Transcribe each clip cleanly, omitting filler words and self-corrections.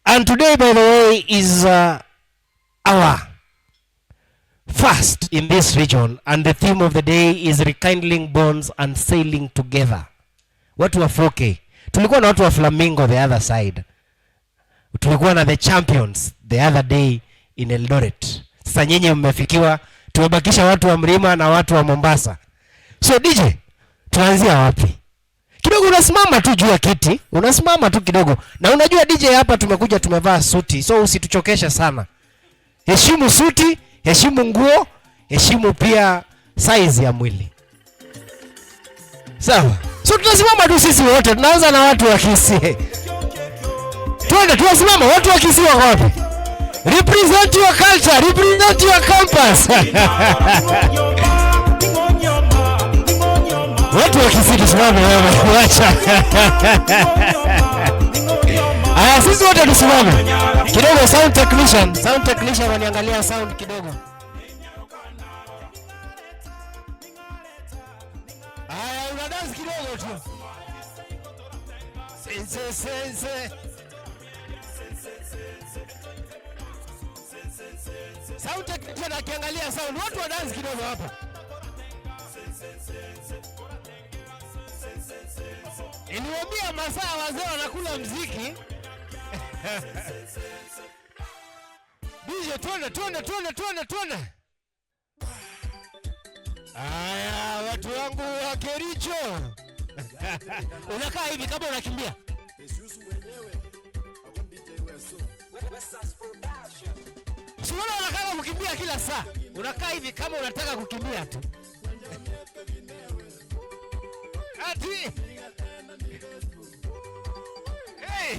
And today, by the way, is our first in this region, and the theme of the day is rekindling bonds and sailing together. Watu wa 4K. Tulikuwa na watu wa Flamingo the other side. Tulikuwa na the champions the other day in Eldoret. Sasa nyenye mmefikiwa, tumebakisha watu wa Mlima na watu wa Mombasa. So DJ, tuanzia wapi? Kidogo unasimama tu juu ya kiti, unasimama tu kidogo. Na unajua DJ hapa tumekuja tumevaa suti, so usituchokesha sana. Heshimu suti, heshimu nguo, heshimu pia size ya mwili. Sawa? So tunasimama tu sisi wote, tunaanza na watu wa Kisii. Twende tunasimama, watu wa Kisii wako wapi? Represent your culture, represent your campus. Watu wa Kisii tusimame wewe, acha. Aya, sisi wote tusimame. Kidogo sound technician waniangalia sound kidogo. Aya, una dance kidogo tu. Sense. Sound technician akiangalia sound, watu wa dance kidogo hapa. Iniwambia masaa wazee wanakula mziki. DJ tuone. Aya, watu wangu wa Kericho. Unakaa hivi kama unakimbia. Usiona unataka kukimbia kila saa. Unakaa hivi kama unataka kukimbia tu. Ati. Hey.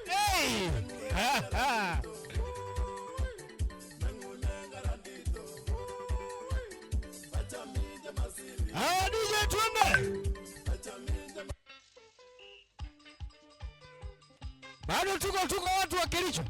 Hey. Ha. DJ tuende. Bado tuko watu wa Kericho.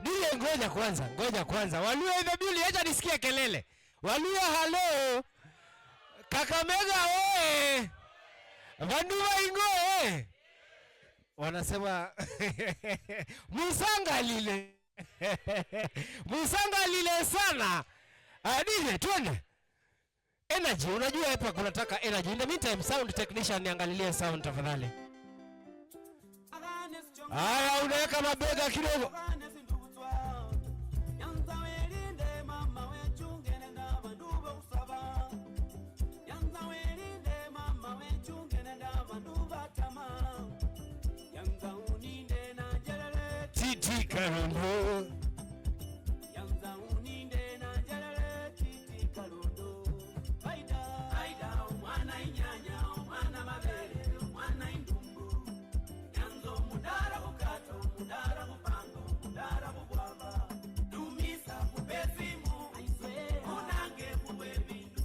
Ndiye ngoja kwanza. Waluo in the building, acha nisikie kelele. Waluo hello. Kakamega oe. Vanduva ingo oe. Wanasema Musanga lile sana. Adije twende. Energy, unajua hapa kunataka energy. In the meantime, sound technician niangalilie sound tafadhali. Aya, unaweka mabega kidogo. Karondo. Yanza uninde na jalale kiti Karondo. Aida mwana inyanya, mwana mabele, mwana indumbu. Yanzo mudara bukato, mudara bupango, mudara bubwaba. Dumisa kubezimu, unange kubebindu.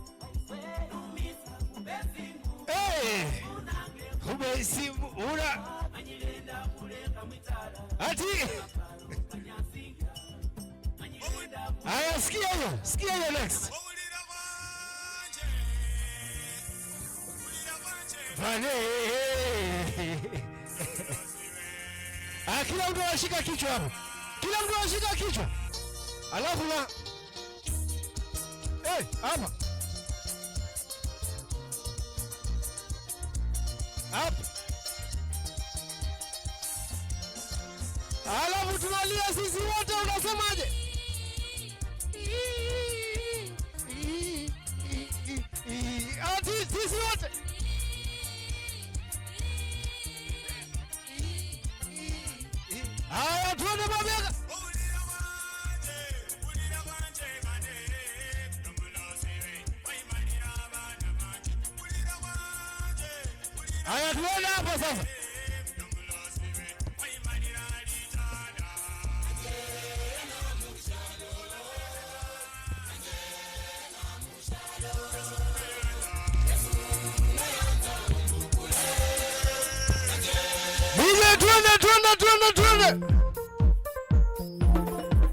Dumisa kubezimu, kubesimu, una. Anyilenda kuleka mitala. Ati. Aya, sikia hiyo next. Vale. Kila mtu anashika kichwa hapo. Kila mtu anashika kichwa. Alafu na hapa. Hapa. Alafu tunalia sisi wote, unasemaje? Ati sisi wote. Haya, tuone mabega. Haya, tuone hapa sasa. Tuende.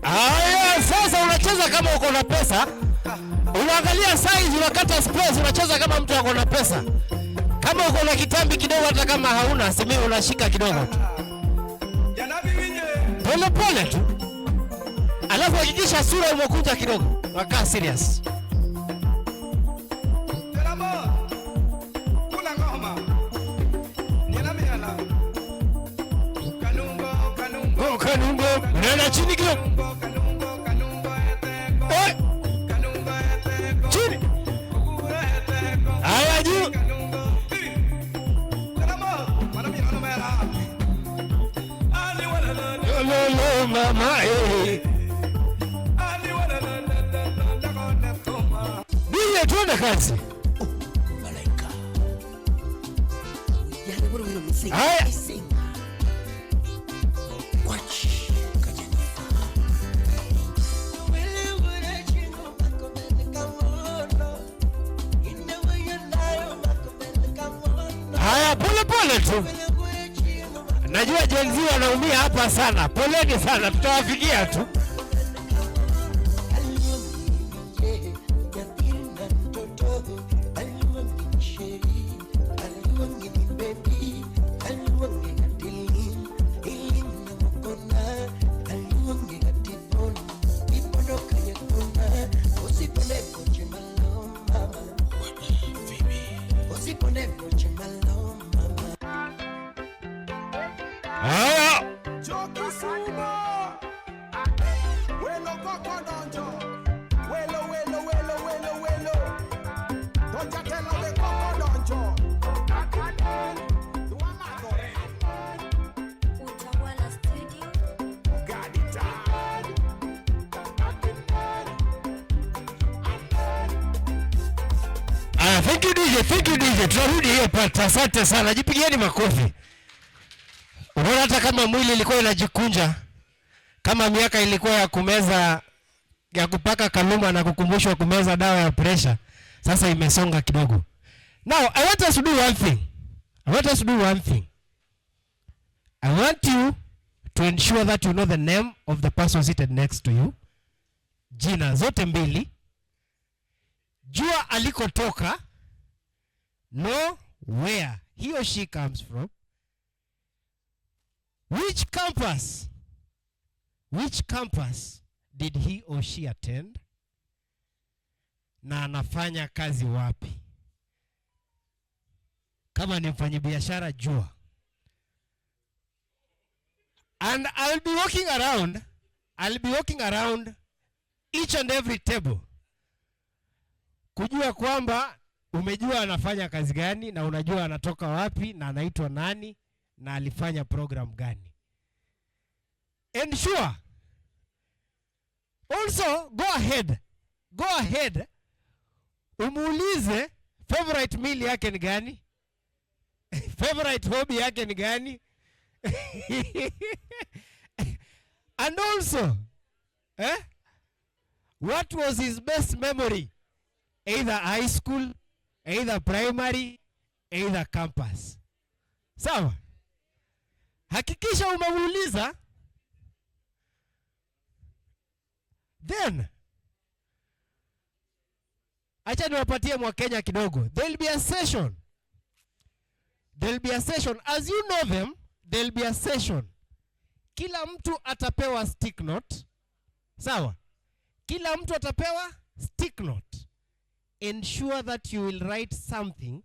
Haya, sasa unacheza kama uko na pesa. Unaangalia size, unakata space, unacheza kama mtu ako na pesa. Kama uko na kitambi kidogo, hata kama hauna, simi unashika kidogo tu. Pole tu. Alafu hakikisha sura umekunja kidogo. Wakaa serious. Kanungo, nena chini kidogo. Chini. Haya juu. Lolo mama Bile tuende kazi. Malaika. Yale bora wino msiki. Haya. Haya, pole tu. Najua Gen Z wanaumia hapa sana. Poleni sana, tutawafikia tu. Thank you DJ. Tunarudi hiyo part. Asante sana. Jipigieni makofi. Unaona hata kama mwili ilikuwa inajikunja, kama miaka ilikuwa ya kumeza, ya kupaka kaluma na kukumbushwa kumeza dawa ya pressure, sasa imesonga kidogo. Now, I want us to do one thing. I want you to ensure that you know the name of the person seated next to you. Jina zote mbili. Jua alikotoka. Know where he or she comes from. Which campus did he or she attend? Na anafanya kazi wapi? Kama ni mfanyabiashara, jua. And I'll be walking around each and every table. Kujua kwamba umejua anafanya kazi gani, na unajua anatoka wapi, na anaitwa nani, na alifanya program gani. ensure. Also, go ahead, umuulize favorite meal yake ni gani? Favorite hobby yake ni gani? And also, what was his best memory? Either high school, either primary, either campus. Sawa? Hakikisha umemuuliza. Then, acha niwapatie Mwakenya kidogo. There'll be a session. As you know them, there'll be a session. Kila mtu atapewa stick note. Sawa? Kila mtu atapewa stick note. Ensure that you will write something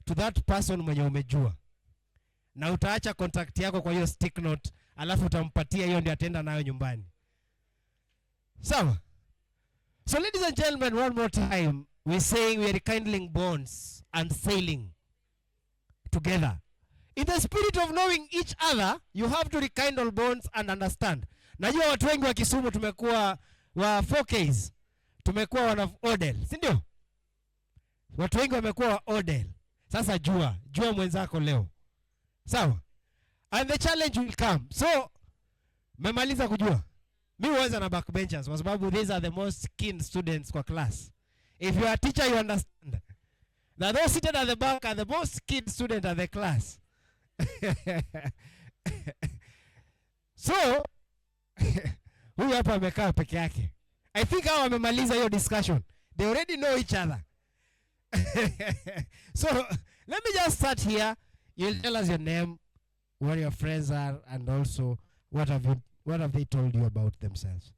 to that person mwenye umejua. Na utaacha contact yako kwa hiyo stick note, alafu utampatia hiyo ndio atenda nayo nyumbani. Sawa? So ladies and gentlemen, one more time, we're saying we are rekindling bonds and sailing together. In the spirit of knowing each other, you have to rekindle bonds and understand. Najua watu wengi wa Kisumu tumekuwa wa 4Ks. Tumekuwa wana ODeL, si ndio? Watu wengi wamekuwa wa ODeL. Sasa jua mwenzako leo. Sawa? And the challenge will come. So, memaliza kujua. Mi huanza na backbenchers kwa sababu these are the most keen students kwa class. If you are a teacher, you understand that those seated at the back are the most keen students at the class. So, huyu hapa amekaa peke yake. I think hao wamemaliza hiyo discussion. They already know each other. So, let me just start here. You'll tell us your name, what your friends are, and also what have they told you about themselves?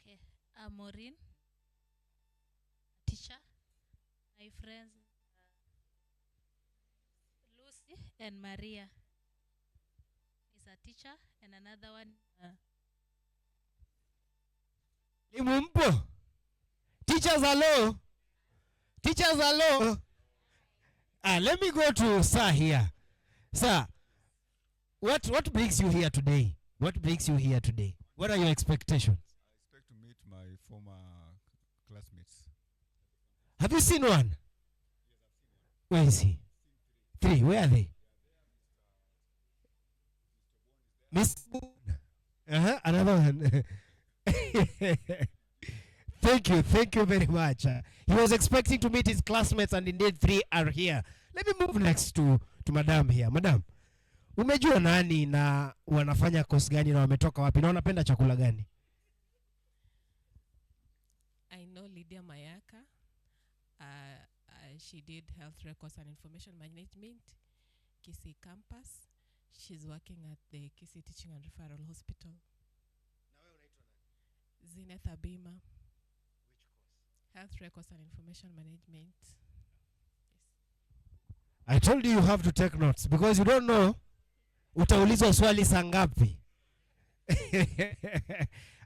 Okay, I'm Maureen, teacher. My friends Lucy and Maria is a teacher, and another one Imumpo. Teachers hello. Let me go to Sir here. Sir, what brings you here today? What are your expectations? I expect to meet my former classmates. Have you seen one? Where is he? 3. Where are they? Miss another one. Thank you very much. He was expecting to meet his classmates, and indeed 3 are here. Let me move next to Madam here. Madam, umejua nani na wanafanya course gani na wametoka wapi na wanapenda chakula gani? I know Lydia Mayaka. She did health records and information management, Kisii campus. She's working at the Kisii Teaching and Referral Hospital. Zineth Abima. Which course? Health records and information management. Yes. I told you have to take notes because you don't know utaulizwa swali saa ngapi.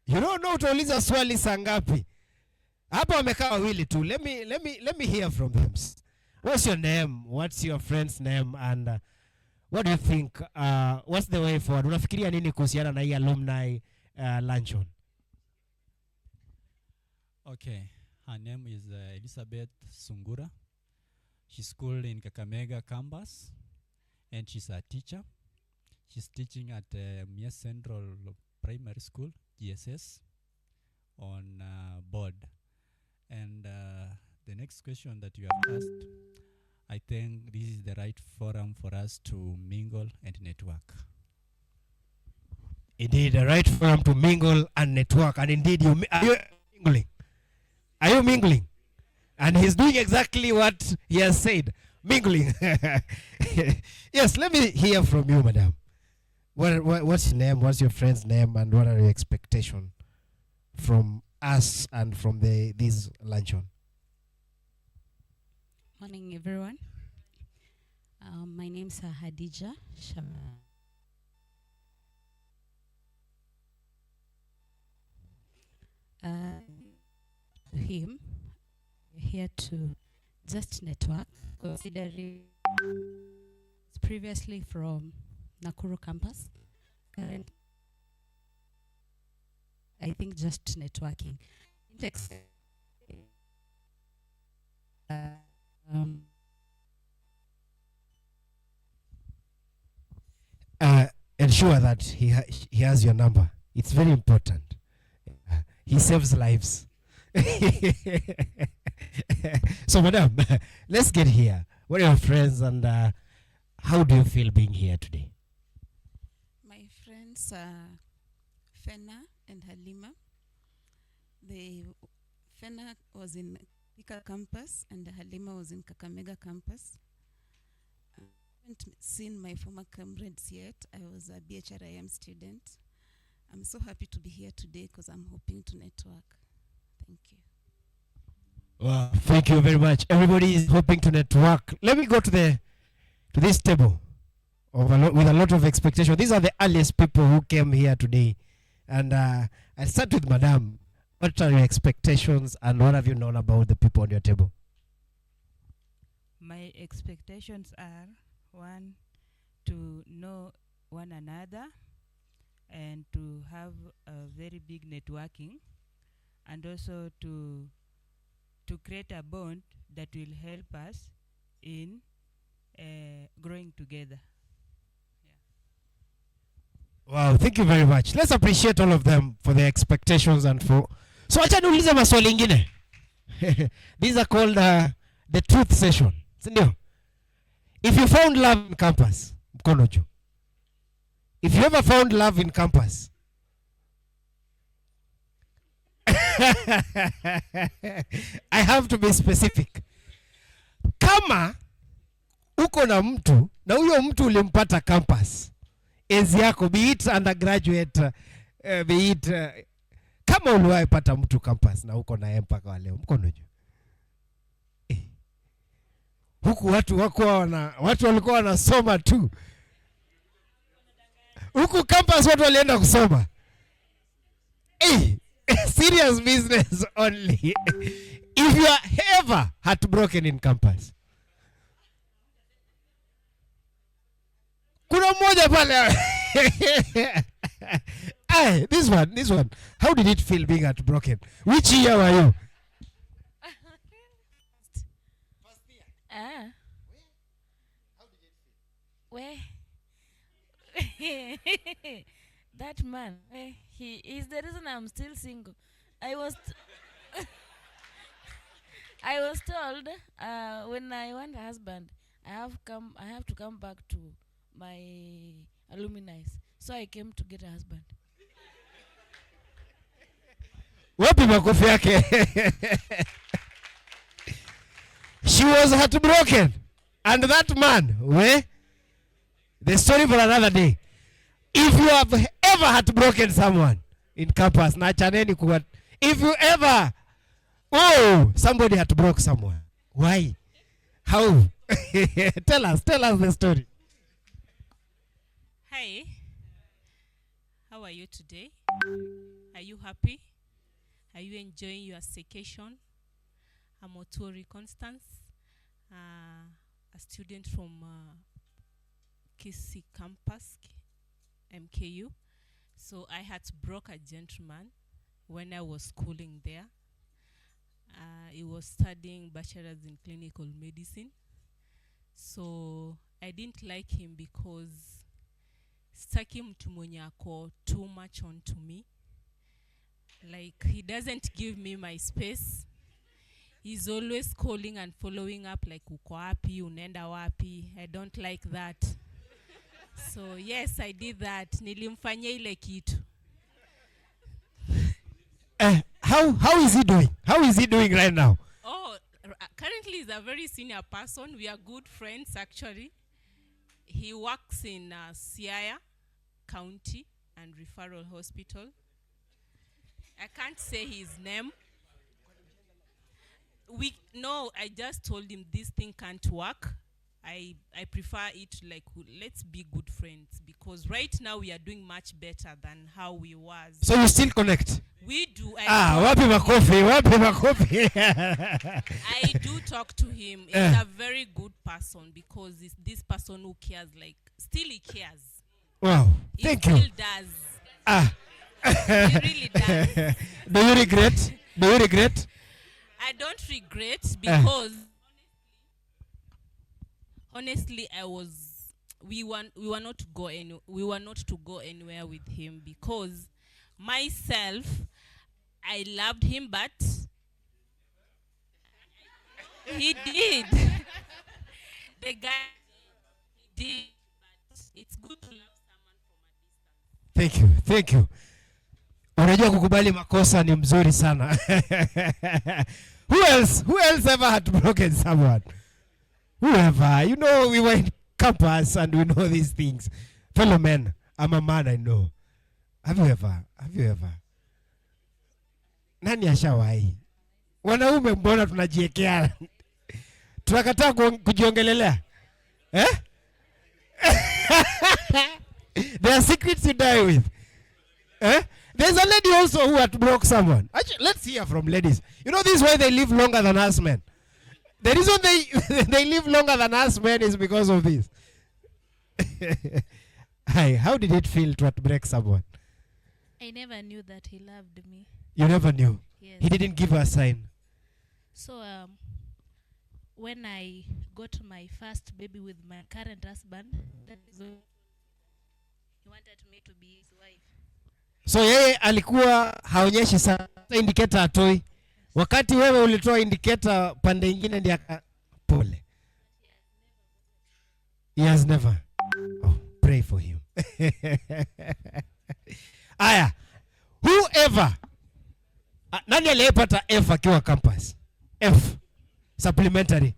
You don't know utaulizwa swali saa ngapi. Hapa wamekaa wawili tu. Let me hear from them. What's your name? What's your friend's name? And what do you think? What's the way forward? Unafikiria nini kuhusiana na hii alumni luncheon? Okay, her name is Elizabeth Sungura. She's schooled in Kakamega campus, and she's a teacher. She's teaching at Mia Central Primary School, GSS, on board. And the next question that you have asked, I think this is the right forum for us to mingle and network. Indeed, the right forum to mingle and network. And indeed, are you mingling? Are you mingling? And he's doing exactly what he has said. Mingling. Yes, let me hear from you, madam. What's your name? What's your friend's name? And what are your expectations from us and from this luncheon? Morning, everyone. My name's Hadija Shama. Him here to just network, considering previously from Nakuru campus, I think just networking. Um, Ensure that he has your number. It's very important. He saves lives. So, madam, let's get here. What are your friends and how do you feel being here today? My friends are Fena and Halima. Fena was in Thika campus and Halima was in Kakamega campus. I haven't seen my former comrades yet. I was a BHRIM student. I'm so happy to be here today because I'm hoping to network. Thank you. Wow, thank you very much. Everybody is hoping to network. Let me go to this table with a lot of expectation. These are the earliest people who came here today. And I'll start with Madam. What are your expectations and what have you known about the people on your table? My expectations are, one, to know one another and to have a very big networking, and also to create a bond that will help us in growing together. Wow, thank you very much. Let's appreciate all of them for their expectations and for... So, acha niulize maswali ingine. These are called the truth session. Sindio? If you found love in campus, mkono juu. If you ever found love in campus, I have to be specific. Kama uko na mtu na huyo mtu ulimpata campus, enzi yako, be it undergraduate, be it kama uliwahi pata mtu campus na uko na yeye mpaka leo, mkono juu. Huku watu walikuwa wanasoma tu. Huku campus watu walienda kusoma. Serious business only. If you are ever heartbroken in campus, kuna mmoja pale. This one. How did it feel being heartbroken? Which year were you? Where? That man, he is the reason I'm still single. I was told when I want a husband, I have to come back to my alumni. So I came to get a husband. Wapi makofi yake? She was heartbroken. And that man, the story for another day. If you have ever heartbroken someone in campus, if you ever, somebody heartbroke someone. Why? How? Tell us the story. Hi. How are you today? Are you happy? Are you enjoying your vacation? I'm Otori Constance, a student from Kisumu campus, MKU. So I had broke a gentleman when I was schooling there. He was studying bachelor's in clinical medicine. So I didn't like him because staki mtu mwenye ako too much onto me. Like, he doesn't give me my space. He's always calling and following up like uko wapi, unaenda wapi. I don't like that. So yes, I did that. Nilimfanyia ile kitu. How is he doing? How is he doing right now? Currently he's a very senior person. We are good friends actually. He works in Siaya County and Referral Hospital. I can't say his name. I just told him this thing can't work. I prefer it like, let's be good friends, because right now we are doing much better than how we was. So you still connect? We do. Wapi makofi. I do talk to him. He's a very good person because it's this person who cares, like, still he cares. Wow. He Thank still you. does. Ah. He really does. Do you regret? Do you regret? I don't regret because honestly we were not to go anywhere with him because myself I loved him, but he did. The guy he did, but it's good to love someone from a distance. Thank you. Thank you. Unajua kukubali makosa ni mzuri sana. Who else ever had broken someone? Whoever. You know, we were in campus and we know these things. Fellow men, I'm a man, I know. Have you ever? Nani ashawahi? Wanaume mbona tunajiekea? Tunakataa kujiongelelea. Eh? There are secrets you die with. Eh? There's a lady also who had broke someone. Actually, let's hear from ladies. You know, this is why they live longer than us men. The reason they live longer than us men is because of this. Hi, how did it feel to break someone? I never knew that he loved me. You never knew. Yes. He didn't give her a sign. So when I got my first baby with my current husband, that is when he wanted me to be his wife. So yeye alikuwa haonyeshi sana indicator atoi. Wakati wewe ulitoa indicator pande ingine ndiye pole. He has never. Oh, pray for him. Aya. Whoever. Nani aliyepata F akiwa campus? F. Supplementary.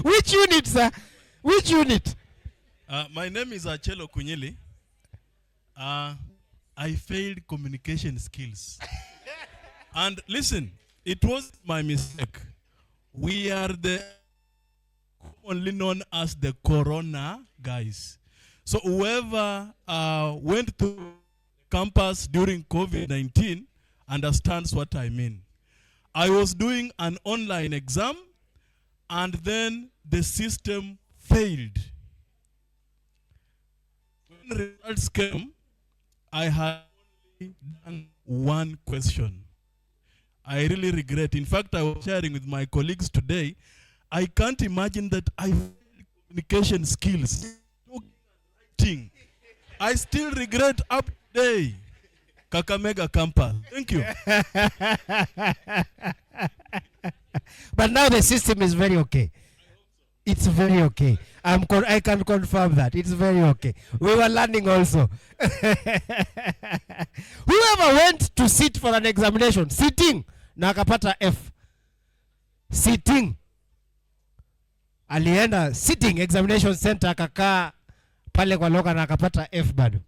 Which unit, sir? Which unit? My name is Achelo Kunyili. I failed communication skills. And listen, it was my mistake. We are the commonly known as the corona guys. So whoever went to campus during COVID-19 understands what I mean. I was doing an online exam and then the system failed. When results came, I had only done one question. I really regret. In fact, I was sharing with my colleagues today. I can't imagine that I failed communication skills. I still regret up today. Kakamega campus. Thank you. But now the system is very okay. It's very okay. I can confirm that. It's very okay. We were learning also. Whoever went to sit for an examination, sitting, na akapata F. Sitting. Alienda sitting examination center akakaa pale kwa loka na akapata F bado.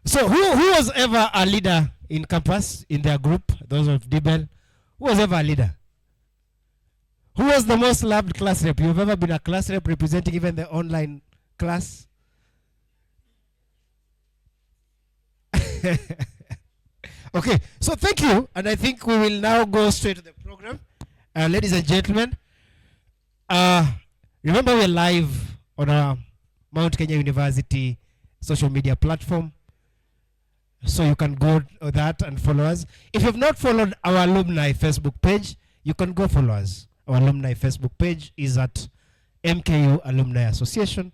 So who was ever a leader in campus, in their group, those of ODeL? Who was ever a leader? Who was the most loved class rep? You've ever been a class rep representing even the online class? Okay, so thank you. And I think we will now go straight to the program. Ladies and gentlemen, remember we're live on our Mount Kenya University social media platform. So you can go to that and follow us. If you've not followed our alumni Facebook page, you can go follow us. Our alumni Facebook page is at MKU Alumni Association.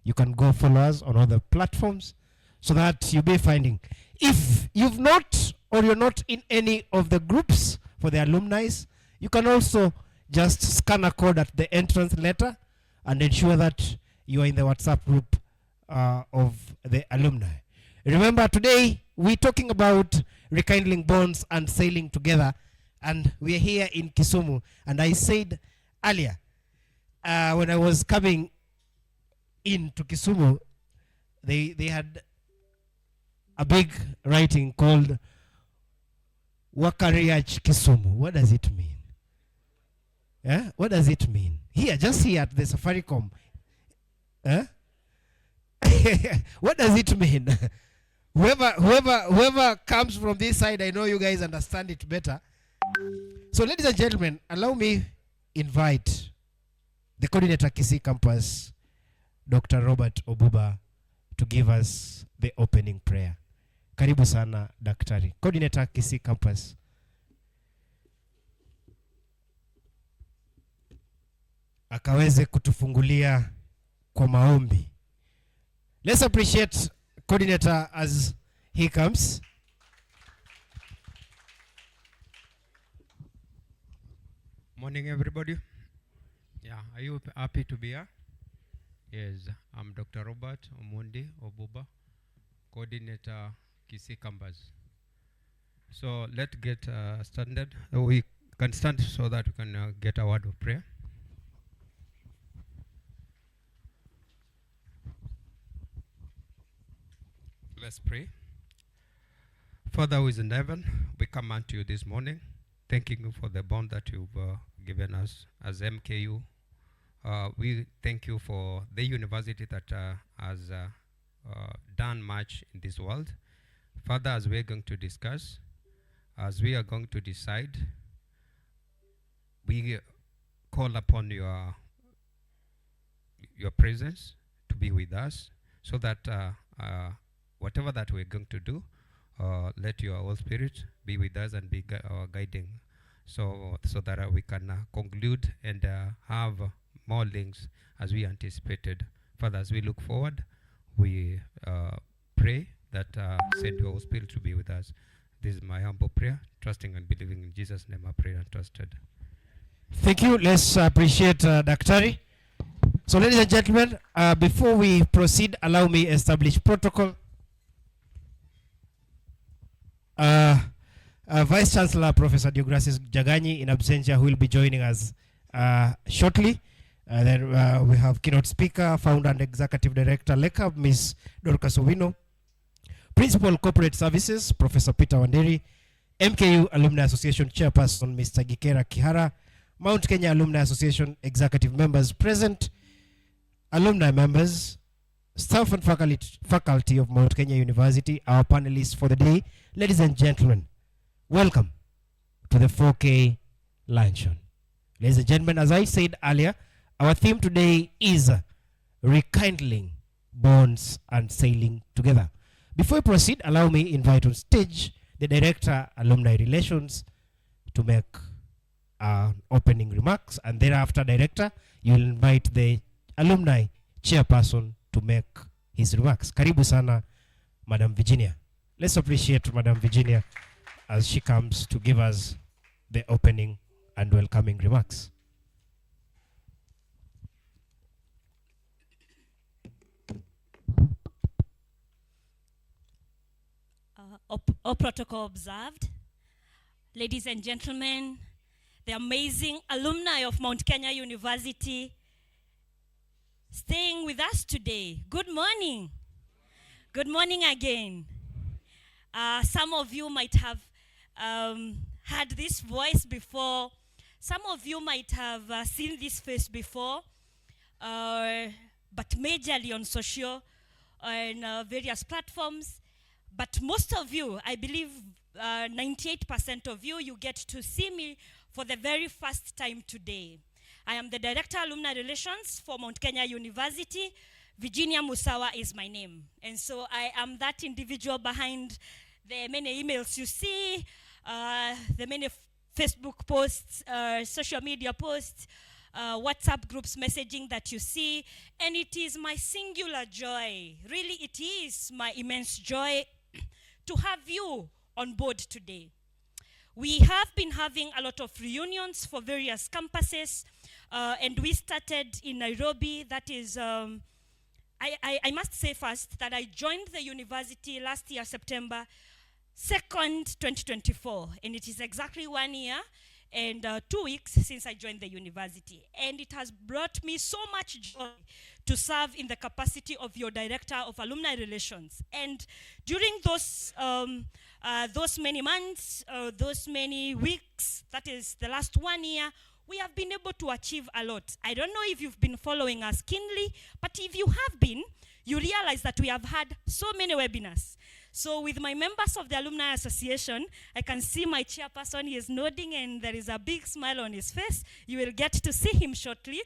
You can go follow us on other platforms so that you'll be finding. If you've not or you're not in any of the groups for the alumni, you can also just scan a code at the entrance letter and ensure that you are in the WhatsApp group of the alumni. Remember, today we're talking about rekindling bonds and sailing together, and we're here in Kisumu. And I said earlier, when I was coming into Kisumu, they had a big writing called Wakariach Kisumu. What does it mean? Yeah? What does it mean? Here, just here at the Safaricom. Huh? What does it mean? Whoever comes from this side, I know you guys understand it better. So, ladies and gentlemen, allow me invite the coordinator Kisii campus, Dr. Robert Obuba, to give us the opening prayer. Karibu sana, Daktari. Coordinator Kisii campus. Akaweze kutufungulia kwa maombi. Let's appreciate coordinator as he comes. Morning, everybody. Yeah, are you happy to be here? Yes, I'm Dr. Robert Omundi Obuba, coordinator Kisii campus. So let's get started. We can stand so that we can get a word of prayer. Let's pray. Father who is in heaven, we come unto you this morning, thanking you for the bond that you've given us as MKU. We thank you for the university that has done much in this world. Father, as we're going to discuss, as we are going to decide, we call upon your presence to be with us, so that whatever that we're going to do, let your Holy Spirit be with us and be guiding, so that we can conclude and have more links as we anticipated. Father, as we look forward, we pray that send your Holy Spirit to be with us. This is my humble prayer, trusting and believing in Jesus' name I pray and trusted. Thank you. Let's appreciate Daktari. So, ladies and gentlemen, before we proceed, allow me establish protocol. Vice Chancellor Professor Deogracius Jaganyi in absentia, who will be joining us shortly. Then we have keynote speaker, founder and executive director LECAB, Ms. Dorcas Owino. Principal Corporate Services, Professor Peter Wanderi. MKU Alumni Association Chairperson, Mr. Gikera Kihara. Mount Kenya Alumni Association executive members present. Alumni members, staff and faculty of Mount Kenya University, our panelists for the day. Ladies and gentlemen, welcome to the 4K luncheon. Ladies and gentlemen, as I said earlier, our theme today is rekindling bonds and sailing together. Before we proceed, allow me invite on stage the Director, Alumni Relations, to make opening remarks, and thereafter, Director, you will invite the Alumni Chairperson to make his remarks. Karibu sana, Madam Virginia. Let's appreciate Madam Virginia as she comes to give us the opening and welcoming remarks. All protocol observed. Ladies and gentlemen, the amazing alumni of Mount Kenya University staying with us today. Good morning. Good morning again. Some of you might have heard this voice before. Some of you might have seen this face before, but majorly on social and various platforms. But most of you, I believe 98% of you, you get to see me for the very first time today. I am the Director Alumni Relations for Mount Kenya University. Virginia Musawa is my name. And so I am that individual behind the many emails you see, the many Facebook posts, social media posts, WhatsApp groups messaging that you see. And it is my singular joy, really it is my immense joy to have you on board today. We have been having a lot of reunions for various campuses, and we started in Nairobi. That is, I must say first that I joined the university last year, September 2nd, 2024, and it is exactly 1 year and 2 weeks since I joined the university. And it has brought me so much joy to serve in the capacity of your Director of Alumni Relations. And during those many months, those many weeks, that is the last 1 year, we have been able to achieve a lot. I don't know if you've been following us keenly, but if you have been, you realize that we have had so many webinars, So with my members of the Alumni Association, I can see my chairperson, he is nodding and there is a big smile on his face. You will get to see him shortly.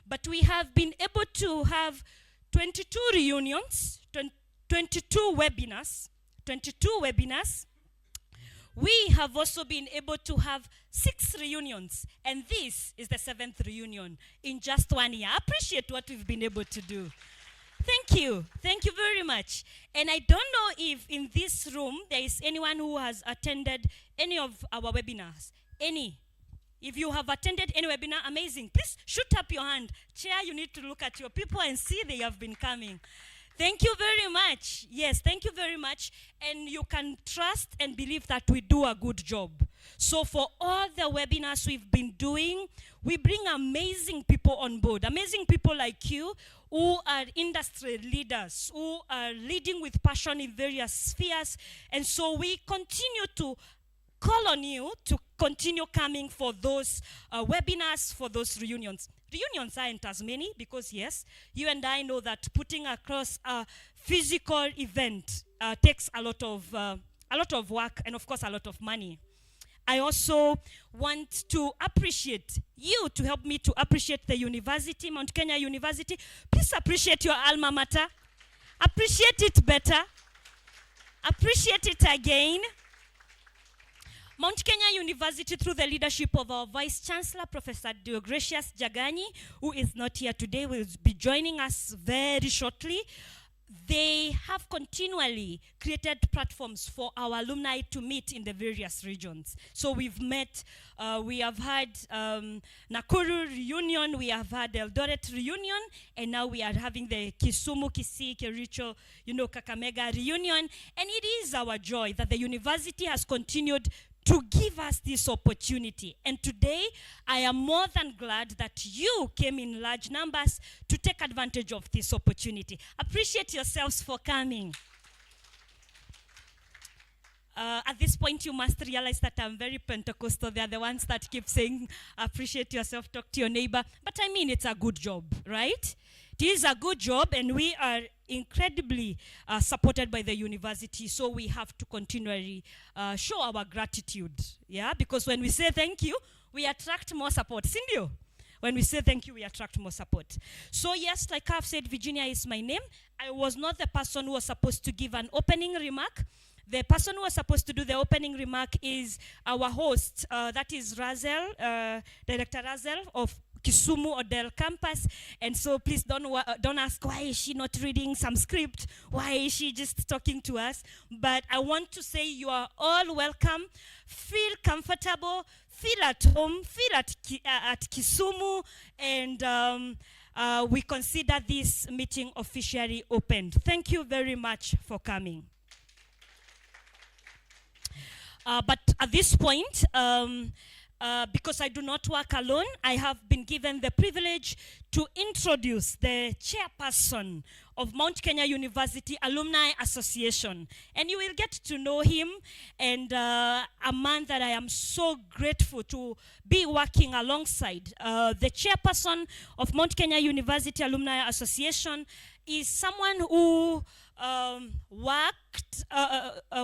But we have been able to have 22 reunions, 22 webinars. We have also been able to have 6 reunions, and this is the 7th reunion in just 1 year. I appreciate what we've been able to do. Thank you very much. And I don't know if in this room there is anyone who has attended any of our webinars. Any? If you have attended any webinar, amazing. Please shoot up your hand. Chair, you need to look at your people and see they have been coming. Thank you very much. Yes, thank you very much. And you can trust and believe that we do a good job. So for all the webinars we've been doing, we bring amazing people on board. Amazing people like you who are industry leaders, who are leading with passion in various spheres. And so we continue to call on you to continue coming for those webinars, for those reunions. Reunions aren't as many because, yes, you and I know that putting across a physical event takes a lot of work and, of course, a lot of money. I also want to appreciate you to help me to appreciate the university, Mount Kenya University. Please appreciate your alma mater. Appreciate it better. Appreciate it again. Mount Kenya University, through the leadership of our Vice Chancellor, Professor Deogratius Jagani, who is not here today, will be joining us very shortly. They have continually created platforms for our alumni to meet in the various regions. So we've met, we have had Nakuru Reunion, we have had Eldoret Reunion, and now we are having the Kisumu, Kericho, Kakamega Reunion. And it is our joy that the university has continued to give us this opportunity. And today, I am more than glad that you came in large numbers to take advantage of this opportunity. Appreciate yourselves for coming. At this point, you must realize that I'm very Pentecostal. They're the ones that keep saying, appreciate yourself, talk to your neighbor. But I mean, it's a good job, right? It is a good job, and we are incredibly supported by the university, so we have to continually show our gratitude, yeah? Because when we say thank you, we attract more support. Cindy, when we say thank you, we attract more support. So yes, like I've said, Virginia is my name. I was not the person who was supposed to give an opening remark. The person who was supposed to do the opening remark is our host, that is Razel, Director Razel of Kisumu ODeL Campus. And so please don't ask, why is she not reading some script? Why is she just talking to us? But I want to say you are all welcome. Feel comfortable, feel at home, feel at Kisumu, and we consider this meeting officially opened. Thank you very much for coming. But at this point, because I do not work alone, I have been given the privilege to introduce the chairperson of Mount Kenya University Alumni Association. And you will get to know him, and a man that I am so grateful to be working alongside. The chairperson of Mount Kenya University Alumni Association is someone who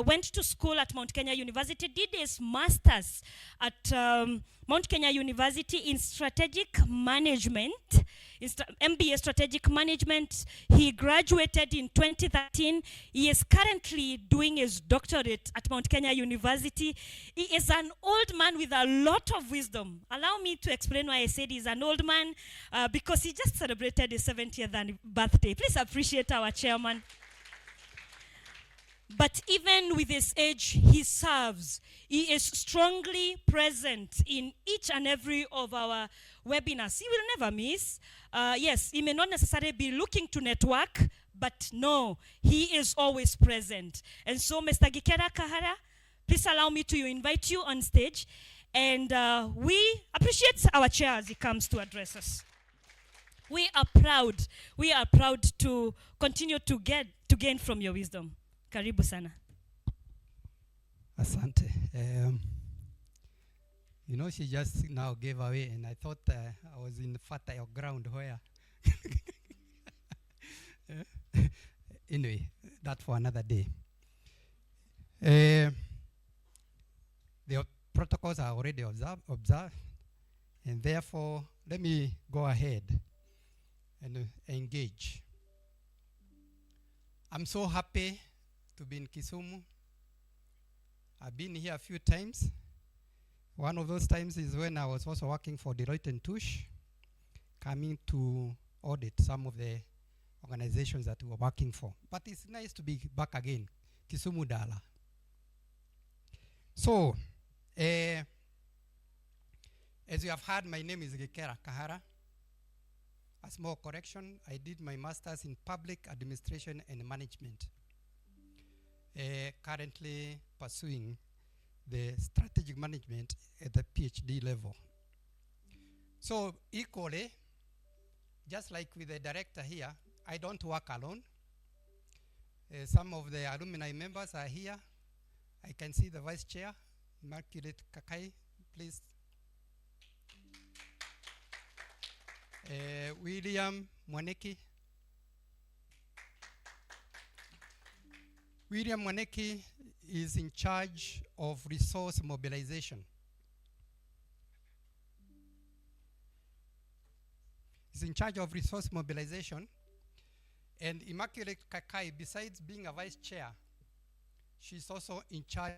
went to school at Mount Kenya University, did his master's at Mount Kenya University in strategic management, MBA strategic management. He graduated in 2013. He is currently doing his doctorate at Mount Kenya University. He is an old man with a lot of wisdom. Allow me to explain why I said he's an old man, because he just celebrated his 70th birthday. Please appreciate our chairman. But even with his age, he serves. He is strongly present in each and every of our webinars. He will never miss. Yes, he may not necessarily be looking to network, but no, he is always present. And so, Mr. Gikera Kahara, please allow me to invite you on stage. And we appreciate our chair as he comes to address us. We are proud. We are proud to continue to gain from your wisdom. Karibu sana. Asante. She just now gave away, and I thought I was in fertile ground where. Anyway, that for another day. protocols are already observed, and therefore, let me go ahead and engage. I'm so happy to be in Kisumu. I've been here a few times. One of those times is when I was also working for Deloitte and Touche, coming to audit some of the organizations that we were working for. But it's nice to be back again, Kisumu Dala. So, as you have heard, my name is Gekera Kahara. A small correction, I did my master's in public administration and management. Currently pursuing the strategic management at the PhD level. So equally, just like with the director here, I don't work alone. Some of the alumni members are here. I can see the vice chair, Immaculate Kakai, please. William Mwaneki. William Mwaneki is in charge of resource mobilization. He's in charge of resource mobilization. And Immaculate Kakai, besides being a vice chair, she's also in charge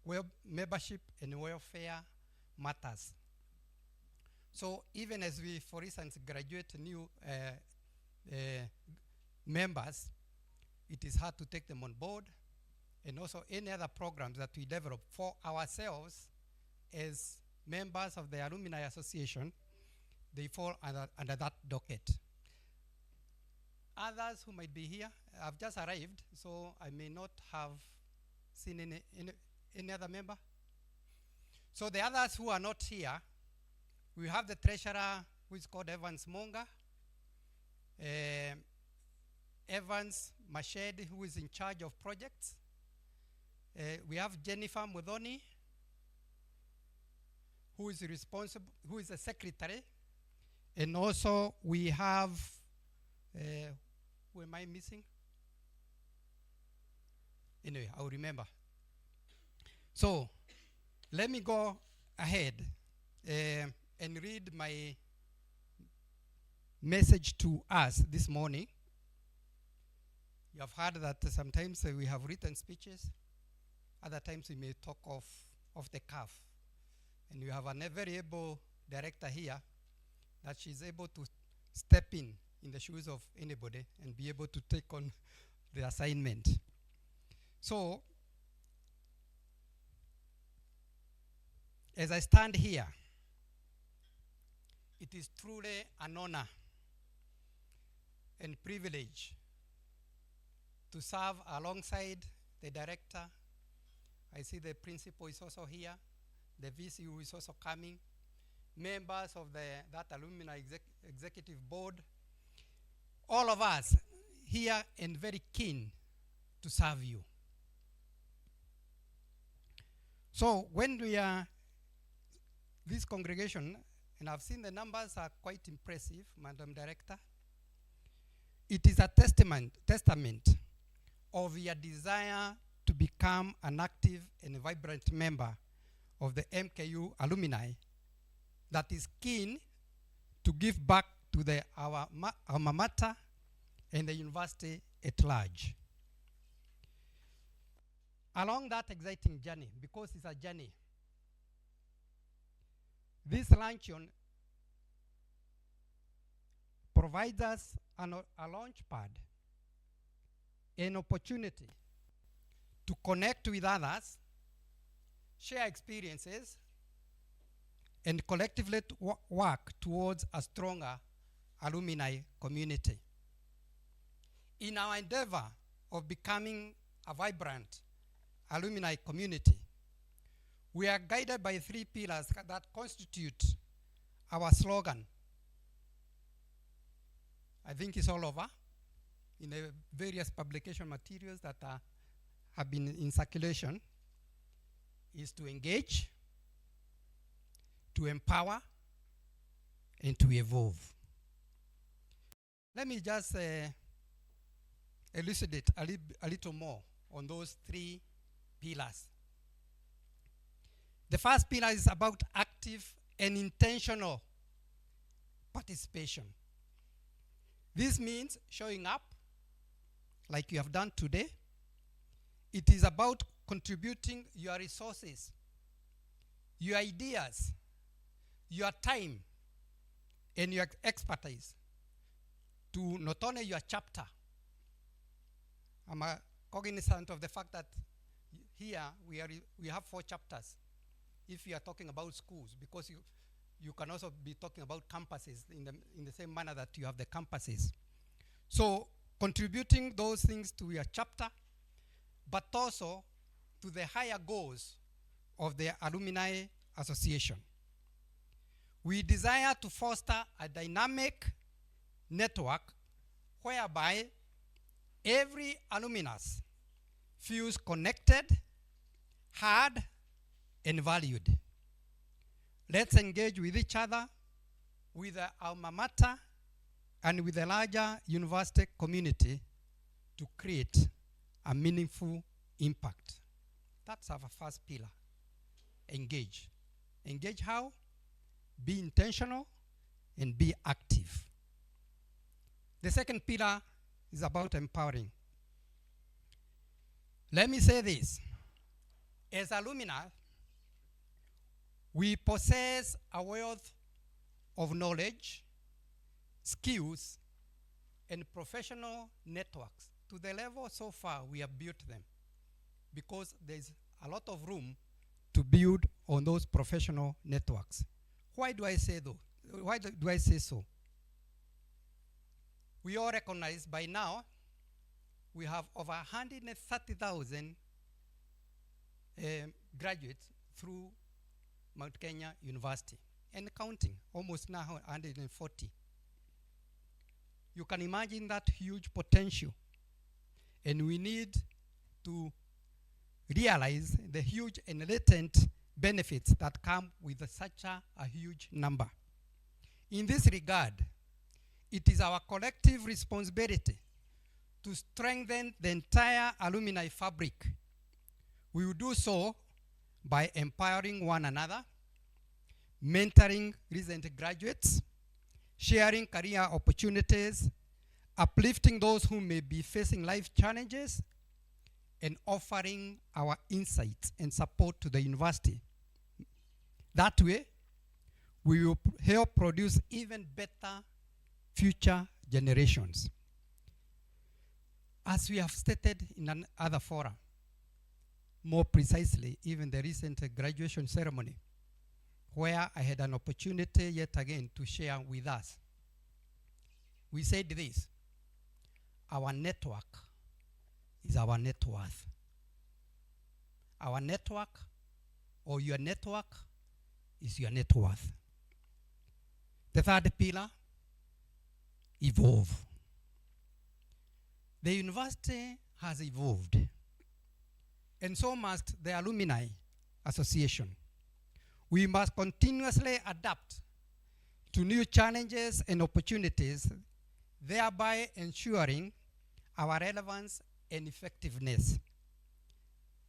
of membership and welfare matters. So even as we, for instance, graduate new members, it is hard to take them on board, and also any other programs that we develop for ourselves as members of the Alumni Association, they fall under that docket. Others who might be here have just arrived, so I may not have seen any other member. So the others who are not here, we have the treasurer who is called Evans Monga, Evans Mashed, who is in charge of projects. We have Jennifer Mudhoni, who is responsible, who is a secretary. And also we have, who am I missing? Anyway, I'll remember. So let me go ahead and read my message to us this morning. You have heard that sometimes we have written speeches, other times we may talk off the cuff. And we have a very able director here that she's able to step in the shoes of anybody and be able to take on the assignment. So, as I stand here, it is truly an honor and privilege to serve alongside the director. I see the principal is also here, the VC who is also coming, members of that alumni executive board, all of us here and very keen to serve you. So when we are, this congregation, and I've seen the numbers are quite impressive, Madam Director, it is a testament of your desire to become an active and vibrant member of the MKU alumni that is keen to give back to our alma mater and the university at large. Along that exciting journey, because it's a journey, this luncheon provides us a launch pad, an opportunity to connect with others, share experiences, and collectively work towards a stronger alumni community. In our endeavor of becoming a vibrant alumni community, we are guided by 3 pillars that constitute our slogan. I think it's all over in the various publication materials that have been in circulation, is to engage, to empower, and to evolve. Let me just elucidate a little more on those 3 pillars. The first pillar is about active and intentional participation. This means showing up like you have done today. It is about contributing your resources, your ideas, your time, and your expertise to not only your chapter. I'm cognizant of the fact that here we have 4 chapters if you are talking about schools, because you can also be talking about campuses in the same manner that you have the campuses. So contributing those things to your chapter, but also to the higher goals of the Alumni Association. We desire to foster a dynamic network whereby every alumnus feels connected, heard, and valued. Let's engage with each other, with the alma mater, and with the larger university community to create a meaningful impact. That's our first pillar. Engage. Engage how? Be intentional and be active. The second pillar is about empowering. Let me say this. As alumni, we possess a wealth of knowledge, skills, and professional networks to the level so far we have built them, because there's a lot of room to build on those professional networks. Why do I say though? Why do I say so? We all recognize by now we have over 130,000 graduates through Mount Kenya University and counting, almost now 140. You can imagine that huge potential, and we need to realize the huge and latent benefits that come with such a huge number. In this regard, it is our collective responsibility to strengthen the entire alumni fabric. We will do so by empowering one another, mentoring recent graduates, sharing career opportunities, uplifting those who may be facing life challenges, and offering our insights and support to the university. That way, we will help produce even better future generations. As we have stated in another forum, more precisely, even the recent graduation ceremony, where I had an opportunity yet again to share with us. We said this: our network is our net worth. Our network, or your network, is your net worth. The third pillar, evolve. The university has evolved, and so must the Alumni Association. We must continuously adapt to new challenges and opportunities, thereby ensuring our relevance and effectiveness.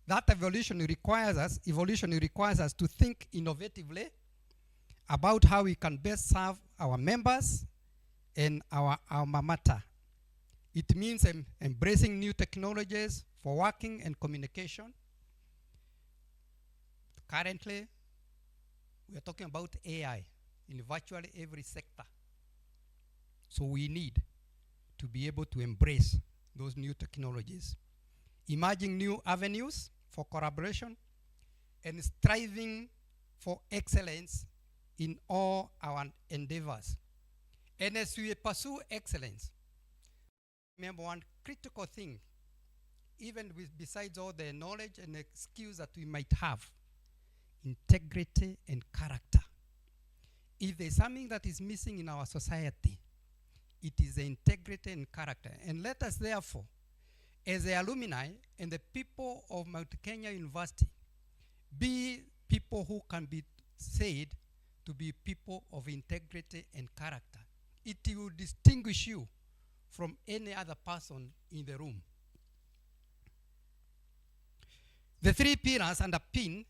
That evolution requires us to think innovatively about how we can best serve our members and our alma mater. It means embracing new technologies for working and communication. Currently, we are talking about AI in virtually every sector. So we need to be able to embrace those new technologies, emerging new avenues for collaboration, and striving for excellence in all our endeavors. And as we pursue excellence, remember one critical thing, even besides all the knowledge and the skills that we might have, integrity and character. If there's something that is missing in our society, it is the integrity and character. And let us therefore, as the alumni and the people of Mount Kenya University, be people who can be said to be people of integrity and character. It will distinguish you from any other person in the room. The three pillars underpin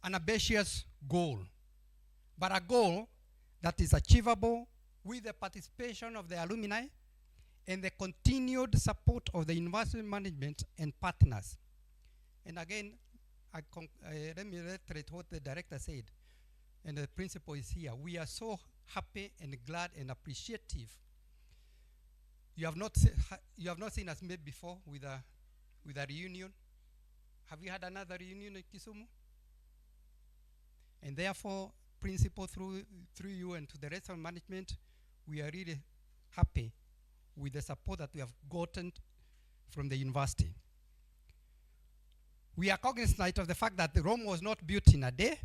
an ambitious goal, but a goal that is achievable with the participation of the alumni and the continued support of the university management and partners. And again, let me reiterate what the director said, and the principal is here. We are so happy and glad and appreciative. You have not seen us meet before with a reunion. Have you had another reunion in Kisumu? And therefore, principal, through you and to the rest of management, we are really happy with the support that we have gotten from the university. We are cognizant of the fact that Rome was not built in a day.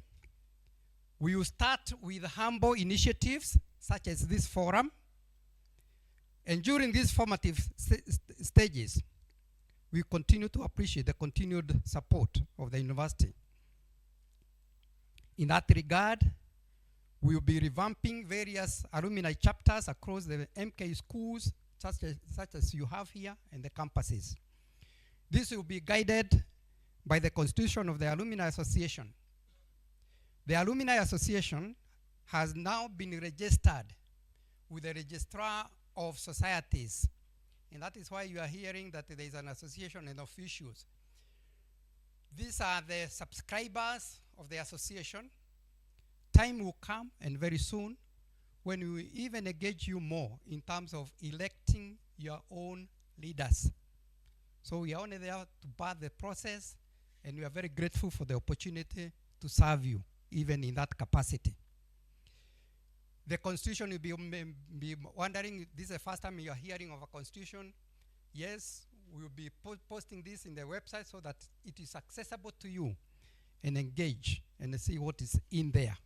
We will start with humble initiatives such as this forum. And during these formative stages, we continue to appreciate the continued support of the university. In that regard, we will be revamping various alumni chapters across the MK schools, such as you have here, and the campuses. This will be guided by the constitution of the Alumni Association. The Alumni Association has now been registered with the Registrar of Societies. And that is why you are hearing that there is an association and officials. These are the subscribers of the association. Time will come, and very soon, when we will even engage you more in terms of electing your own leaders. So we are only there to bar the process, and we are very grateful for the opportunity to serve you, even in that capacity. The constitution, will be wondering, this is the first time you are hearing of a constitution. Yes, we will be posting this in the website so that it is accessible to you, and engage and see what is in there.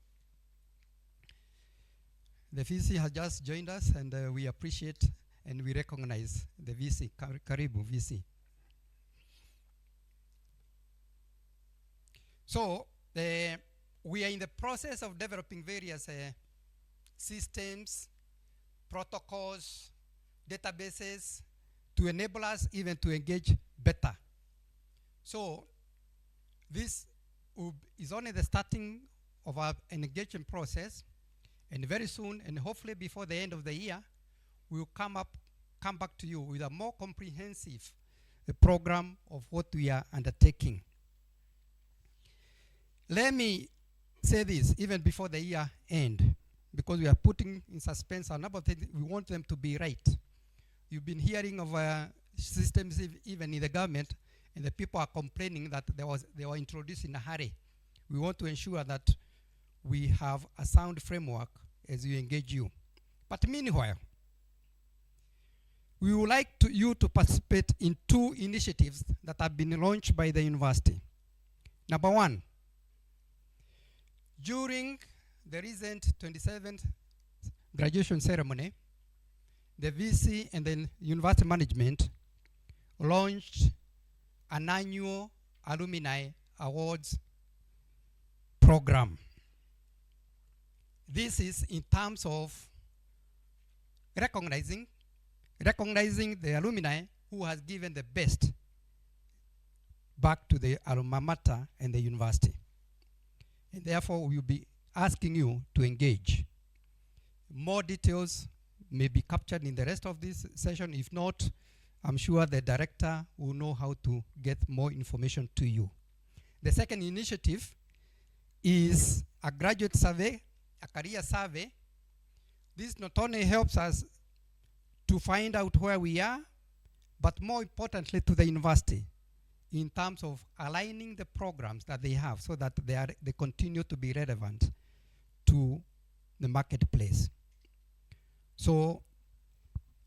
The VC has just joined us, and we appreciate and we recognize the VC. Karibu VC. So we are in the process of developing various systems, protocols, databases to enable us even to engage better. So this is only the starting of an engagement process, and very soon, and hopefully before the end of the year, we will come back to you with a more comprehensive program of what we are undertaking. Let me say this even before the year end, because we are putting in suspense a number of things. We want them to be right. You've been hearing of systems even in the government, and the people are complaining that they were introduced in a hurry. We want to ensure that we have a sound framework as we engage you. But meanwhile, we would like you to participate in two initiatives that have been launched by the university. Number one, during the recent 27th graduation ceremony, the VC and the university management launched an annual alumni awards program. This is in terms of recognizing the alumni who has given the best back to the alma mater and the university. And therefore, we will be asking you to engage. More details may be captured in the rest of this session. If not, I'm sure the director will know how to get more information to you. The second initiative is a graduate survey, a career survey. This not only helps us to find out where we are, but more importantly to the university in terms of aligning the programs that they have so that they continue to be relevant to the marketplace. So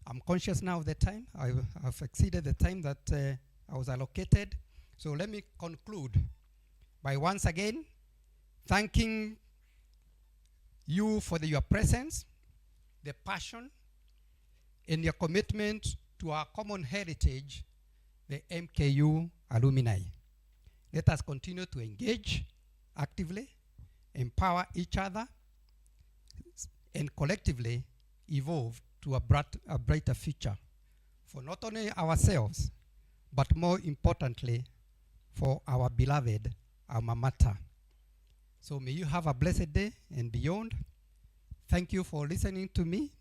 I'm conscious now of the time. I've exceeded the time that I was allocated. So let me conclude by once again thanking you for your presence, the passion, and your commitment to our common heritage, the MKU alumni. Let us continue to engage actively, empower each other, and collectively evolve to a brighter future for not only ourselves, but more importantly, for our beloved alma mater. So may you have a blessed day and beyond. Thank you for listening to me,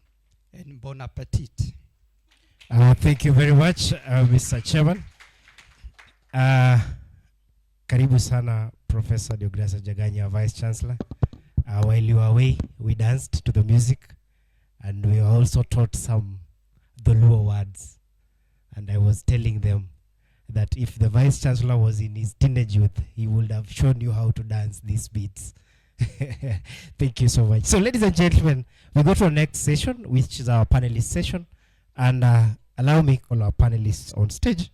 and bon appetit. Thank you very much, Mr. Chairman. Karibu sana, Professor Deogratias Jaganya, Vice Chancellor. While you were away, we danced to the music, and we were also taught some Dholuo words. And I was telling them that if the Vice Chancellor was in his teenage youth, he would have shown you how to dance these beats. Thank you so much. So, ladies and gentlemen, we go to our next session, which is our panelist session. And allow me to call our panelists on stage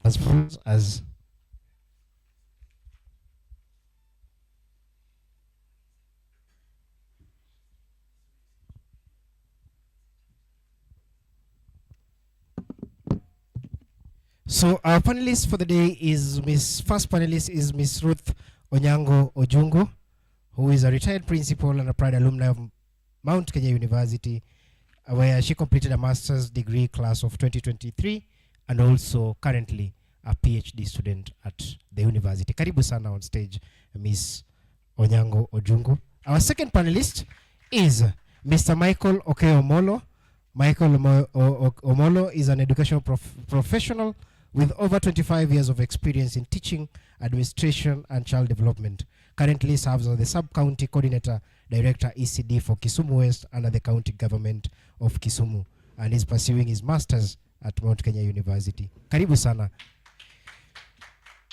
as follows as so our panelist for the day is first panelist is Miss Ruth Onyango Ojungu, who is a retired principal and a proud alumni of Mount Kenya University, where she completed a master's degree class of 2023 and also currently a PhD student at the university. Karibu sana on stage, Miss Onyango Ojungu. Our second panelist is Mr. Michael Okeomolo. Michael Omolo is an educational professional with over 25 years of experience in teaching, administration, and child development. Currently serves as the Sub-County Coordinator Director ECD for Kisumu West under the County Government of Kisumu, and is pursuing his Masters at Mount Kenya University. Karibu sana.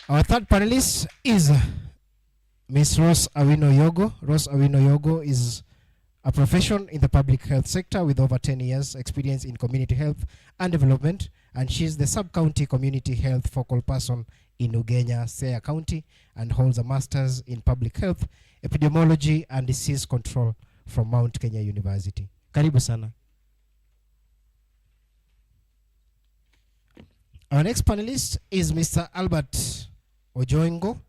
Our third panelist is Ms. Rose Awino Yogo. Rose Awino Yogo is a profession in the public health sector with over 10 years experience in community health and development, and she is the Sub-County Community Health Focal Person in Ugenya, Siaya County, and holds a Master's in Public Health, Epidemiology, and Disease Control from Mount Kenya University. Karibu sana. Our next panelist is Mr. Albert Ojonyo.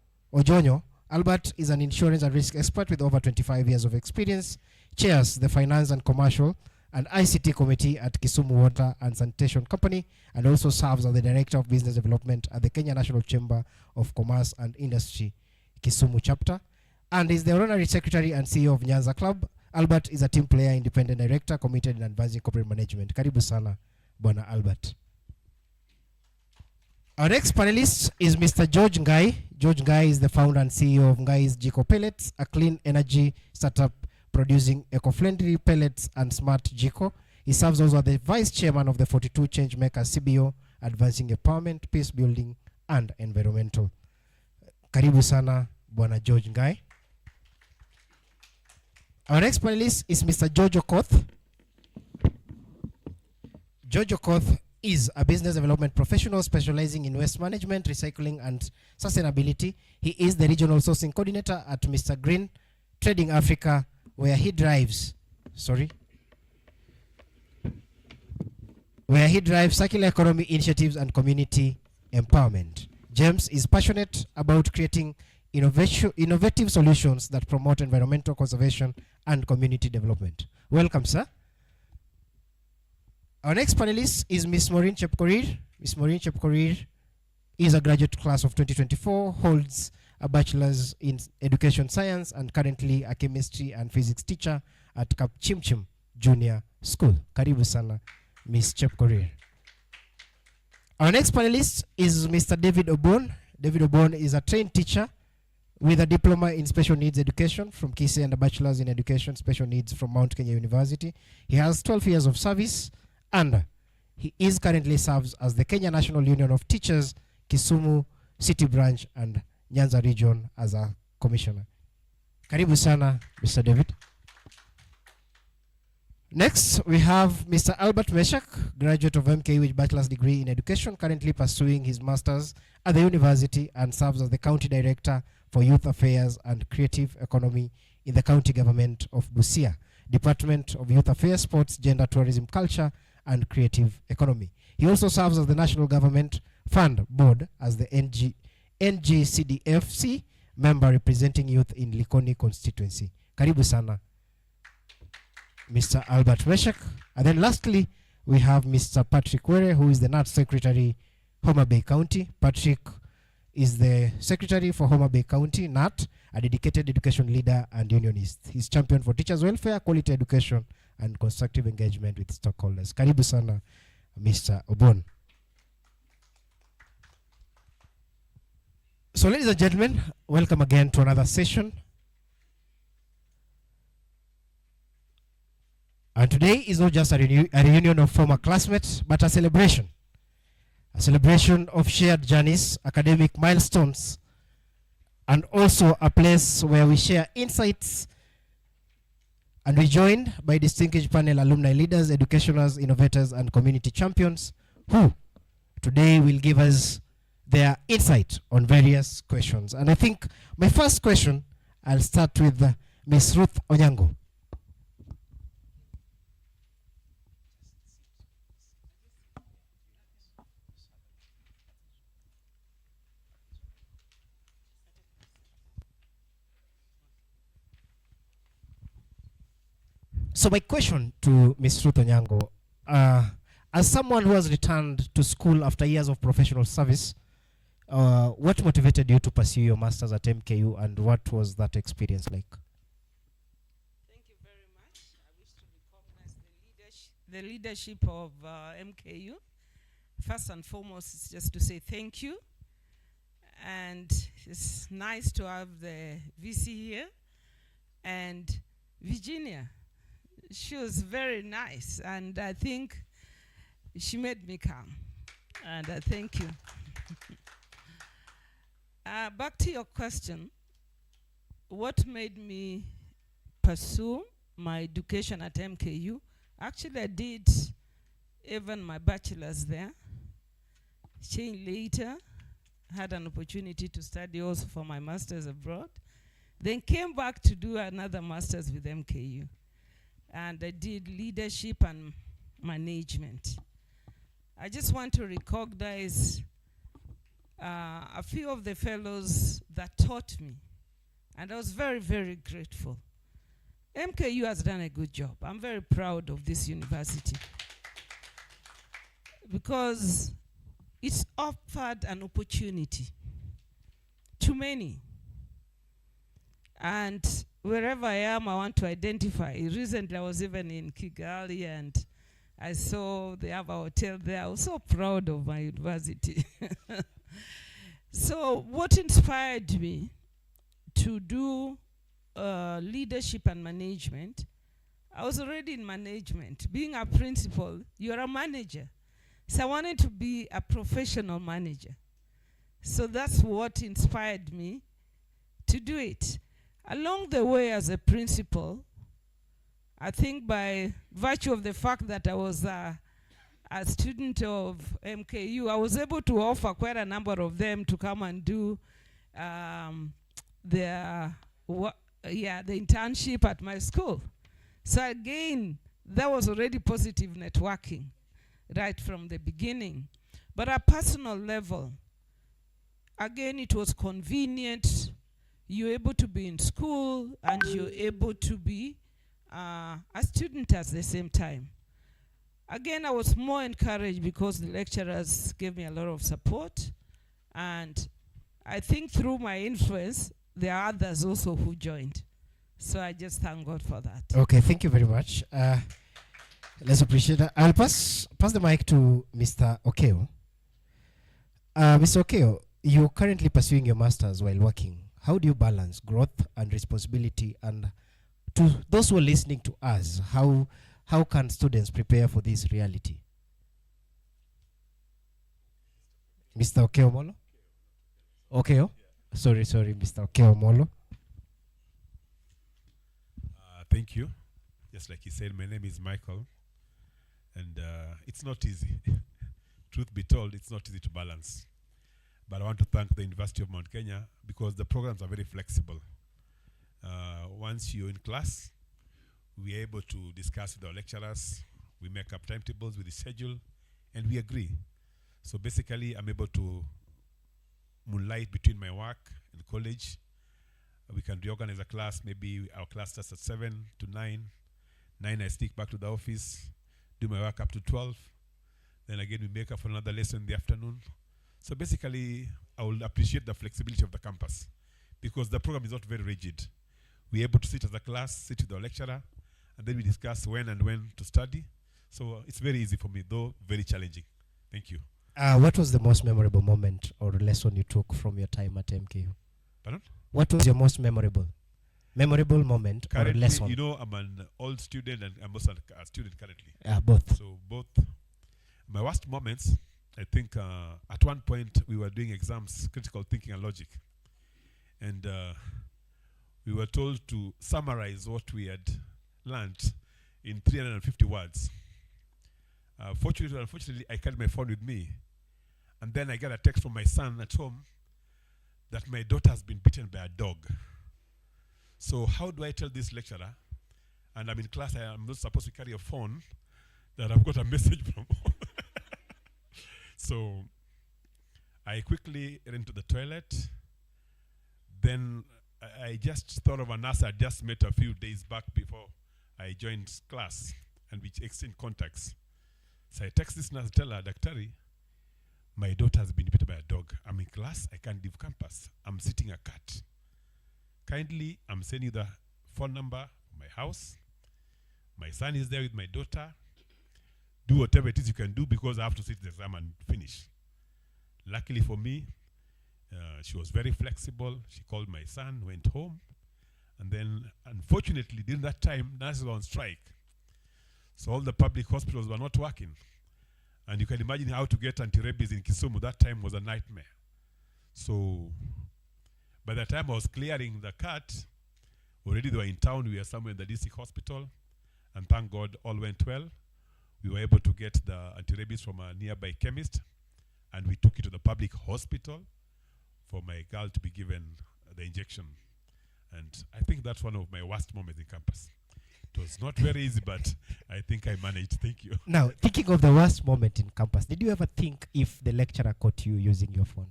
Albert is an insurance and risk expert with over 25 years of experience, chairs the Finance and Commercial and ICT Committee at Kisumu Water and Sanitation Company, and also serves as the Director of Business Development at the Kenya National Chamber of Commerce and Industry, Kisumu Chapter, and is the Honorary Secretary and CEO of Nyanza Club. Albert is a team player, independent director, committed in advancing corporate management. Karibu sana, Bwana Albert. Our next panelist is Mr. George Ngai. George Ngai is the founder and CEO of Ngai's Jiko Pellets, a clean energy startup producing eco-friendly pellets and smart Jiko. He serves also as the Vice Chairman of the 42 Changemakers CBO, advancing empowerment, peace building, and environmental. Karibu sana, Bwana George Ngai. Our next panelist is Mr. George Okoth. George Okoth is a business development professional specializing in waste management, recycling, and sustainability. He is the regional sourcing coordinator at Mr. Green Trading Africa, where he drives circular economy initiatives and community empowerment. James is passionate about creating innovative solutions that promote environmental conservation and community development. Welcome, sir. Our next panelist is Ms. Maureen Chepkorir. Ms. Maureen Chepkorir is a graduate class of 2024, holds a bachelor's in education science, and currently a chemistry and physics teacher at Kapchimchim Junior School. Karibu sana, Ms. Chepkorir. Our next panelist is Mr. David Obon. David Obon is a trained teacher with a diploma in special needs education from KC and a bachelor's in education special needs from Mount Kenya University. He has 12 years of service, and he is currently serves as the Kenya National Union of Teachers, Kisumu City Branch, and Nyanza Region as a commissioner. Karibu sana, Mr. David. Next, we have Mr. Albert Meshak, graduate of MKU with bachelor's degree in education, currently pursuing his master's at the university, and serves as the county director for youth affairs and creative economy in the county government of Busia, Department of Youth Affairs, Sports, Gender, Tourism, Culture, and Creative Economy. He also serves as the National Government Fund Board as the NGCDFC member representing youth in Likoni constituency. Karibu sana, Mr. Albert Meshak. And then lastly, we have Mr. Patrick Were, who is the NAT Secretary, Homa Bay County. Patrick is the Secretary for Homa Bay County, NAT, a dedicated education leader and unionist. He's champion for teachers' welfare, quality education, and constructive engagement with stakeholders. Karibu sana, Mr. Obon. So, ladies and gentlemen, welcome again to another session. And today is not just a reunion of former classmates, but a celebration. A celebration of shared journeys, academic milestones, and also a place where we share insights. And we're joined by distinguished panel alumni leaders, educationers, innovators, and community champions who today will give us their insight on various questions. And I think my first question, I'll start with Ms. Ruth Onyango. So my question to Ms. Ruth Onyango, as someone who has returned to school after years of professional service, what motivated you to pursue your master's at MKU, and what was that experience like? Thank you very much. I wish to recognize the leadership of MKU. First and foremost, it's just to say thank you. And it's nice to have the VC here. And Virginia, she was very nice, and I think she made me calm. And I thank you. Back to your question, what made me pursue my education at MKU? Actually, I did even my bachelor's there. Changed later, had an opportunity to study also for my master's abroad. Then came back to do another master's with MKU. And I did leadership and management. I just want to recognize a few of the fellows that taught me. And I was very, very grateful. MKU has done a good job. I'm very proud of this university. Because it's offered an opportunity to many. And wherever I am, I want to identify. Recently, I was even in Kitale, and I saw they have a hotel there. I was so proud of my university. So what inspired me to do leadership and management? I was already in management. Being a principal, you're a manager. So I wanted to be a professional manager. So that's what inspired me to do it. Along the way as a principal, I think by virtue of the fact that I was a student of MKU, I was able to offer quite a number of them to come and do the internship at my school. So again, that was already positive networking right from the beginning. But at a personal level, again, it was convenient. You're able to be in school and you're able to be a student at the same time. Again, I was more encouraged because the lecturers gave me a lot of support. And I think through my influence, there are others also who joined. So I just thank God for that. Okay, thank you very much. Let's appreciate that. I'll pass the mic to Mr. Okeo. Mr. Okeo, you're currently pursuing your master's while working. How do you balance growth and responsibility? And to those who are listening to us, how can students prepare for this reality? Mr. Okeo Molo? Okeo? Sorry, Mr. Okeo Molo. Thank you. Just like he said, my name is Michael. And it's not easy. Truth be told, it's not easy to balance. But I want to thank the University of Mount Kenya because the programs are very flexible. Once you're in class, we're able to discuss with our lecturers. We make up timetables with the schedule, and we agree. So basically, I'm able to moonlight between my work and college. We can reorganize a class. Maybe our class starts at 7 to 9. 9, I sneak back to the office, do my work up to 12. Then again, we make up for another lesson in the afternoon. So basically, I will appreciate the flexibility of the campus because the program is not very rigid. We're able to sit as a class, sit with the lecturer, and then we discuss when to study. So it's very easy for me, though very challenging. Thank you. What was the most memorable moment or lesson you took from your time at MKU? Pardon? What was your most memorable moment Currently, or lesson? you know, I'm an old student and I'm also a student currently. Both. So both. My worst moments, I think at one point we were doing exams, critical thinking and logic. And we were told to summarize what we had learned in 350 words. Fortunately or unfortunately, I carried my phone with me. And then I got a text from my son at home that my daughter has been bitten by a dog. So how do I tell this lecturer, and I'm in class, I am not supposed to carry a phone, that I've got a message from home? So I quickly ran to the toilet. Then I just thought of a nurse I just met a few days back before I joined class, and we exchanged contacts. So I text this nurse, tell her, Daktari, my daughter has been bitten by a dog. I'm in class, I can't leave campus. I'm sitting a cat. Kindly, I'm sending you the phone number of my house. My son is there with my daughter. Do whatever it is you can do because I have to sit the exam and finish. Luckily for me, she was very flexible. She called my son, went home. And then, unfortunately, during that time, nurses were on strike. So all the public hospitals were not working. And you can imagine how to get anti-rabies in Kisumu. That time was a nightmare. So by the time I was clearing the cat, already they were in town. We were somewhere in the district hospital. And thank God, all went well. We were able to get the anti-rabies from a nearby chemist. And we took it to the public hospital for my girl to be given the injection. And I think that's one of my worst moments in campus. It was not very easy, but I think I managed. Thank you. Now, thinking of the worst moment in campus, did you ever think if the lecturer caught you using your phone?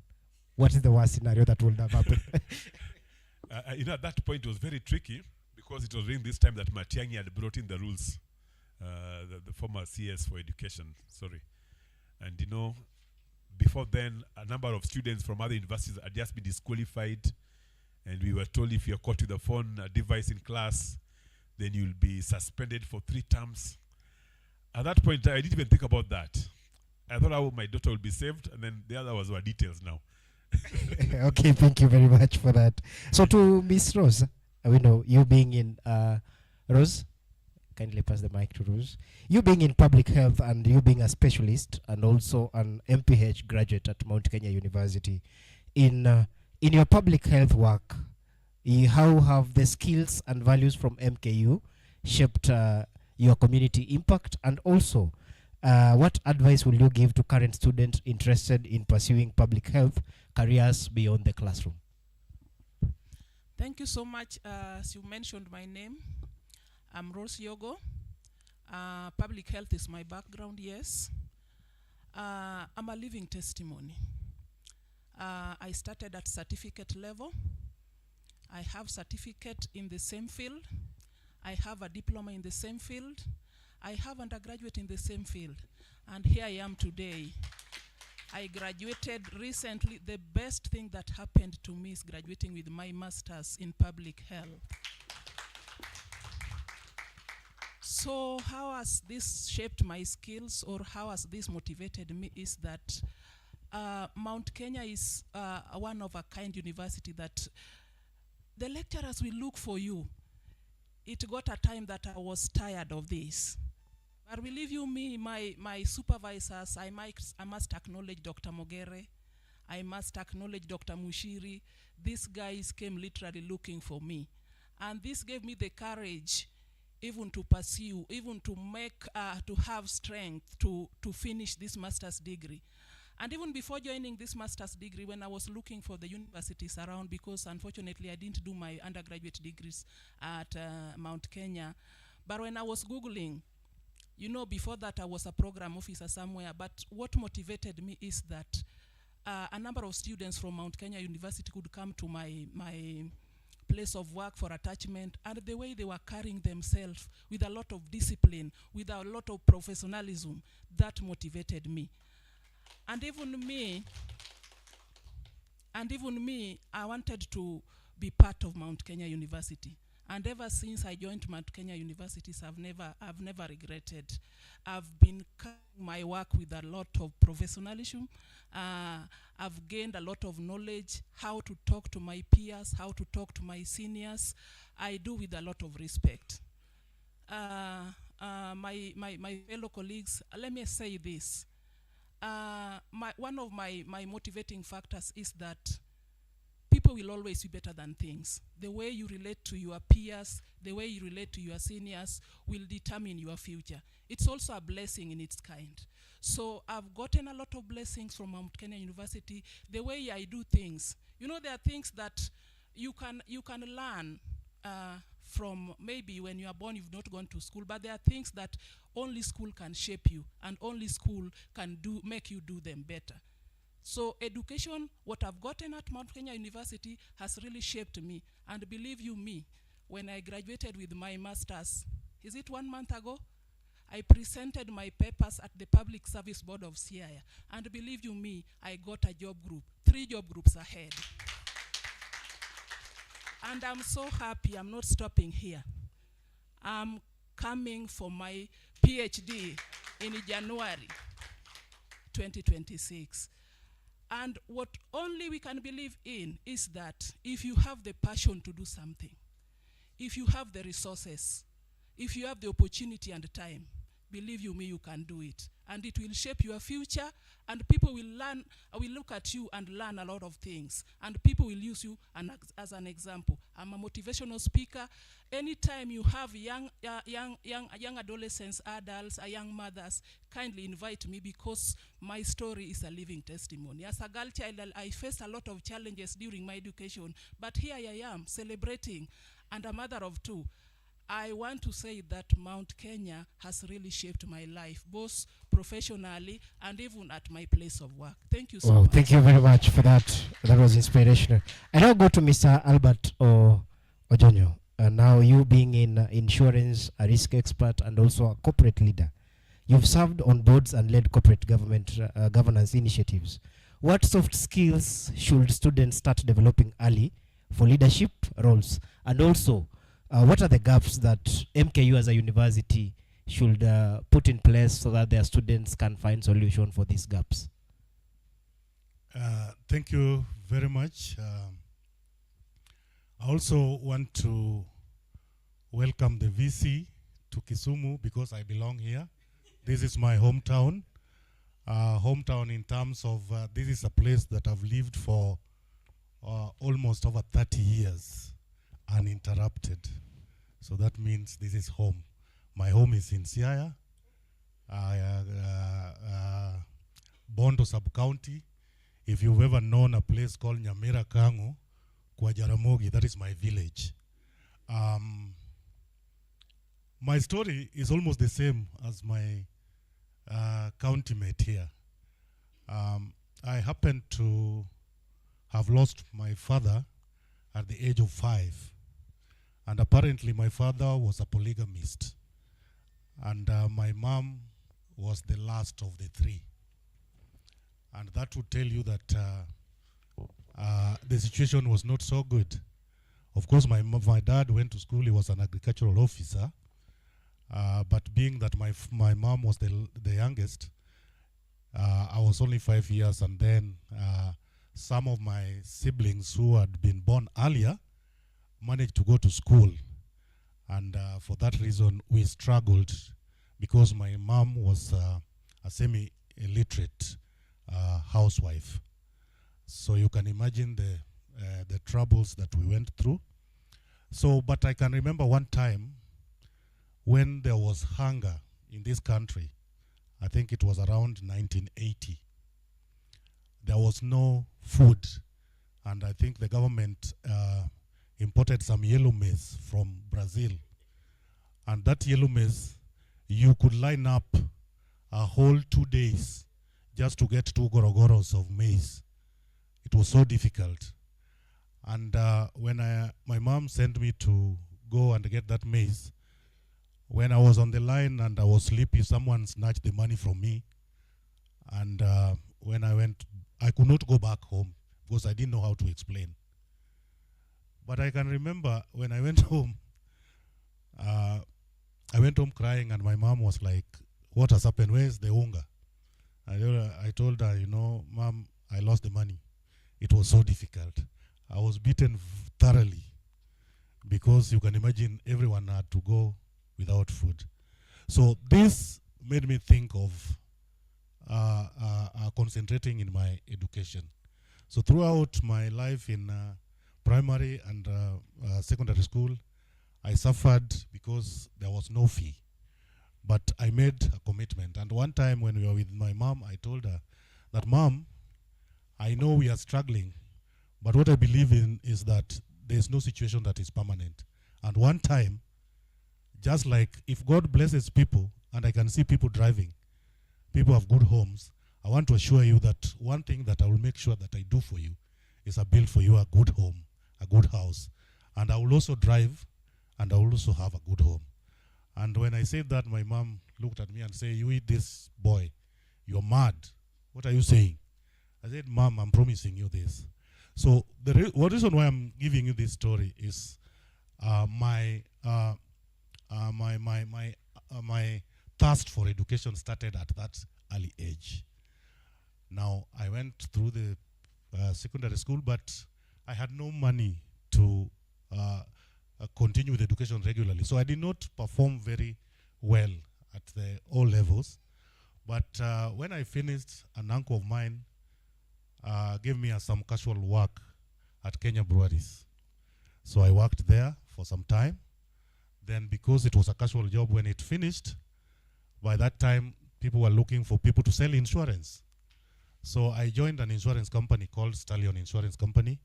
What is the worst scenario that would have happened? You know, at that point, it was very tricky because it was during this time that Matiang'i had brought in the rules, the former CS for education, sorry. And, you know, before then, a number of students from other universities had just been disqualified. And we were told if you're caught with a phone, a device in class, then you'll be suspended for 3 terms. At that point, I didn't even think about that. I thought my daughter would be saved, and then the other were details now. Okay, thank you very much for that. So to Miss Rose, we know you being in, Rose, kindly pass the mic to Rose. You being in public health and you being a specialist and also an MPH graduate at Mount Kenya University, in your public health work, how have the skills and values from MKU shaped your community impact? And also, what advice will you give to current students interested in pursuing public health careers beyond the classroom? Thank you so much. As you mentioned my name, I'm Rose Yogo. Public health is my background, yes. I'm a living testimony. I started at certificate level. I have certificate in the same field. I have a diploma in the same field. I have undergraduate in the same field. And here I am today. I graduated recently. The best thing that happened to me is graduating with my master's in public health. So how has this shaped my skills, or how has this motivated me, is that Mount Kenya is a one-of-a-kind university that the lecturers will look for you. It got a time that I was tired of this. But believe you me, my supervisors, I must acknowledge Dr. Mogere. I must acknowledge Dr. Mushiri. These guys came literally looking for me. And this gave me the courage even to pursue, even to make, to have strength to finish this master's degree. And even before joining this master's degree, when I was looking for the universities around, because unfortunately I didn't do my undergraduate degrees at Mount Kenya, but when I was Googling, you know, before that I was a program officer somewhere, but what motivated me is that a number of students from Mount Kenya University could come to my place of work for attachment, and the way they were carrying themselves with a lot of discipline, with a lot of professionalism, that motivated me. And even me, And even me, I wanted to be part of Mount Kenya University. And ever since I joined Mount Kenya Universities, I've never regretted. I've been carrying my work with a lot of professionalism. I've gained a lot of knowledge, how to talk to my peers, how to talk to my seniors. I do with a lot of respect. My fellow colleagues, let me say this. One of my motivating factors is that people will always be better than things. The way you relate to your peers, the way you relate to your seniors will determine your future. It's also a blessing in its kind. So I've gotten a lot of blessings from Mount Kenya University. The way I do things, you know, there are things that you can learn from maybe when you are born, you've not gone to school, but there are things that only school can shape you and only school can make you do them better. So education, what I've gotten at Mount Kenya University has really shaped me. And believe you me, when I graduated with my master's, is it 1 month ago? I presented my papers at the Public Service Board of CIA. And believe you me, I got a job group, 3 job groups ahead. And I'm so happy I'm not stopping here. I'm coming for my PhD in January 2026. And what only we can believe in is that if you have the passion to do something, if you have the resources, if you have the opportunity and the time, believe you me, you can do it. And it will shape your future, and people will look at you and learn a lot of things. And people will use you as an example. I'm a motivational speaker. Anytime you have young adolescents, adults, young mothers, kindly invite me, because my story is a living testimony. As a girl child, I faced a lot of challenges during my education, but here I am celebrating, and a mother of 2. I want to say that Mount Kenya has really shaped my life, both professionally and even at my place of work. Thank you so much. Thank you very much for that. That was inspirational. I now go to Mr. Albert Ojonyo. Now you being in insurance, a risk expert, and also a corporate leader. You've served on boards and led corporate governance initiatives. What soft skills should students start developing early for leadership roles? And also, what are the gaps that MKU as a university should put in place so that their students can find solution for these gaps? Thank you very much. I also want to welcome the VC to Kisumu, because I belong here. This is my hometown. Hometown in terms of, this is a place that I've lived for almost over 30 years, uninterrupted. So that means this is home. My home is in Siaya, Bondo sub-county. If you've ever known a place called Nyamira Kangu, kwa Jaramogi, that is my village. My story is almost the same as my county mate here. I happened to have lost my father at the age of 5. And apparently my father was a polygamist. And my mom was the last of the 3. And that would tell you that the situation was not so good. Of course, my dad went to school. He was an agricultural officer. But being that my mom was the youngest, I was only 5 years. And then some of my siblings who had been born earlier managed to go to school. And for that reason, we struggled, because my mom was a semi-illiterate housewife. So you can imagine the troubles that we went through. So, but I can remember one time when there was hunger in this country. I think it was around 1980. There was no food, and I think the government imported some yellow maize from Brazil. And that yellow maize, you could line up a whole 2 days just to get 2 gorogoros of maize. It was so difficult. And when my mom sent me to go and get that maize, when I was on the line and I was sleepy, someone snatched the money from me. And when I went, I could not go back home because I didn't know how to explain. But I can remember when I went home, I went home crying, and my mom was like, "What has happened? Where's the unga?" I told her, "Mom, I lost the money. It was so difficult. I was beaten thoroughly because you can imagine everyone had to go without food." So this made me think of concentrating in my education. So throughout my life in primary and secondary school, I suffered because there was no fee. But I made a commitment. And one time when we were with my mom, I told her that, "Mom, I know we are struggling, but what I believe in is that there's no situation that is permanent. And one time, just like if God blesses people and I can see people driving, people have good homes, I want to assure you that one thing that I will make sure that I do for you is I build for you a good home, a good house. And I will also drive, and I will also have a good home." And when I said that, my mom looked at me and said, "You eat this boy, you're mad. What are you saying?" I said, "Mom, I'm promising you this." So the reason why I'm giving you this story is my thirst for education started at that early age. Now, I went through the secondary school, but I had no money to continue with education regularly. So I did not perform very well at the O levels. But when I finished, an uncle of mine gave me some casual work at Kenya Breweries. So I worked there for some time. Then because it was a casual job, when it finished, by that time, people were looking for people to sell insurance. So I joined an insurance company called Stallion Insurance Company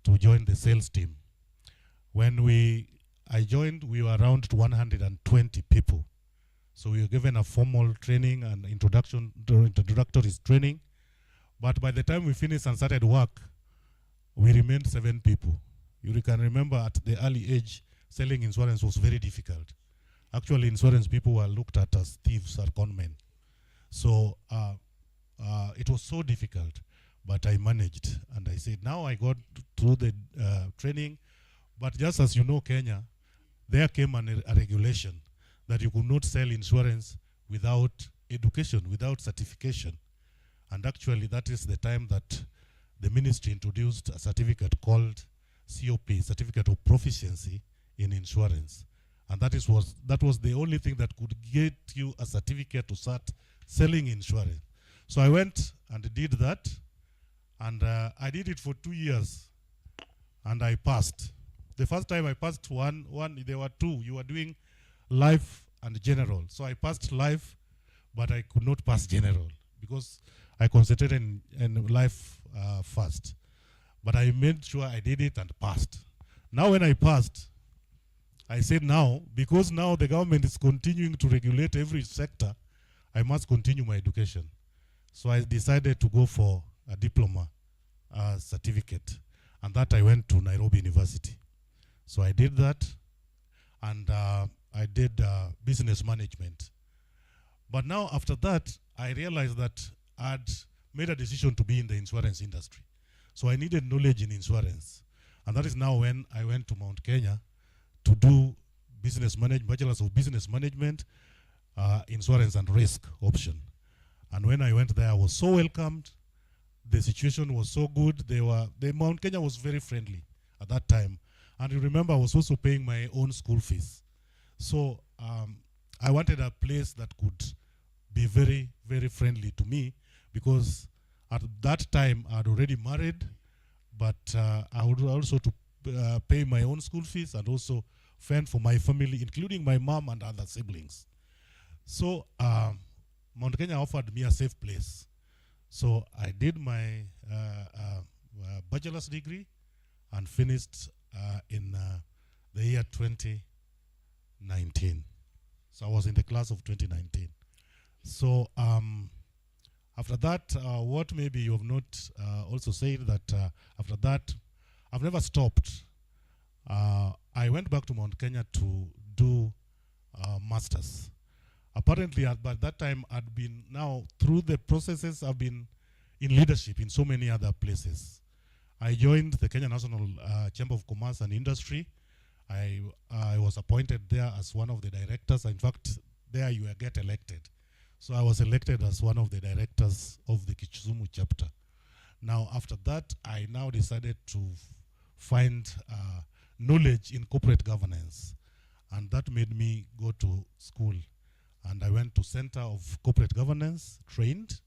to join the sales team. When I joined, we were around 120 people. So we were given a formal training and introductory training. But by the time we finished and started work, we remained 7 people. You can remember at the early age, selling insurance was very difficult. Actually, insurance people were looked at as thieves or conmen. So it was so difficult, but I managed. And I said, now I got through the training. But just as you know, Kenya, there came a regulation that you could not sell insurance without education, without certification. And actually, that is the time that the ministry introduced a certificate called COP, Certificate of Proficiency in Insurance. And that was the only thing that could get you a certificate to start selling insurance. So I went and did that, and I did it for 2 years, and I passed. The first time I passed one, there were 2. You were doing life and general. So I passed life, but I could not pass general because I concentrated in life first. But I made sure I did it and passed. Now when I passed, I said now, because now the government is continuing to regulate every sector, I must continue my education. So I decided to go for a diploma certificate, and that I went to Nairobi University. So I did that, and I did business management. But now after that, I realized that I'd made a decision to be in the insurance industry. So I needed knowledge in insurance. And that is now when I went to Mount Kenya to do business management, Bachelor's of Business Management, Insurance and Risk option. And when I went there, I was so welcomed. The situation was so good. The Mount Kenya was very friendly at that time. And you remember, I was also paying my own school fees. So I wanted a place that could be very, very friendly to me, because at that time I had already married, but I would also to pay my own school fees and also fend for my family, including my mom and other siblings. So Mount Kenya offered me a safe place. So I did my bachelor's degree and finished in the year 2019. So I was in the class of 2019. So after that, what maybe you have not also said that after that, I've never stopped. I went back to Mount Kenya to do masters. Apparently, by that time, I'd been now through the processes, I've been in leadership in so many other places. I joined the Kenya National Chamber of Commerce and Industry. I was appointed there as one of the directors. In fact, there you get elected. So I was elected as one of the directors of the Kisumu chapter. Now, after that, I now decided to find knowledge in corporate governance. And that made me go to school. And I went to Center of Corporate Governance, trained.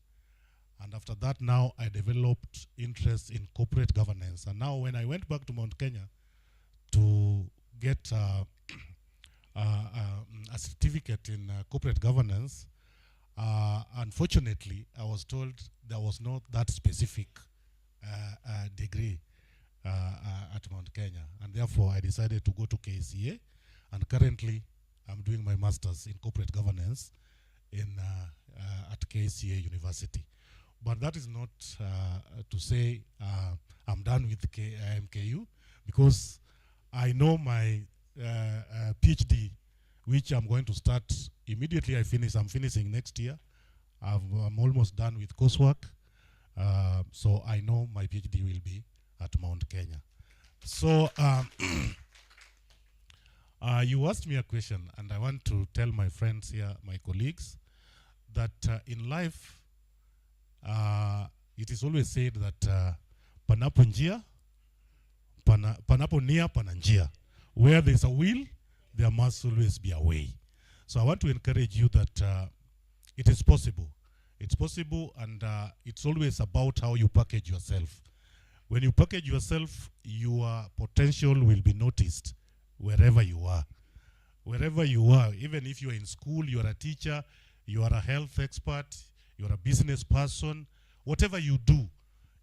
And after that, now I developed interest in corporate governance. And now when I went back to Mount Kenya to get a certificate in corporate governance, unfortunately, I was told there was not that specific degree at Mount Kenya. And therefore, I decided to go to KCA. And currently, I'm doing my master's in corporate governance at KCA University. But that is not to say I'm done with MKU, because I know my PhD, which I'm going to start immediately I'm finishing next year. I'm almost done with coursework. So I know my PhD will be at Mount Kenya. So you asked me a question, and I want to tell my friends here, my colleagues, that in life, it is always said that panapo njia, panapo nia, pana njia. Where there's a will, there must always be a way. So I want to encourage you that it is possible. It's possible, and it's always about how you package yourself. When you package yourself, your potential will be noticed wherever you are. Wherever you are, even if you are in school, you are a teacher, you are a health expert, you are a business person, whatever you do,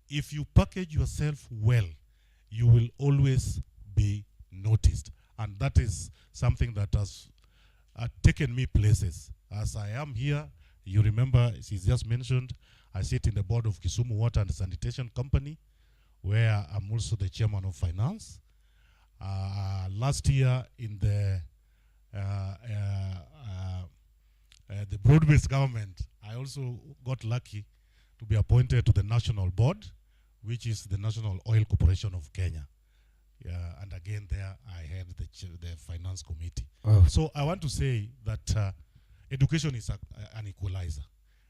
if you package yourself well, you will always be noticed. And that is something that has taken me places. As I am here, you remember, she's just mentioned, I sit in the board of Kisumu Water and Sanitation Company, where I'm also the chairman of finance. Last year in the broad-based government, I also got lucky to be appointed to the national board, which is the National Oil Corporation of Kenya. And again, there I had the finance committee. Oh. So I want to say that education is an equalizer.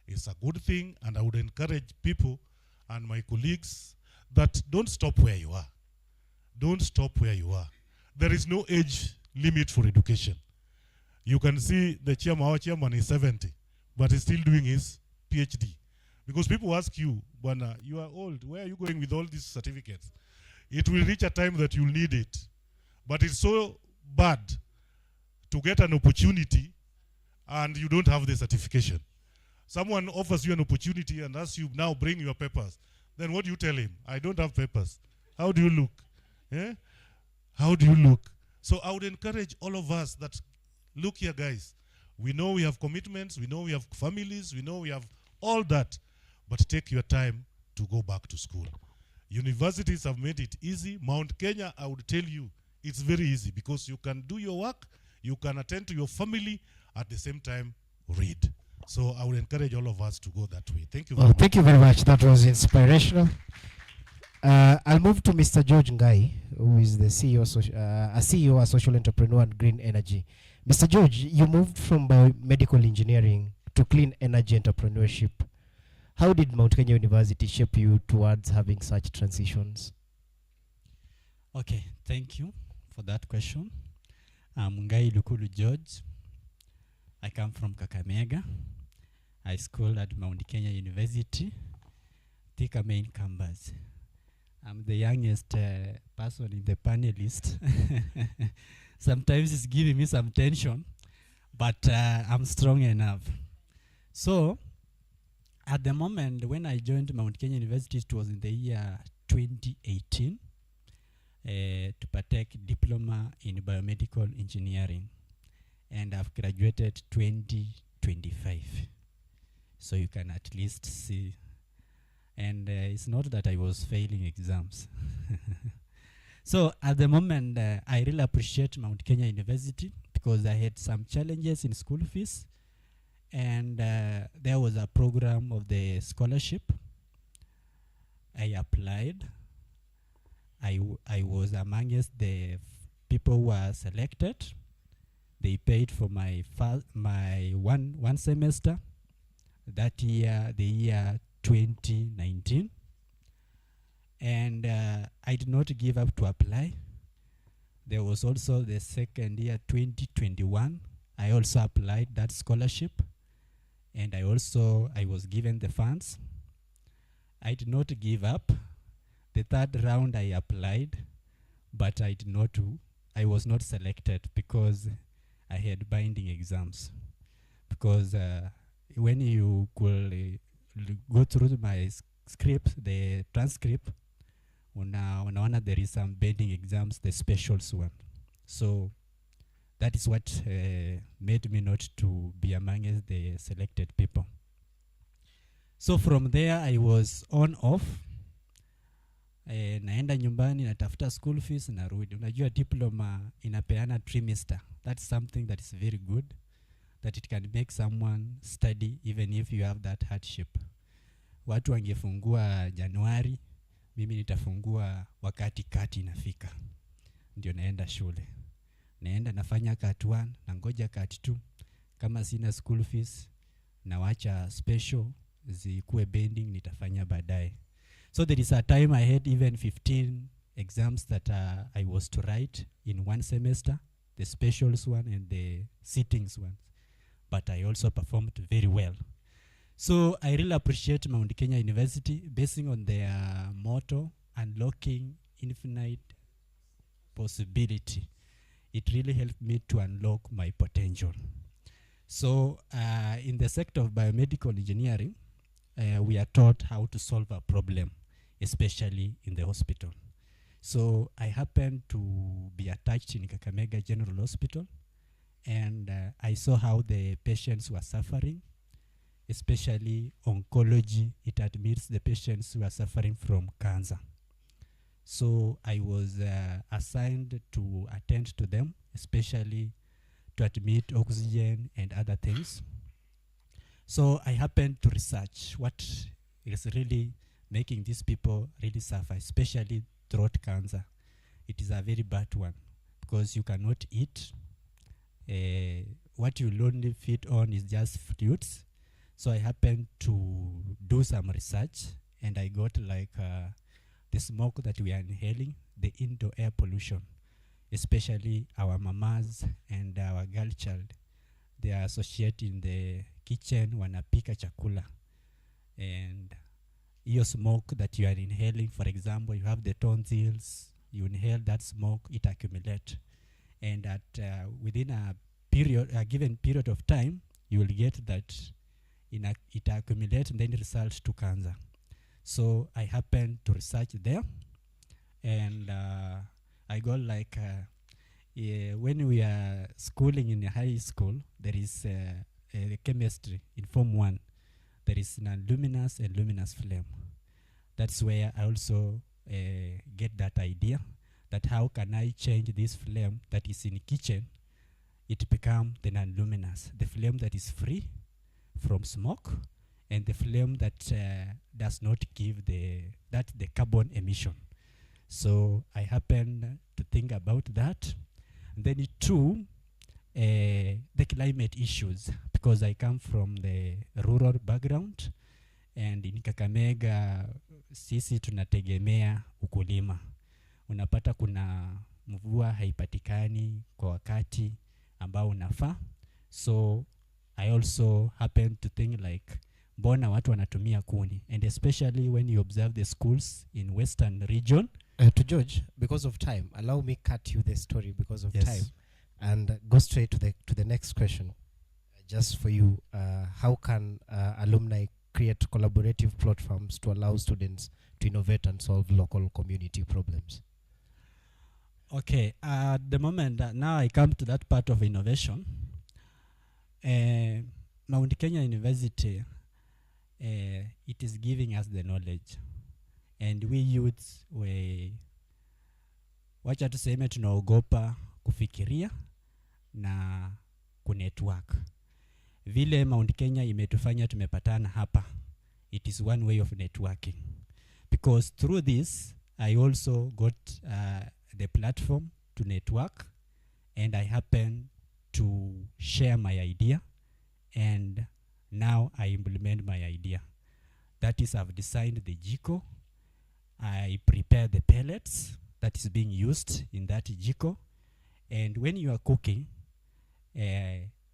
It's a good thing, and I would encourage people and my colleagues that don't stop where you are. Don't stop where you are. There is no age limit for education. You can see the chairman, our chairman is 70, but he's still doing his PhD. Because people ask you, Bwana, you are old, where are you going with all these certificates? It will reach a time that you'll need it. But it's so bad to get an opportunity and you don't have the certification. Someone offers you an opportunity and asks you, now bring your papers. Then what do you tell him? I don't have papers. How do you look? Eh? How do you look? So I would encourage all of us that, look here guys, we know we have commitments, we know we have families, we know we have all that, but take your time to go back to school. Universities have made it easy. Mount Kenya, I would tell you, it's very easy because you can do your work, you can attend to your family, at the same time read. So I would encourage all of us to go that way. Thank you very much. Thank you very much. That was inspirational. I'll move to Mr. George Ngai, who is the CEO, a CEO, a social entrepreneur and green energy. Mr. George, you moved from biomedical engineering to clean energy entrepreneurship. How did Mount Kenya University shape you towards having such transitions? Okay, thank you for that question. I'm Ngai Lukulu George. I come from Kakamega. I schooled at Mount Kenya University, Thika main campus. I'm the youngest person in the panelist. Sometimes it's giving me some tension, but I'm strong enough. So, at the moment when I joined Mount Kenya University, it was in the year 2018 to partake diploma in biomedical engineering. And I've graduated 2025. So you can at least see. And it's not that I was failing exams. So at the moment, I really appreciate Mount Kenya University because I had some challenges in school fees. And there was a program of the scholarship. I applied. I was amongst the people who were selected. They paid for my one semester that year, the year 2019. And I did not give up to apply. There was also the second year, 2021. I also applied that scholarship, and I was given the funds. I did not give up. The third round I applied, but I was not selected because I had binding exams. Because when you could go through my script, the transcript, unaona there is some binding exams, the specials one. So that is what made me not to be among the selected people. So from there I was on off. Naenda nyumbani natafuta school fees narudi. Unajua diploma inapeana trimester. That's something that is very good, that it can make someone study even if you have that hardship. Watu wangefungua Januari, mimi nitafungua wakati kati inafika. Ndio naenda shule. Naenda nafanya cat 1, nangoja cat 2. Kama sina school fees, nawacha special zikuwe bending, nitafanya baadaye. So there is a time I had even 15 exams that I was to write in one semester, the specials one and the sittings one. But I also performed very well. So I really appreciate Mount Kenya University basing on their motto, unlocking infinite possibility. It really helped me to unlock my potential. So in the sector of biomedical engineering, we are taught how to solve a problem, especially in the hospital. So I happened to be attached in Kakamega General Hospital, and I saw how the patients were suffering, especially oncology. It admits the patients who are suffering from cancer. So I was assigned to attend to them, especially to admit oxygen and other things. So I happened to research what is really making these people really suffer, especially throat cancer. It is a very bad one because you cannot eat. What you only feed on is just fruits. So I happened to do some research, and I got like the smoke that we are inhaling, the indoor air pollution, especially our mamas and our girl child. They are associated in the kitchen wanapika chakula, and your smoke that you are inhaling, for example, you have the tonsils, you inhale that smoke, it accumulates, and at within a given period of time, you will get that it accumulates and then it results to cancer. So I happened to research there, and I got like when we are schooling in high school, there is chemistry in Form 1. There is non-luminous and luminous flame. That's where I also get that idea that how can I change this flame that is in kitchen, it become the non-luminous, the flame that is free from smoke, and the flame that does not give the carbon emission. So I happened to think about that. And then too, the climate issues, because I come from the rural background, and in Kakamega sisi tunategemea ukulima. Unapata kuna mvua haipatikani kwa wakati ambao unafaa. So I also happen to think like, mbona watu wanatumia kuni, and especially when you observe the schools in western region. To George, because of time, allow me cut you the story because of Yes. time, and go straight to the next question. Just for you, how can alumni create collaborative platforms to allow students to innovate and solve local community problems? Okay, at the moment, now I come to that part of innovation. Mount Kenya University, it is giving us the knowledge, and we youths, wacha tuseme tunaogopa kufikiria na kunetwork. Vile Mount Kenya imetufanya tumepatana hapa, it is one way of networking, because through this I also got the platform to network, and I happen to share my idea, and now I implement my idea. That is, I've designed the jiko. I prepare the pellets that is being used in that jiko. And when you are cooking,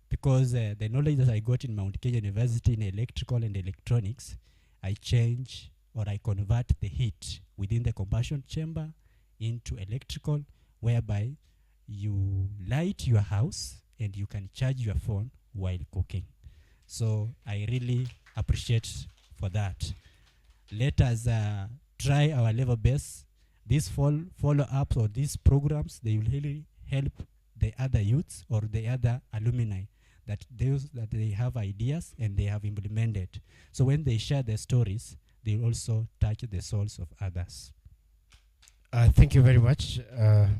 because the knowledge that I got in Mount Kenya University in electrical and electronics, I change or I convert the heat within the combustion chamber into electrical, whereby you light your house and you can charge your phone while cooking. So I really appreciate for that. Let us try our level best. These follow-ups or these programs, they will really help the other youths or the other alumni that they have ideas and they have implemented. So when they share their stories, they will also touch the souls of others. Thank you very much,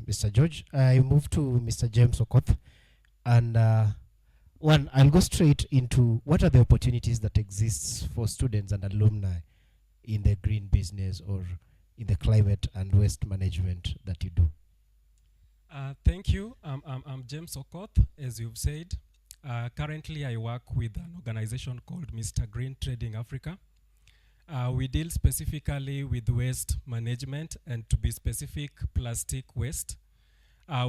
Mr. George. I move to Mr. James Okoth. And I'll go straight into what are the opportunities that exists for students and alumni in the green business or in the climate and waste management that you do. Thank you. I'm James Okoth, as you've said. Currently, I work with an organization called Mr. Green Trading Africa. We deal specifically with waste management, and to be specific, plastic waste.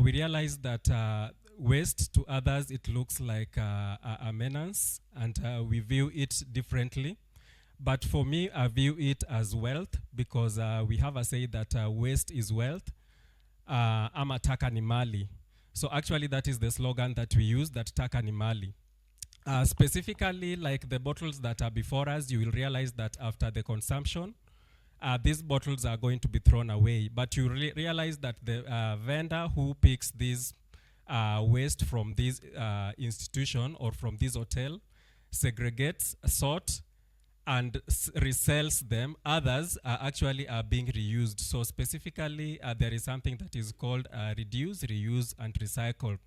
We realize that waste to others, it looks like a menace, and we view it differently. But for me, I view it as wealth, because we have a say that waste is wealth. Ama taka ni mali. So actually that is the slogan that we use, that taka ni mali. Specifically, like the bottles that are before us, you will realize that after the consumption, these bottles are going to be thrown away. But you realize that the vendor who picks these waste from this institution or from this hotel segregates, sort, and resells them. Others actually are being reused. So specifically, there is something that is called reduce, reuse, and recycle.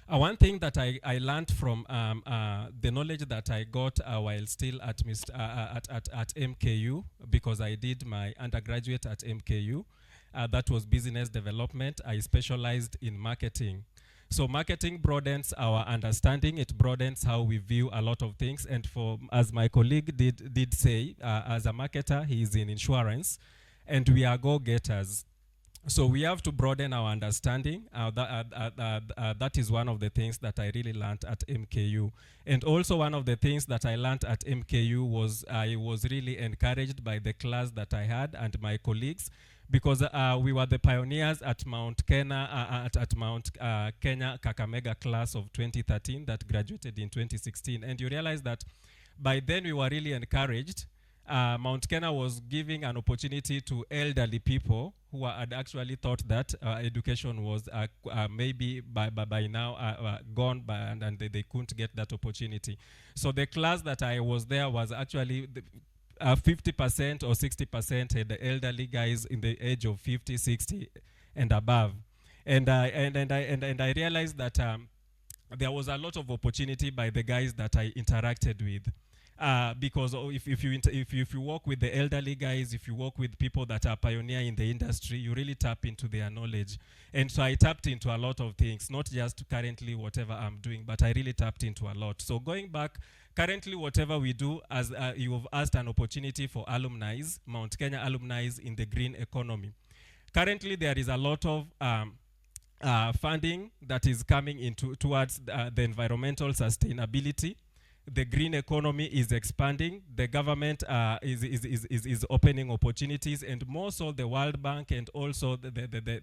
One thing that I learned from the knowledge that I got while still at MKU, because I did my undergraduate at MKU, that was business development. I specialized in marketing. So marketing broadens our understanding. It broadens how we view a lot of things. And as my colleague did say, as a marketer, he is in insurance, and we are go-getters. So we have to broaden our understanding. That is one of the things that I really learned at MKU. And also one of the things that I learned at MKU was I was really encouraged by the class that I had and my colleagues, because we were the pioneers at Mount Kenya, Kenya Kakamega class of 2013 that graduated in 2016. And you realize that by then we were really encouraged. Mount Kenya was giving an opportunity to elderly people who had actually thought that education was maybe by now gone by, and they couldn't get that opportunity. So the class that I was there was actually 50% or 60% had the elderly guys in the age of 50, 60 and above. And I realized that there was a lot of opportunity by the guys that I interacted with. Because if you work with the elderly guys, if you work with people that are pioneer in the industry, you really tap into their knowledge. And so I tapped into a lot of things, not just currently whatever I'm doing, but I really tapped into a lot. So going back, currently whatever we do, as you have asked an opportunity for alumni, Mount Kenya alumni in the green economy. Currently there is a lot of funding that is coming towards the environmental sustainability. The green economy is expanding. The government is opening opportunities, and more so the World Bank and also the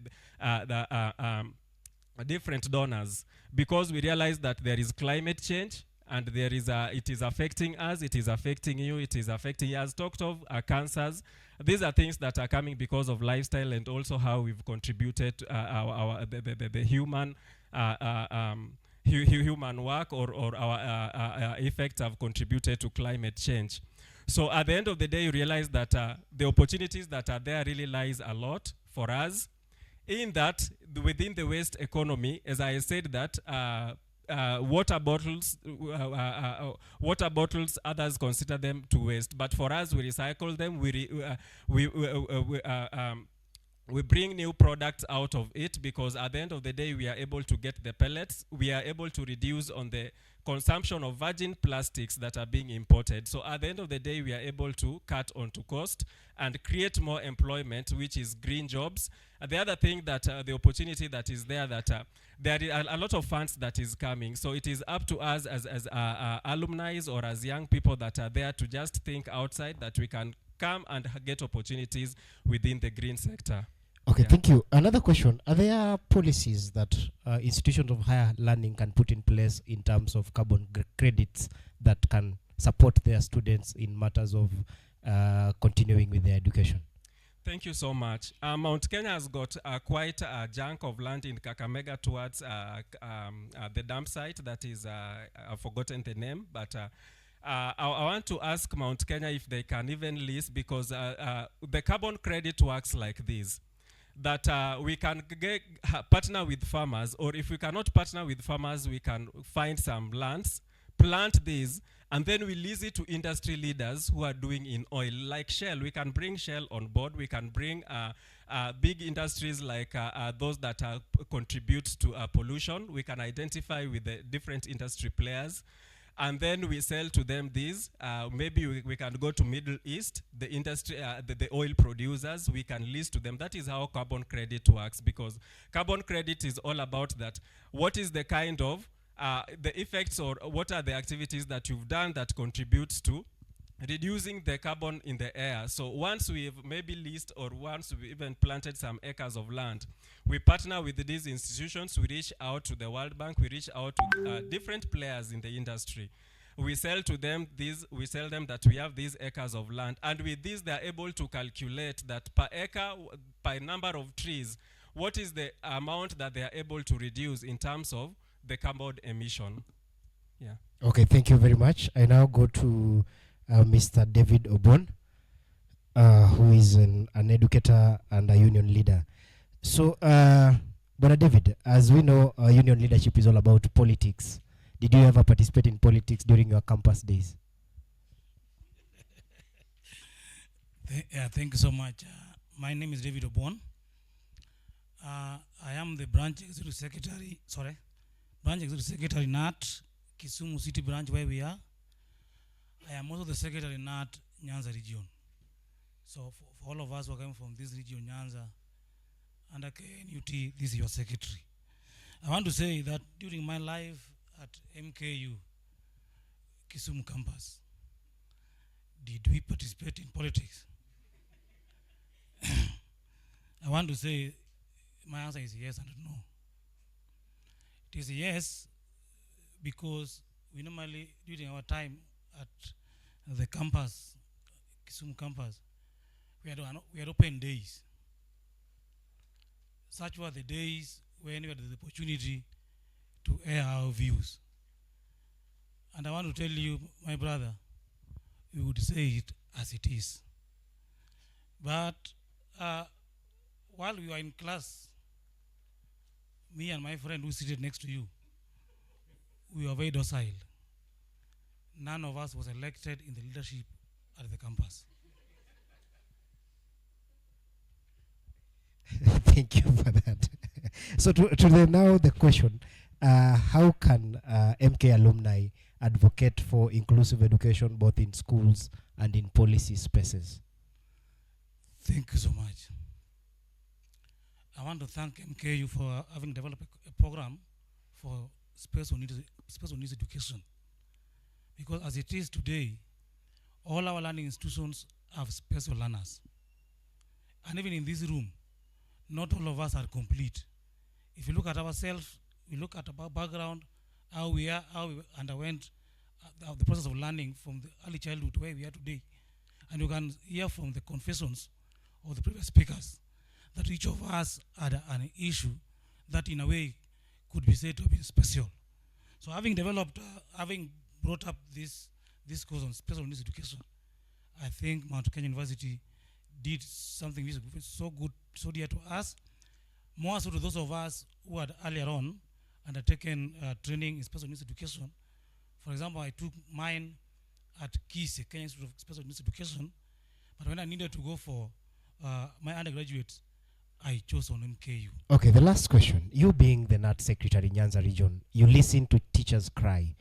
different donors, because we realize that there is climate change, and there is it is affecting us, it is affecting you, it is affecting us. Talked of cancers. These are things that are coming because of lifestyle and also how we've contributed the human human work or our effects have contributed to climate change. So at the end of the day, you realize that the opportunities that are there really lies a lot for us. In that, within the waste economy, as I said that water bottles, others consider them to waste. But for us, we recycle them. We bring new products out of it, because at the end of the day, we are able to get the pellets. We are able to reduce on the consumption of virgin plastics that are being imported. So at the end of the day, we are able to cut onto cost and create more employment, which is green jobs. The other thing that the opportunity that is there, that there is a lot of funds that is coming. So it is up to us as alumni or as young people that are there to just think outside, that we can come and get opportunities within the green sector. Okay, thank you. Another question. Are there policies that institutions of higher learning can put in place in terms of carbon credits that can support their students in matters of continuing with their education? Thank you so much. Mount Kenya has got quite a chunk of land in Kakamega towards the dam site that is, I've forgotten the name, but I want to ask Mount Kenya if they can even lease, because the carbon credit works like this. That we can partner with farmers, or if we cannot partner with farmers, we can find some lands, plant these, and then we lease it to industry leaders who are doing in oil, like Shell. We can bring Shell on board. We can bring big industries like those that contribute to pollution. We can identify with the different industry players, and then we sell to them these. Maybe we can go to Middle East, the industry, the oil producers, we can lease to them. That is how carbon credit works, because carbon credit is all about that. What is the kind of, the effects, or what are the activities that you've done that contributes to reducing the carbon in the air? So once we've maybe leased, or once we've even planted some acres of land, we partner with these institutions, we reach out to the World Bank, we reach out to different players in the industry. We sell to them these, we sell them that we have these acres of land, and with this they're able to calculate that per acre, by number of trees, what is the amount that they are able to reduce in terms of the carbon emission. Yeah. Okay, thank you very much. I now go to Mr. David Obon, who is an educator and a union leader. So, Brother David, as we know, union leadership is all about politics. Did you ever participate in politics during your campus days? Thank you so much. My name is David Obon. I am the branch executive secretary NAT, Kisumu City branch where we are. I am also the secretary NAT Nyanza region. So for all of us who are coming from this region, Nyanza, under KNUT, this is your secretary. I want to say that during my life at MKU, Kisumu campus, did we participate in politics? I want to say my answer is yes and no. It is yes because we normally, during our time at the campus, Kisumu campus, we had open days. Such were the days when we had the opportunity to air our views. And I want to tell you, my brother, we would say it as it is. But while we were in class, me and my friend who seated next to you, we were very docile. None of us was elected in the leadership at the campus. Thank you for that. So now the question, how can MK alumni advocate for inclusive education both in schools and in policy spaces? Thank you so much. I want to thank MKU for having developed a program for special needs education. Because as it is today, all our learning institutions have special learners. And even in this room, not all of us are complete. If you look at ourselves, we look at our background, how we underwent the process of learning from the early childhood to where we are today. And you can hear from the confessions of the previous speakers that each of us had an issue that in a way could be said to have been special. So having developed, having brought up this course on special needs education, I think Mount Kenya University did something which is so good, so dear to us, more so to those of us who had earlier on undertaken training in special needs education. For example, I took mine at KISE, Kenya Institute of Special Needs Education, but when I needed to go for my undergraduate, I chose on MKU. Okay, the last question. You being the NAT secretary in Nyanza region, you listen to teachers cry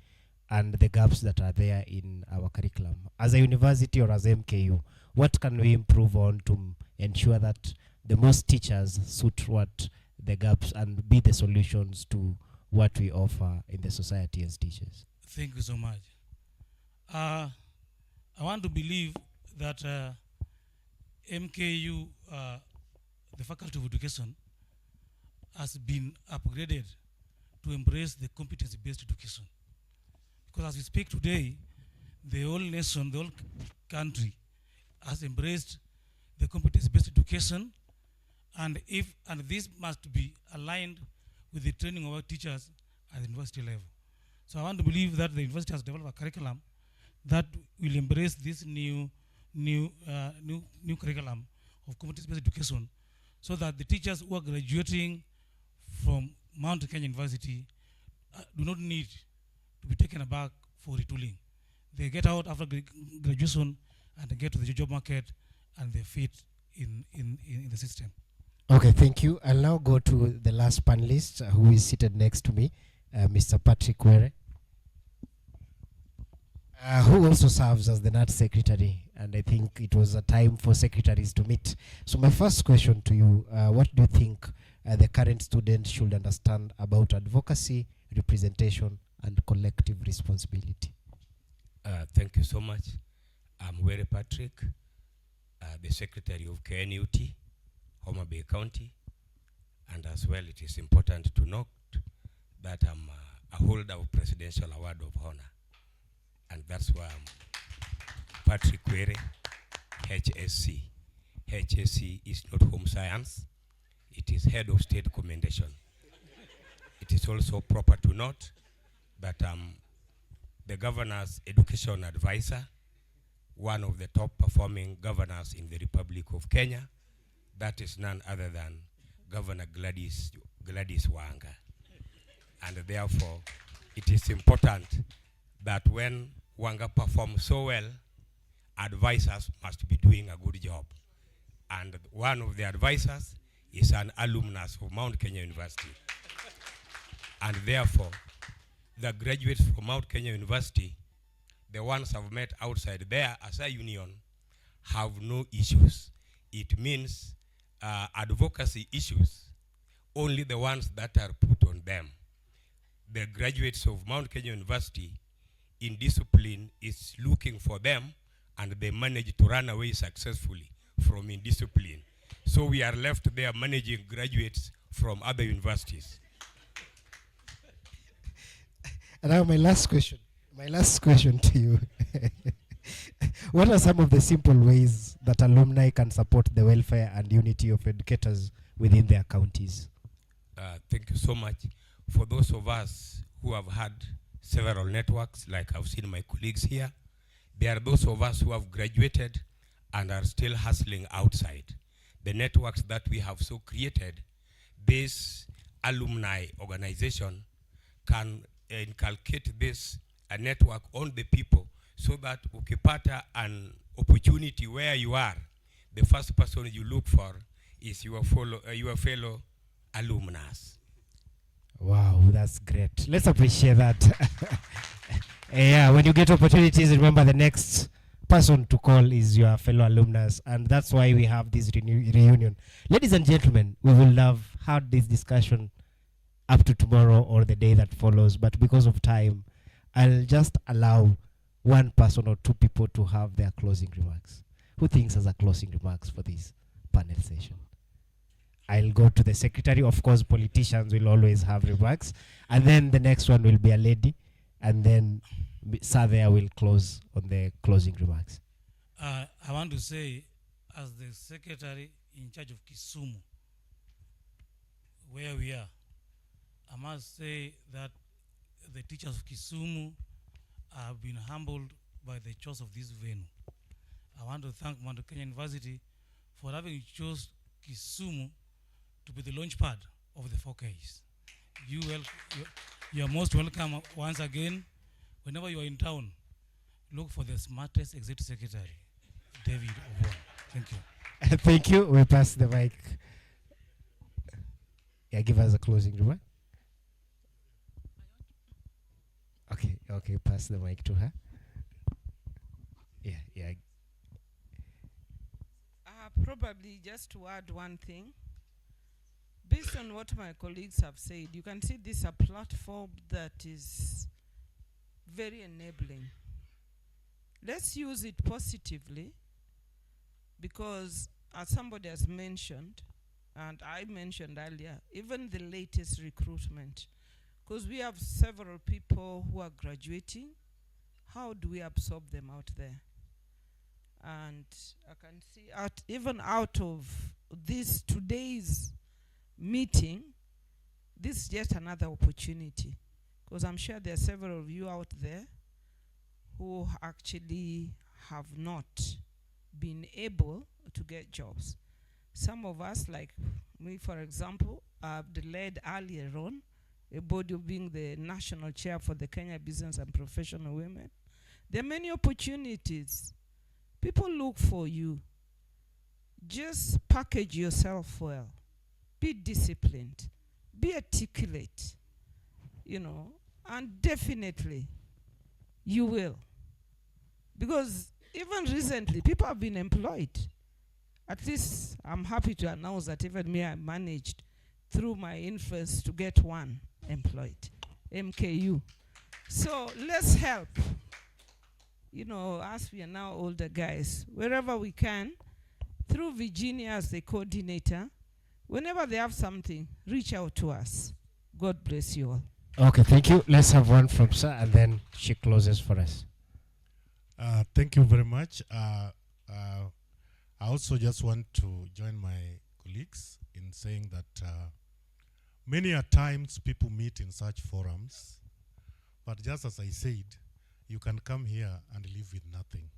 and the gaps that are there in our curriculum. As a university or as MKU, what can we improve on to ensure that the most teachers suit what the gaps and be the solutions to what we offer in the society as teachers? Thank you so much. I want to believe that MKU, the Faculty of Education, has been upgraded to embrace the competency-based education. Because as we speak today, the whole nation, the whole country has embraced the competency-based education, and this must be aligned with the training of our teachers at the university level. So I want to believe that the university has developed a curriculum that will embrace this new curriculum of competency-based education, so that the teachers who are graduating from Mount Kenya University do not need to be taken aback for retooling. They get out after graduation and they get to the job market and they fit in the system. Okay, thank you. I'll now go to the last panelist who is seated next to me, Mr. Patrick Were, who also serves as the NAT secretary, and I think it was a time for secretaries to meet. So my first question to you, what do you think the current students should understand about advocacy, representation, and collective responsibility? Thank you so much. I'm Were Patrick, the secretary of KNUT, Homa Bay County, and as well it is important to note that I'm a holder of Presidential Award of Honor, and that's why I'm Patrick Were, HSC. HSC is not home science, it is head of state commendation. It is also proper to note that I'm the governor's education advisor, one of the top performing governors in the Republic of Kenya. That is none other than Governor Gladys Wanga. And therefore, it is important that when Wanga performs so well, advisors must be doing a good job. And one of the advisors is an alumnus of Mount Kenya University. And therefore, the graduates from Mount Kenya University, the ones I've met outside there as a union, have no issues. It means advocacy issues, only the ones that are put on them. The graduates of Mount Kenya University in discipline is looking for them, and they manage to run away successfully from indiscipline. So we are left there managing graduates from other universities. And now my last question to you. What are some of the simple ways that alumni can support the welfare and unity of educators within their counties? Thank you so much. For those of us who have had several networks, like I've seen my colleagues here, there are those of us who have graduated and are still hustling outside. The networks that we have so created, this alumni organization can inculcate this a network on the people, so that ukipata an opportunity where you are, the first person you look for is your fellow alumnus. Wow, that's great. Let's appreciate that. Yeah, when you get opportunities, remember the next person to call is your fellow alumnus, and that's why we have this reunion. Ladies and gentlemen, we will have had this discussion up to tomorrow or the day that follows, but because of time, I'll just allow one person or two people to have their closing remarks. Who thinks has a closing remarks for this panel session? I'll go to the secretary. Of course, politicians will always have remarks. And then the next one will be a lady. And then Savia will close on the closing remarks. I want to say, as the secretary in charge of Kisumu, where we are, I must say that the teachers of Kisumu have been humbled by the choice of this venue. I want to thank Mount Kenya University for having chosen Kisumu to be the launch pad of the 4Ks. You are most welcome once again. Whenever you are in town, look for the smartest executive secretary, David Obon. Thank you. Thank you. We pass the mic. Yeah, give us a closing remark. Okay, pass the mic to her. Yeah. Probably just to add one thing. Based on what my colleagues have said, you can see this is a platform that is very enabling. Let's use it positively, because as somebody has mentioned, and I mentioned earlier, even the latest recruitment, because we have several people who are graduating, how do we absorb them out there? And I can see even out of this today's meeting, this is just another opportunity, because I'm sure there are several of you out there who actually have not been able to get jobs. Some of us, like me, for example, I've led earlier on a body of being the national chair for the Kenya Business and Professional Women. There are many opportunities. People look for you. Just package yourself well. Be disciplined. Be articulate. And definitely you will. Because even recently, people have been employed. At least I'm happy to announce that even me, I managed through my influence to get one employed, MKU. So let's help. As we are now older guys, wherever we can, through Virginia as the coordinator, whenever they have something, reach out to us. God bless you all. Okay, thank you. Let's have one from Sir, and then she closes for us. Thank you very much. I also just want to join my colleagues in saying that many a times people meet in such forums, but just as I said, you can come here and leave with nothing.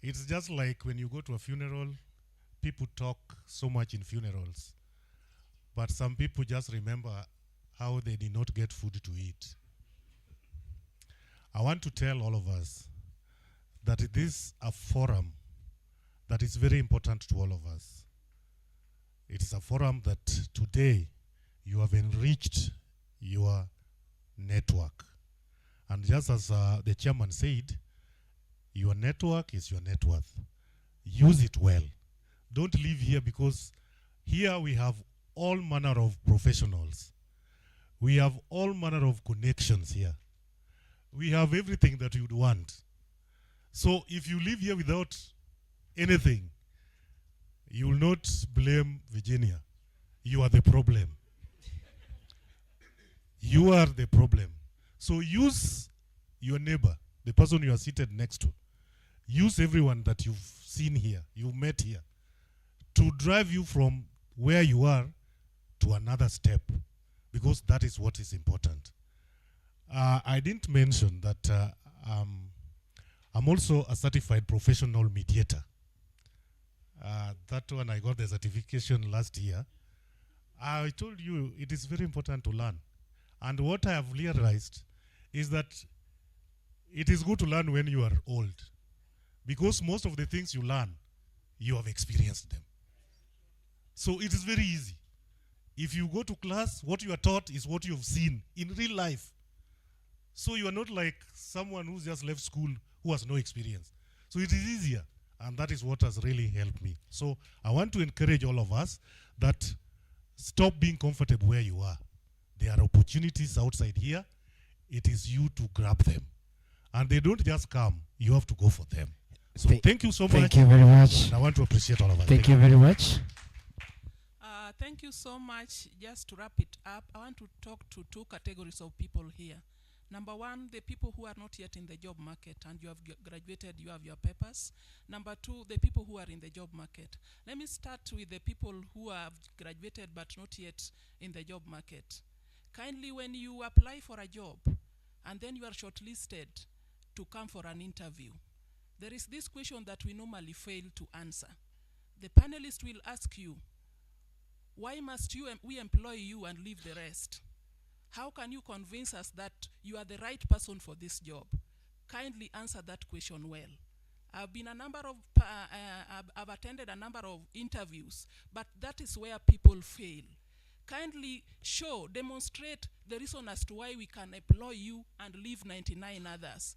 It's just like when you go to a funeral, people talk so much in funerals, but some people just remember how they did not get food to eat. I want to tell all of us that it is a forum that is very important to all of us. It is a forum that today you have enriched your network. And just as the chairman said, your network is your net worth. Use it well. Don't leave here, because here we have all manner of professionals. We have all manner of connections here. We have everything that you'd want. So if you leave here without anything, you will not blame Virginia. You are the problem. You are the problem. So use your neighbor, the person you are seated next to. Use everyone that you've seen here, you've met here, to drive you from where you are to another step, because that is what is important. I didn't mention that I'm also a certified professional mediator. That one, I got the certification last year. I told you it is very important to learn. And what I have realized is that it is good to learn when you are old, because most of the things you learn, you have experienced them. So it is very easy. If you go to class, what you are taught is what you have seen in real life. So you are not like someone who's just left school who has no experience. So it is easier, and that is what has really helped me. So I want to encourage all of us that stop being comfortable where you are. There are opportunities outside here. It is you to grab them. And they don't just come, you have to go for them. So thank you so much. Thank you very much. And I want to appreciate all of us. Thank you very much. Thank you so much. Just to wrap it up, I want to talk to two categories of people here. Number one, the people who are not yet in the job market and you have graduated, you have your papers. Number two, the people who are in the job market. Let me start with the people who have graduated but not yet in the job market. Kindly, when you apply for a job and then you are shortlisted to come for an interview, there is this question that we normally fail to answer. The panelist will ask you, Why must we employ you and leave the rest? How can you convince us that you are the right person for this job? Kindly answer that question well. I've attended a number of interviews, but that is where people fail. Kindly demonstrate the reason as to why we can employ you and leave 99 others.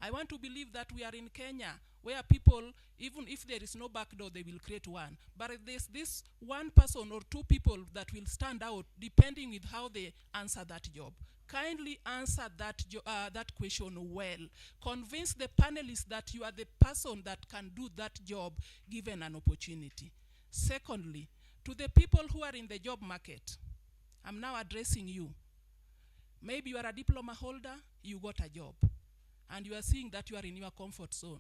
I want to believe that we are in Kenya, where people, even if there is no back door, they will create one. But there's this one person or two people that will stand out depending with how they answer that job. Kindly answer that question well. Convince the panelists that you are the person that can do that job given an opportunity. Secondly, to the people who are in the job market, I'm now addressing you. Maybe you are a diploma holder, you got a job, and you are seeing that you are in your comfort zone.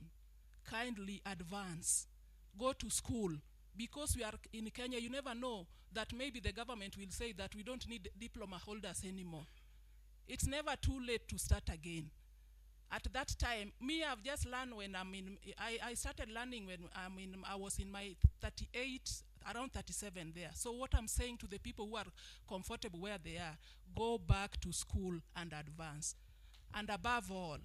Kindly advance. Go to school. Because we are in Kenya, you never know that maybe the government will say that we don't need diploma holders anymore. It's never too late to start again. At that time, I've just learned when I started learning when I was in my 38, around 37 there. So what I'm saying to the people who are comfortable where they are, go back to school and advance. And above all,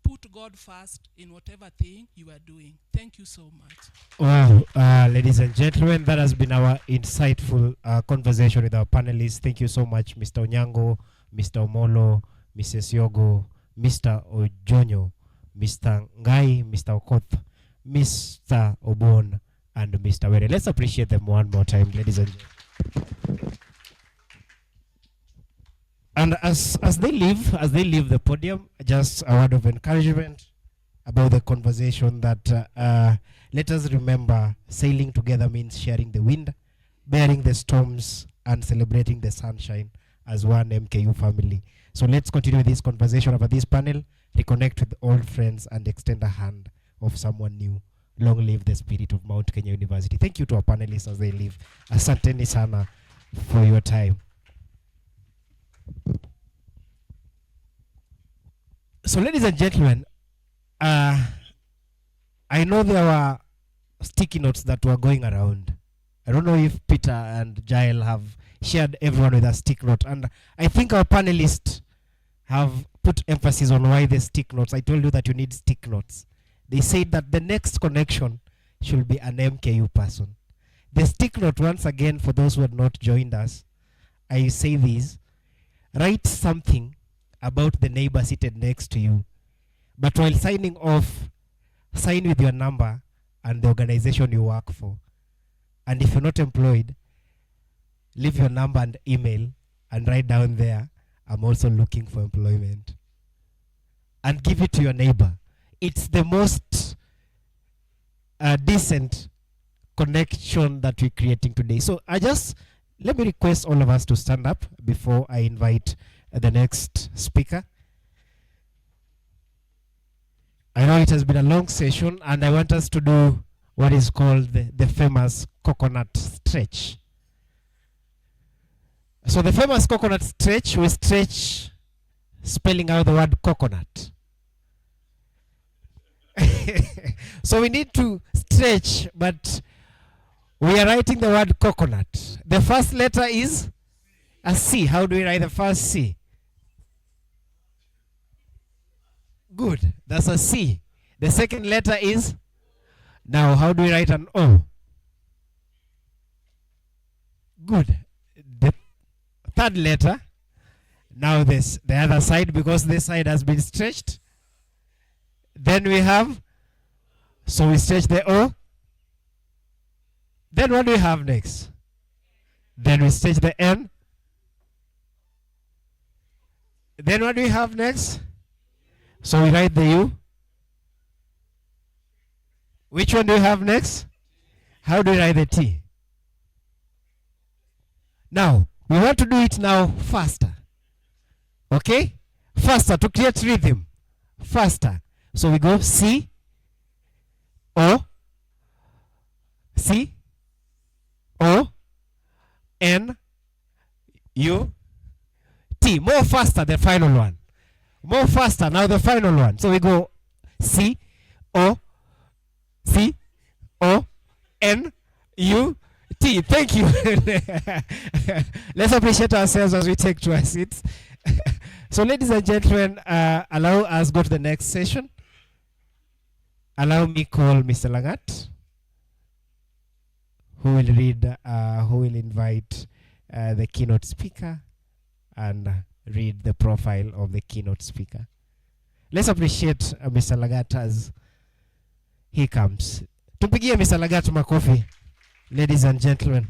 put God first in whatever thing you are doing. Thank you so much. Wow, ladies and gentlemen, that has been our insightful conversation with our panelists. Thank you so much, Mr. Onyango, Mr. Omolo, Mrs. Yogo, Mr. Ojonyo, Mr. Ngai, Mr. Okoth, Mr. Obon, and Mr. Were. Let's appreciate them one more time, ladies and gentlemen. And as they leave the podium, just a word of encouragement about the conversation that let us remember sailing together means sharing the wind, bearing the storms, and celebrating the sunshine as one MKU family. So let's continue this conversation over this panel, reconnect with old friends, and extend a hand of someone new. Long live the spirit of Mount Kenya University. Thank you to our panelists as they leave. Asanteni sana for your time. So, ladies and gentlemen, I know there were sticky notes that were going around. I don't know if Peter and Jael have shared everyone with a stick note. And I think our panelists have put emphasis on why the stick notes. I told you that you need stick notes. They said that the next connection should be an MKU person. The stick note, once again, for those who had not joined us, I say this: write something about the neighbor seated next to you. But while signing off, sign with your number and the organization you work for. And if you're not employed, leave your number and email and write down there, I'm also looking for employment. And give it to your neighbor. It's the most decent connection that we're creating today. So let me request all of us to stand up before I invite the next speaker. I know it has been a long session, and I want us to do what is called the famous coconut stretch. So the famous coconut stretch, we stretch spelling out the word coconut. So we need to stretch, but we are writing the word coconut. The first letter is a C. How do we write the first C? Good. That's a C. The second letter is? Now, how do we write an O? Good. The third letter. Now the other side, because this side has been stretched. Then we have, so we stretch the O. Then what do we have next? Then we stretch the N. Then what do we have next? So we write the U. Which one do we have next? How do we write the T? Now, we want to do it now faster. Okay? Faster, to create rhythm. Faster. So we go C, O, C, O, N, U, T. More faster, the final one. More faster, now the final one. So we go C, O, C, O, N, U, T, thank you. Let's appreciate ourselves as we take to our seats. So, ladies and gentlemen, allow us go to the next session. Allow me call Mr. Lagat, who will read, who will invite the keynote speaker and read the profile of the keynote speaker. Let's appreciate Mr. Lagat as he comes. Tupigie Mr. Lagat makofi, ladies and gentlemen.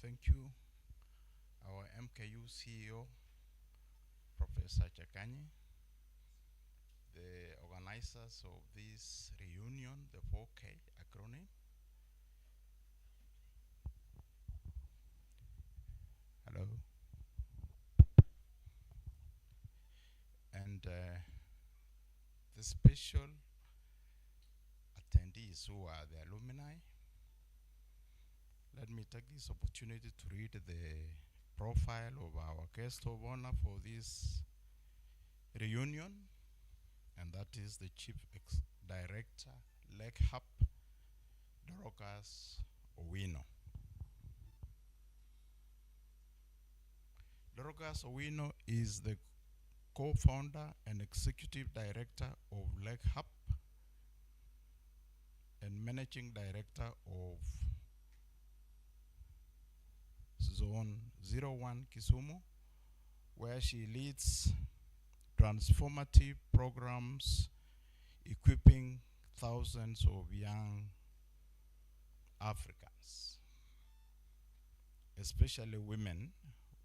Thank you, our MKU CEO, Professor Chakanyi, the organizers of this reunion, the 4K acronym. Hello. And the special attendees who are the alumni. Let me take this opportunity to read the profile of our guest of honor for this reunion, and that is the Chief Director, Leg Hub, Dorcas Owino. Dorcas Owino is the co-founder and executive director of Leg Hub and managing director of Zone 01 Kisumu, where she leads transformative programs equipping thousands of young Africans, especially women,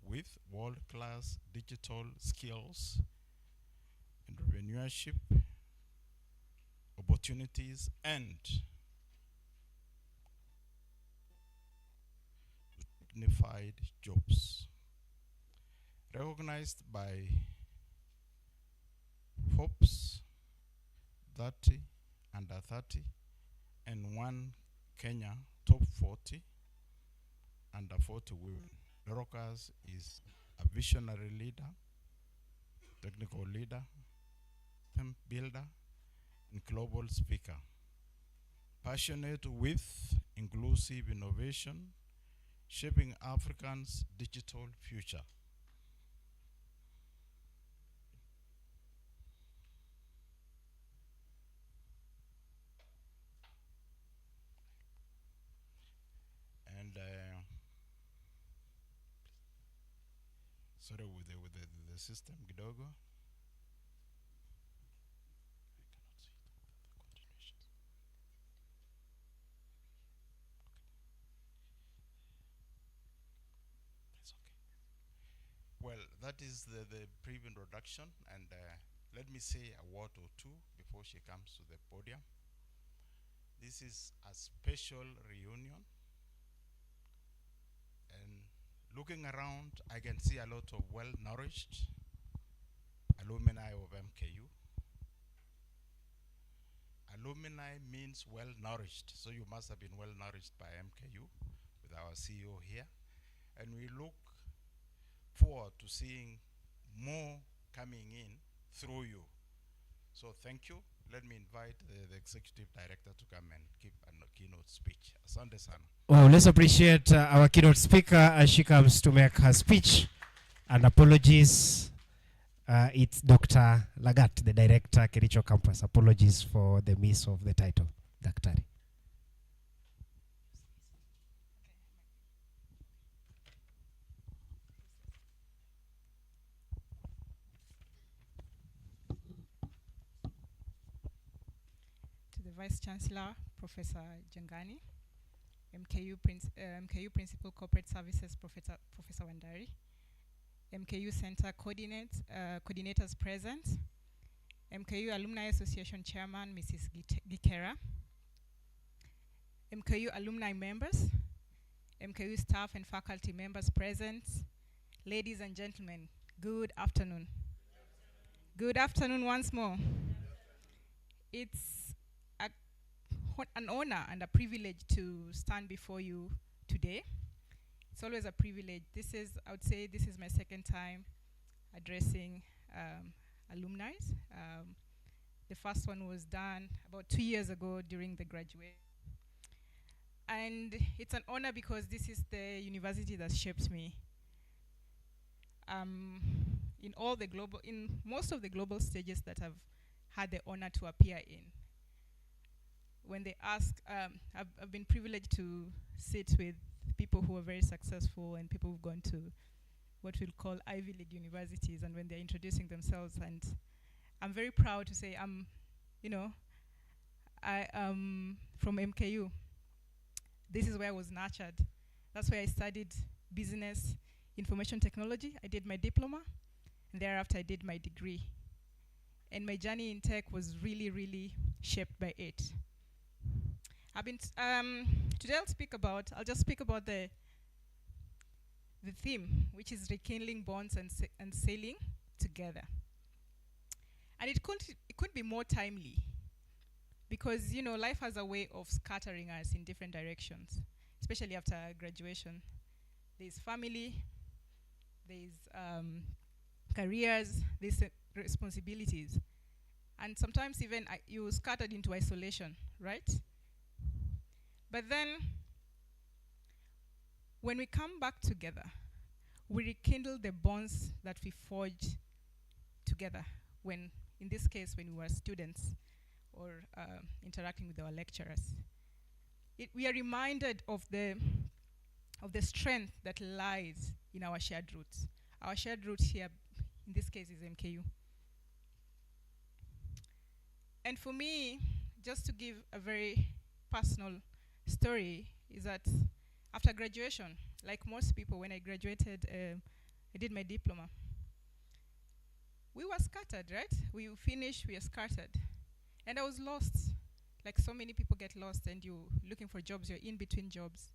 with world-class digital skills, entrepreneurship opportunities, and dignified jobs. Recognized by Forbes 30 under 30 and one Kenya top 40 under 40 women. Dorcas is a visionary leader, technical leader, theme builder, and global speaker. Passionate with inclusive innovation, shaping Africans' digital future. And sorry with the system kidogo. Well, that is the brief introduction, and let me say a word or two before she comes to the podium. This is a special reunion, and looking around, I can see a lot of well-nourished alumni of MKU. Alumni means well-nourished, so you must have been well-nourished by MKU with our CEO here, and we look forward to seeing more coming in through you. So thank you. Let me invite the executive director to come and give a keynote speech. Asante sana. Well, let's appreciate our keynote speaker as she comes to make her speech. And apologies, it's Dr. Lagat, the director, Kericho campus. Apologies for the miss of the title, Daktari. Vice Chancellor, Professor Jangani, MKU Principal Corporate Services, Professor Wandari, MKU Center coordinators present, MKU Alumni Association Chairman, Mrs. Gikera, MKU alumni members, MKU staff and faculty members present, ladies and gentlemen, good afternoon. Good afternoon once more. It's an honor and a privilege to stand before you today. It's always a privilege. I would say this is my second time addressing alumni. The first one was done about 2 years ago during the graduation. And it's an honor because this is the university that shaped me. In most of the global stages that I've had the honor to appear in, when they ask, I've been privileged to sit with people who are very successful and people who've gone to what we'll call Ivy League universities, and when they're introducing themselves, and I'm very proud to say I'm from MKU. This is where I was nurtured. That's where I studied business information technology. I did my diploma, and thereafter I did my degree. And my journey in tech was really, really shaped by it. Today I'll just speak about the theme, which is rekindling bonds and sailing together. And it couldn't be more timely, because life has a way of scattering us in different directions, especially after graduation. There's family, there's careers, there's responsibilities, and sometimes even you're scattered into isolation, right? But then, when we come back together, we rekindle the bonds that we forged together when, in this case, when we were students or interacting with our lecturers. We are reminded of the strength that lies in our shared roots. Our shared roots here, in this case, is MKU. And for me, just to give a very personal story, is that after graduation, like most people, when I graduated, I did my diploma. We were scattered, right? We finished, we were scattered. And I was lost. Like so many people get lost, and you're looking for jobs, you're in between jobs.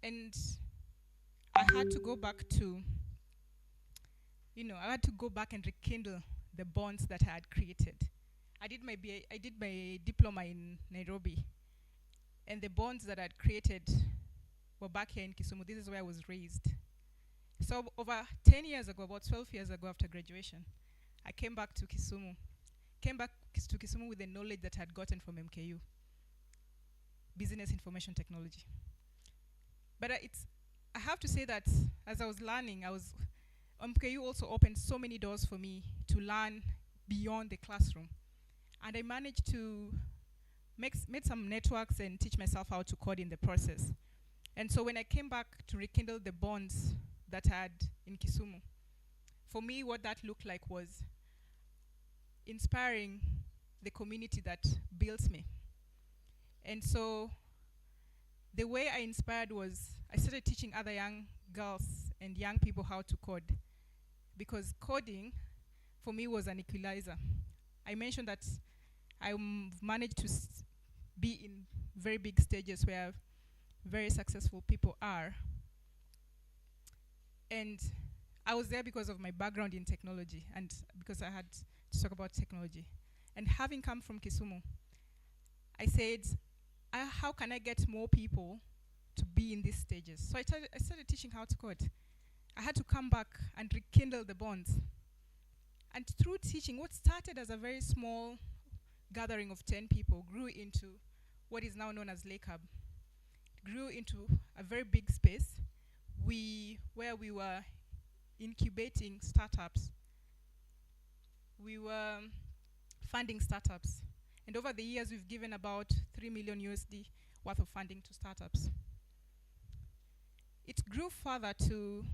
And I had to go back to, I had to go back and rekindle the bonds that I had created. I did my diploma in Nairobi, and the bonds that I had created were back here in Kisumu. This is where I was raised. So over 10 years ago, about 12 years ago after graduation, I came back to Kisumu. With the knowledge that I had gotten from MKU, business information technology. But I have to say that as I was learning, MKU also opened so many doors for me to learn beyond the classroom. And I managed to make some networks and teach myself how to code in the process. And so when I came back to rekindle the bonds that I had in Kisumu, for me what that looked like was inspiring the community that built me. And so the way I inspired was I started teaching other young girls and young people how to code, because coding for me was an equalizer. I mentioned that I managed to be in very big stages where very successful people are. And I was there because of my background in technology and because I had to talk about technology. And having come from Kisumu, I said, how can I get more people to be in these stages? So I started teaching how to code. I had to come back and rekindle the bonds. And through teaching, what started as a very small gathering of 10 people grew into what is now known as Lake Hub. It grew into a very big space where we were incubating startups. We were funding startups. And over the years, we've given about 3 million USD worth of funding to startups. It grew further to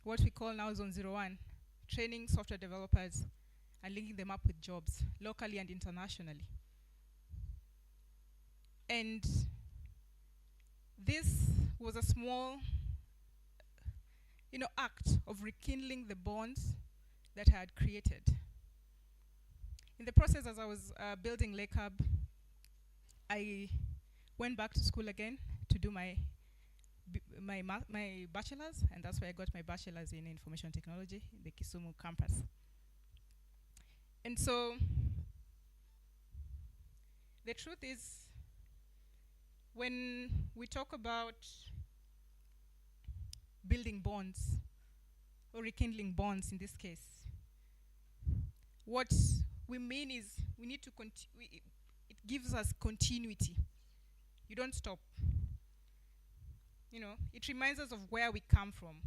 what we call now Zone 01, training software developers and linking them up with jobs, locally and internationally. And this was a small, act of rekindling the bonds that I had created. In the process, as I was building Lake Hub, I went back to school again to do my bachelor's, and that's where I got my bachelor's in information technology in the Kisumu campus. And so, the truth is, when we talk about building bonds, or rekindling bonds in this case, what we mean is we need to it gives us continuity. You don't stop. It reminds us of where we come from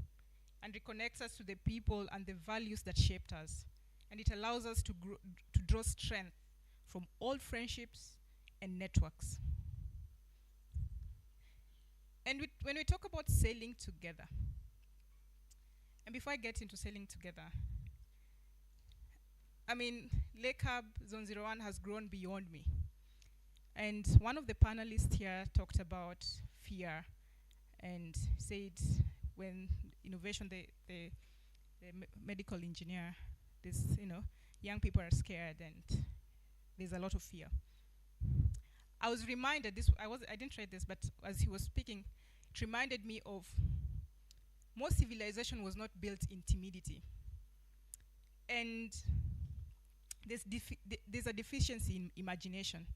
and reconnects us to the people and the values that shaped us. And it allows us to draw strength from old friendships and networks. And when we talk about sailing together, and before I get into sailing together, I mean, Lake Hub Zone 01 has grown beyond me. And one of the panelists here talked about fear and said when innovation, the medical engineer, this, young people are scared and there's a lot of fear. I was reminded, I didn't read this, but as he was speaking, it reminded me of most civilization was not built in timidity. And there's a deficiency in imagination.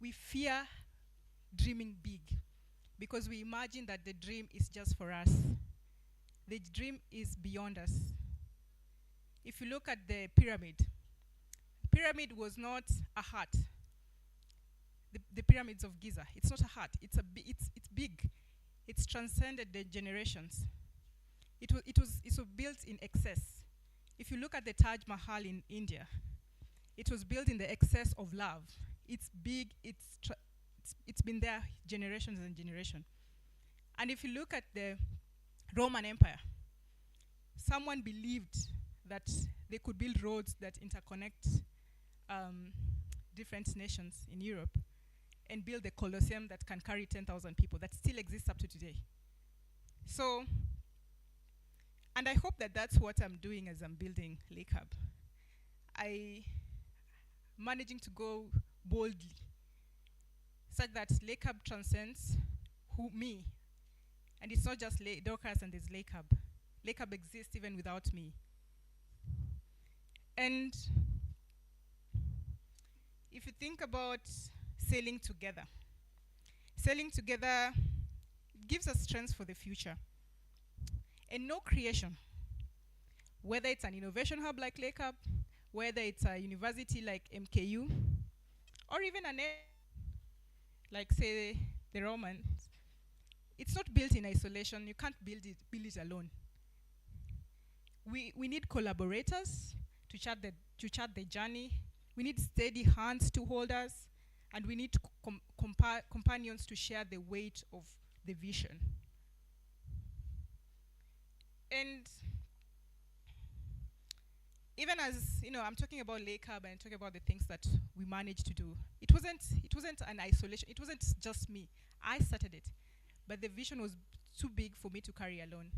We fear dreaming big because we imagine that the dream is just for us. The dream is beyond us. If you look at the pyramid was not a hut. The pyramids of Giza, it's not a hut. It's big. It's transcended the generations. It was built in excess. If you look at the Taj Mahal in India, it was built in the excess of love. It's big. It's been there generations and generations. And if you look at the Roman Empire, someone believed that they could build roads that interconnect different nations in Europe and build a Colosseum that can carry 10,000 people that still exists up to today. So, and I hope that that's what I'm doing as I'm building Lake Hub. I'm managing to go boldly, such that Lake Hub transcends me. And it's not just Dorcas and there's Lake Hub. Lake Hub exists even without me. And if you think about sailing together gives us strength for the future. And no creation, whether it's an innovation hub like Lake Hub, whether it's a university like MKU, or even like say the Romans, it's not built in isolation. You can't build it alone. We need collaborators to chart the journey. We need steady hands to hold us, and we need companions to share the weight of the vision. And even as I'm talking about Lake Hub and talking about the things that we managed to do, it wasn't an isolation. It wasn't just me. I started it, but the vision was too big for me to carry alone.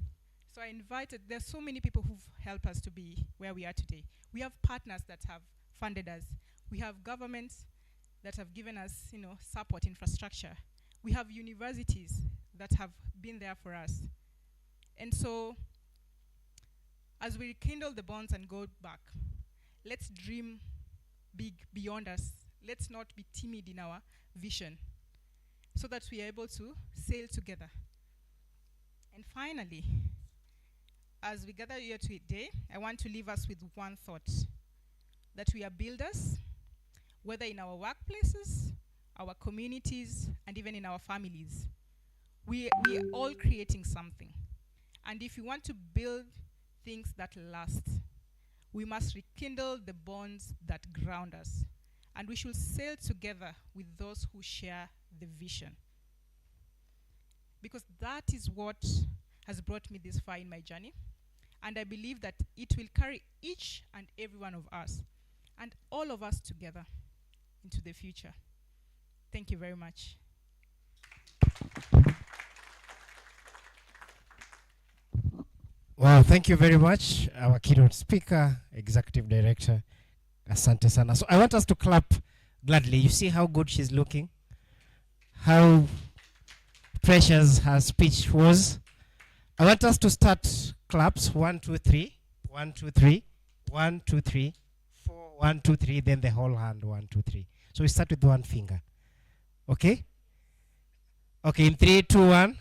So I invited. There's so many people who've helped us to be where we are today. We have partners that have funded us. We have governments that have given us, support infrastructure. We have universities that have been there for us. And so, as we rekindle the bonds and go back, let's dream big beyond us. Let's not be timid in our vision, so that we are able to sail together. And finally, as we gather here today, I want to leave us with one thought, that we are builders, whether in our workplaces, our communities, and even in our families. We are all creating something. And if we want to build things that last, we must rekindle the bonds that ground us. And we should sail together with those who share the vision. Because that is what has brought me this far in my journey. And I believe that it will carry each and every one of us and all of us together into the future. Thank you very much. Wow, thank you very much, our keynote speaker, executive director. Asante sana. So I want us to clap gladly. You see how good she's looking? How precious her speech was. I want us to start claps. 1, 2, 3. 1, 2, 3. 1, 2, 3. 4, 1, 2, 3. Then the whole hand. 1, 2, 3. So we start with one finger. Okay? Okay, in 3, 2, 1.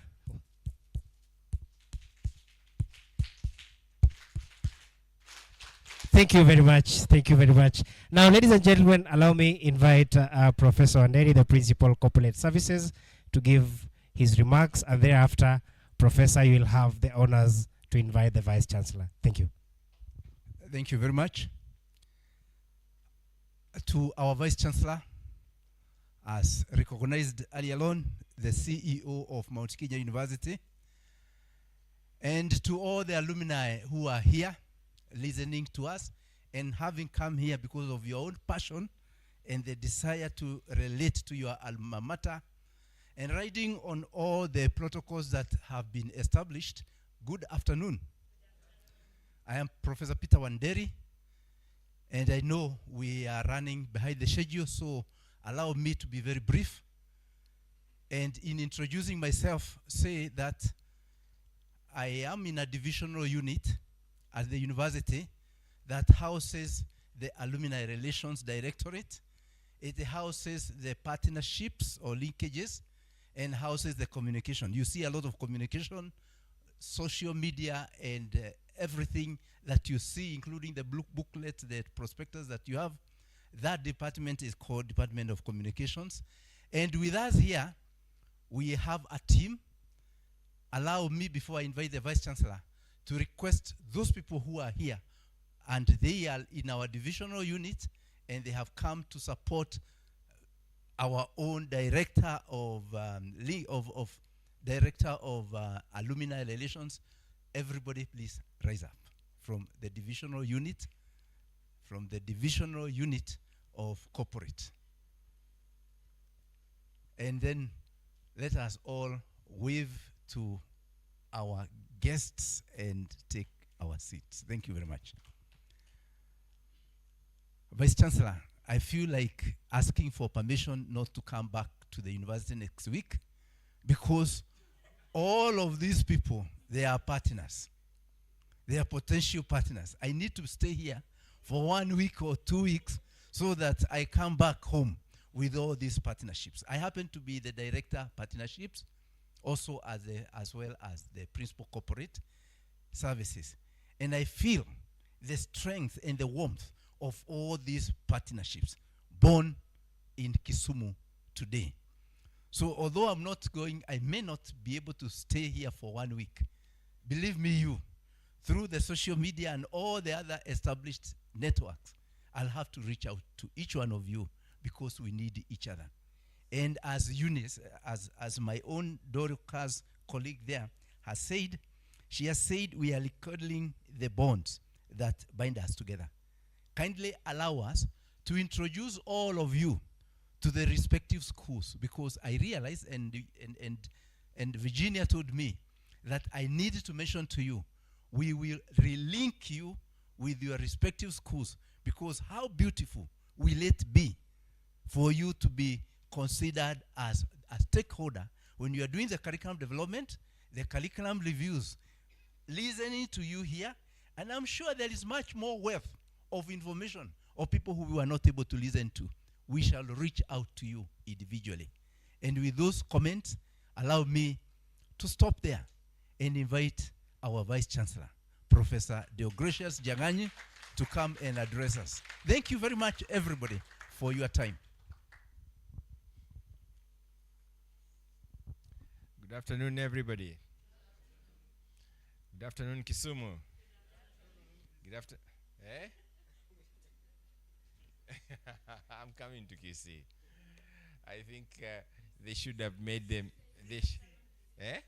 Thank you very much. Thank you very much. Now, ladies and gentlemen, allow me invite Professor Wanderi, the Principal Corporate Services, to give his remarks, and thereafter, Professor, you will have the honors to invite the Vice Chancellor. Thank you. Thank you very much. To our Vice Chancellor, as recognized earlier on, the CEO of Mount Kenya University, and to all the alumni who are here listening to us and having come here because of your own passion and the desire to relate to your alma mater and riding on all the protocols that have been established. Good afternoon. I am Professor Peter Wanderi, and I know we are running behind the schedule, so allow me to be very brief. And in introducing myself, say that I am in a divisional unit at the university that houses the Alumni Relations Directorate. It houses the partnerships or linkages and houses the communication. You see a lot of communication, social media, and everything that you see, including the booklet, the prospectus that you have. That department is called Department of Communications. And with us here, we have a team. Allow me, before I invite the Vice Chancellor, to request those people who are here, and they are in our divisional unit, and they have come to support our own director of alumni relations. Everybody, please rise up from the divisional unit, of corporate, and then let us all wave to our guests and take our seats. Thank you very much. Vice Chancellor, I feel like asking for permission not to come back to the university next week because all of these people, they are partners. They are potential partners. I need to stay here for 1 week or 2 weeks so that I come back home with all these partnerships. I happen to be the director partnerships, also as well as the principal corporate services. And I feel the strength and the warmth of all these partnerships born in Kisumu today. So although I'm not going, I may not be able to stay here for 1 week. Believe me, through the social media and all the other established networks, I'll have to reach out to each one of you because we need each other. And as Eunice, as my own Dorcas colleague there has said, she has said we are rekindling the bonds that bind us together. Kindly allow us to introduce all of you to the respective schools, because I realize, and Virginia told me that I need to mention to you, we will relink you with your respective schools, because how beautiful will it be for you to be considered as a stakeholder when you are doing the curriculum development, the curriculum reviews, listening to you here, and I'm sure there is much more wealth of information of people who we are not able to listen to. We shall reach out to you individually. And with those comments, allow me to stop there and invite our Vice Chancellor, Professor Deogratius Janganyi, to come and address us. Thank you very much, everybody, for your time. Good afternoon, everybody. Good afternoon, Kisumu. Good afternoon. Eh? I'm coming to Kisii. I think they should have made them. Eh?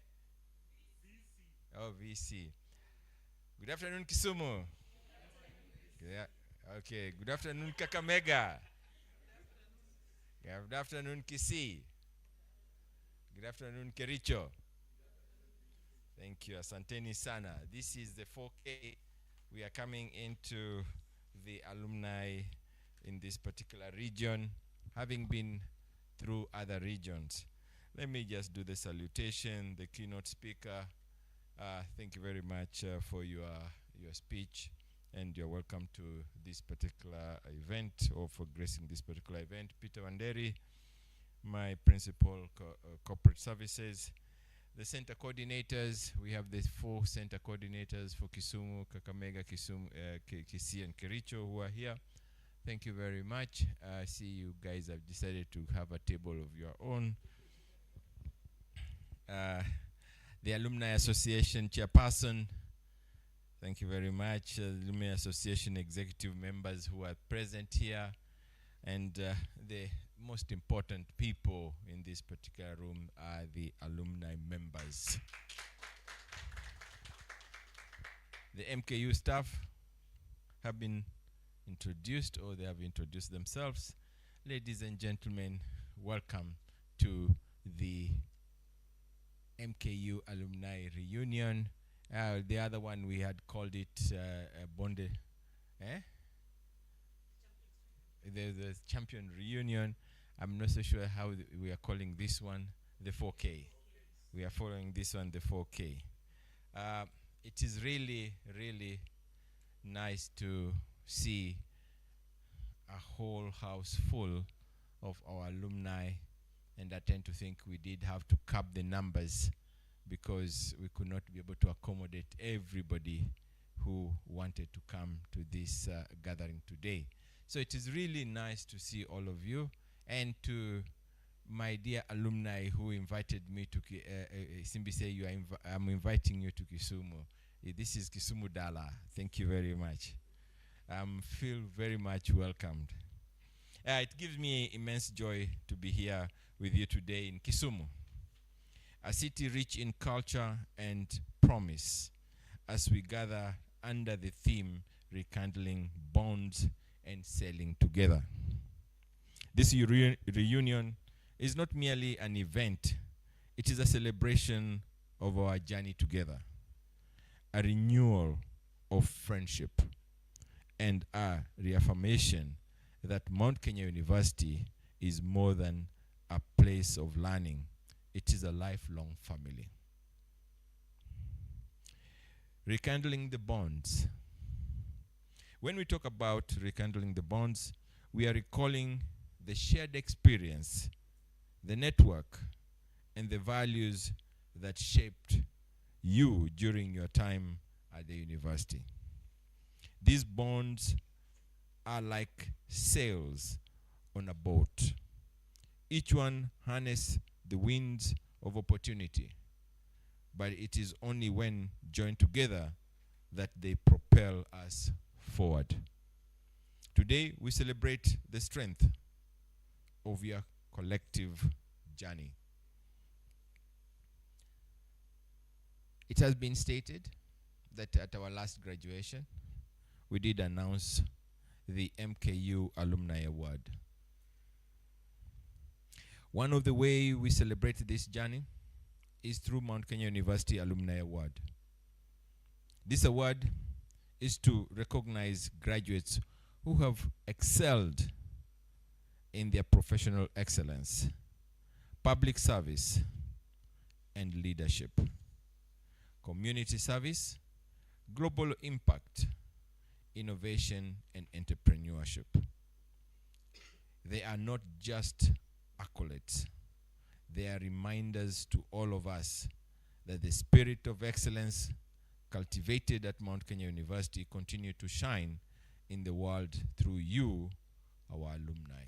Oh, VC. Good afternoon, Kisumu. Yeah. Okay. Good afternoon, Kakamega. Good afternoon, Kisii. Good afternoon, Kericho. Thank you, asanteni sana. This is the 4K. We are coming into the alumni in this particular region, having been through other regions. Let me just do the salutation, the keynote speaker. Thank you very much for your speech, and you're welcome to this particular event, or for gracing this particular event. Peter Wanderi, my principal corporate services. The center coordinators, we have the 4 center coordinators for Kisumu, Kakamega, Kisii, and Kericho who are here. Thank you very much. I see you guys have decided to have a table of your own. The Alumni Association chairperson, thank you very much. The Alumni Association executive members who are present here, and the most important people in this particular room are the alumni members. The MKU staff have been introduced, or they have introduced themselves. Ladies and gentlemen, welcome to the MKU Alumni Reunion. The other one, we had called it Bonde, the Champion Reunion. I'm not so sure how we are calling this one the 4K. We are following this one the 4K. It is really, really nice to see a whole house full of our alumni, and I tend to think we did have to cap the numbers because we could not be able to accommodate everybody who wanted to come to this gathering today. So it is really nice to see all of you, and to my dear alumni who invited me to Simbi say I'm inviting you to Kisumu. This is Kisumu Dala. Thank you very much. Feel very much welcomed. It gives me immense joy to be here with you today in Kisumu, a city rich in culture and promise, as we gather under the theme rekindling bonds and sailing together. This reunion is not merely an event, it is a celebration of our journey together, a renewal of friendship, and a reaffirmation that Mount Kenya University is more than a place of learning. It is a lifelong family. Rekindling the bonds. When we talk about rekindling the bonds, we are recalling the shared experience, the network, and the values that shaped you during your time at the university. These bonds are like sails on a boat. Each one harnesses the winds of opportunity, but it is only when joined together that they propel us forward. Today, we celebrate the strength of your collective journey. It has been stated that at our last graduation, we did announce the MKU Alumni Award. One of the ways we celebrate this journey is through Mount Kenya University Alumni Award. This award is to recognize graduates who have excelled in their professional excellence, public service, and leadership, community service, global impact, innovation, and entrepreneurship. They are not just accolades. They are reminders to all of us that the spirit of excellence cultivated at Mount Kenya University continue to shine in the world through you, our alumni.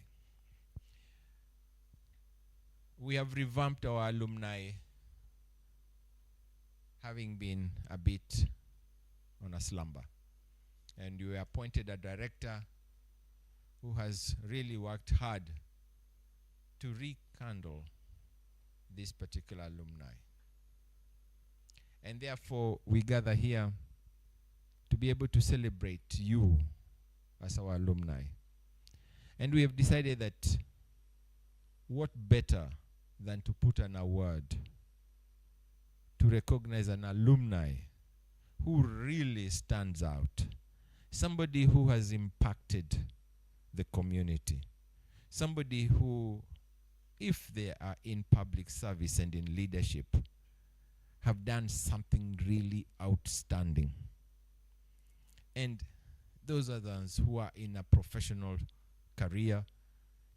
We have revamped our alumni, having been a bit on a slumber. And we appointed a director who has really worked hard to rekindle this particular alumni. And therefore, we gather here to be able to celebrate you as our alumni. And we have decided that what better than to put an award to recognize an alumni who really stands out. Somebody who has impacted the community. Somebody who, if they are in public service and in leadership, have done something really outstanding. And those are the ones who are in a professional career.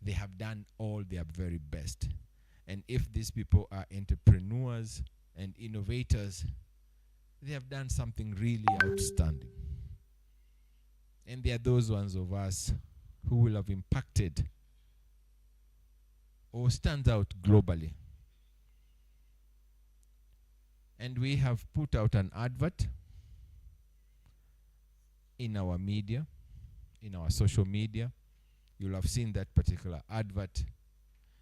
They have done all their very best. And if these people are entrepreneurs and innovators, they have done something really outstanding. And there are those ones of us who will have impacted or stand out globally. And we have put out an advert in our media, in our social media. You'll have seen that particular advert.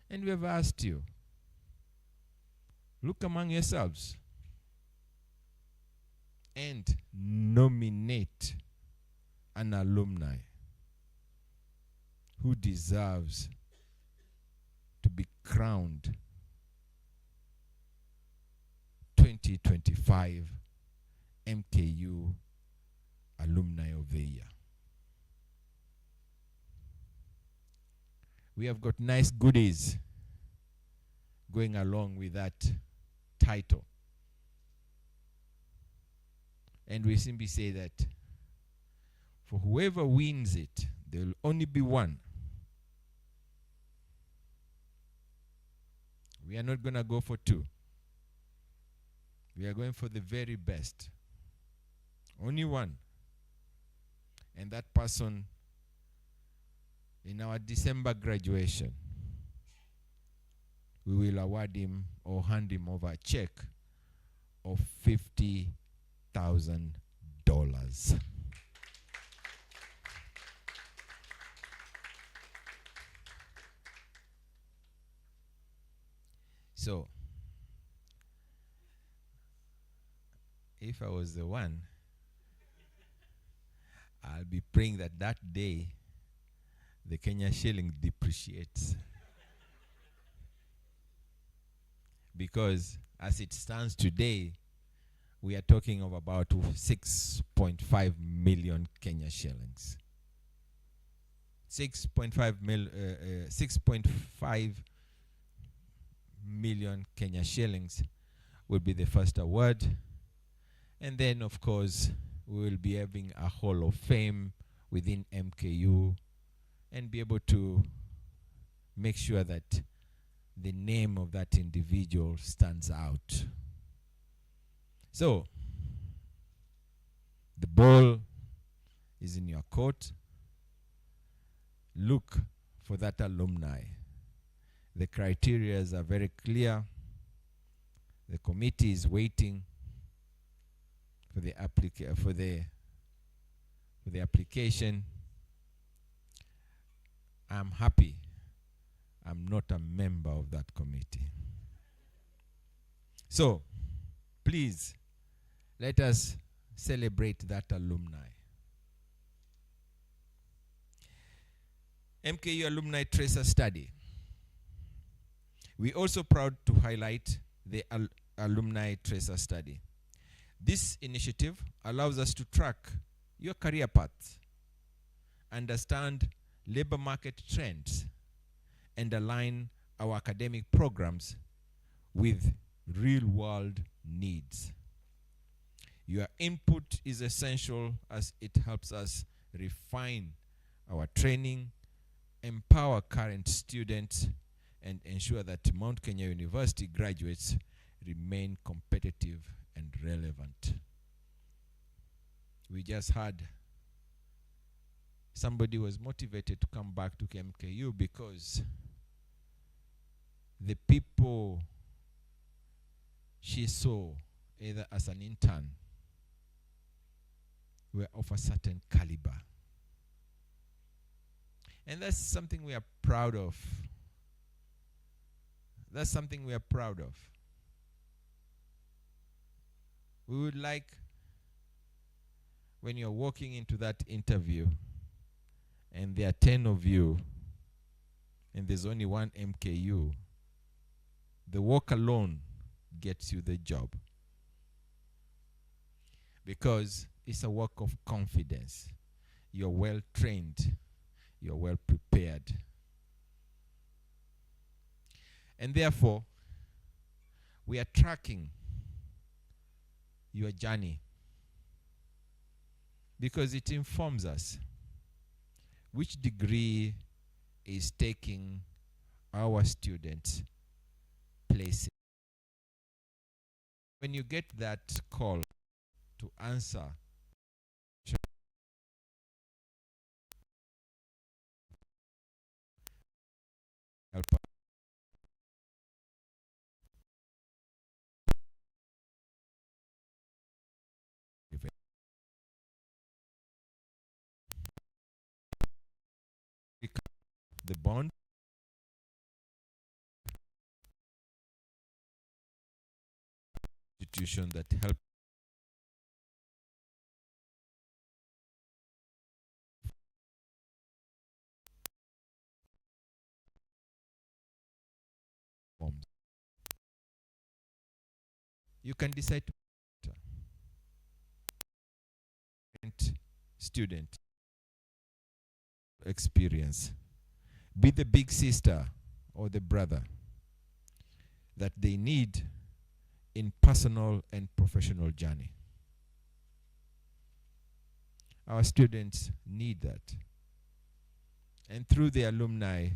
And we have asked you, look among yourselves and nominate an alumni who deserves to be crowned 2025 MKU Alumni of the Year. We have got nice goodies going along with that title. And we simply say that for whoever wins it, there will only be one. We are not going to go for two. We are going for the very best. Only one. And that person, in our December graduation, we will award him or hand him over a check of $50,000. So, if I was the one, I'll be praying that that day the Kenya shilling depreciates. Because as it stands today, we are talking of about 6.5 million Kenya shillings. 6.5 million Kenya shillings will be the first award. And then, of course, we will be having a Hall of Fame within MKU and be able to make sure that the name of that individual stands out. So, the ball is in your court. Look for that alumni. The criteria are very clear. The committee is waiting for the application. I'm happy I'm not a member of that committee. So, please, let us celebrate that alumni. MKU Alumni Tracer Study. We're also proud to highlight the Alumni Tracer Study. This initiative allows us to track your career path, understand labor market trends, and align our academic programs with real-world needs. Your input is essential as it helps us refine our training, empower current students, and ensure that Mount Kenya University graduates remain competitive and relevant. We just had somebody was motivated to come back to MKU because the people she saw either as an intern were of a certain caliber. And that's something we are proud of. That's something we are proud of. We would like, when you're walking into that interview, and there are 10 of you, and there's only one MKU, the walk alone gets you the job. because it's a work of confidence. You're well trained, you're well prepared. And therefore, we are tracking your journey because it informs us which degree is taking our students places. When you get that call to answer help us. The bond institution that help forms. You can decide to student experience, be the big sister or the brother that they need in personal and professional journey. Our students need that. And through the alumni,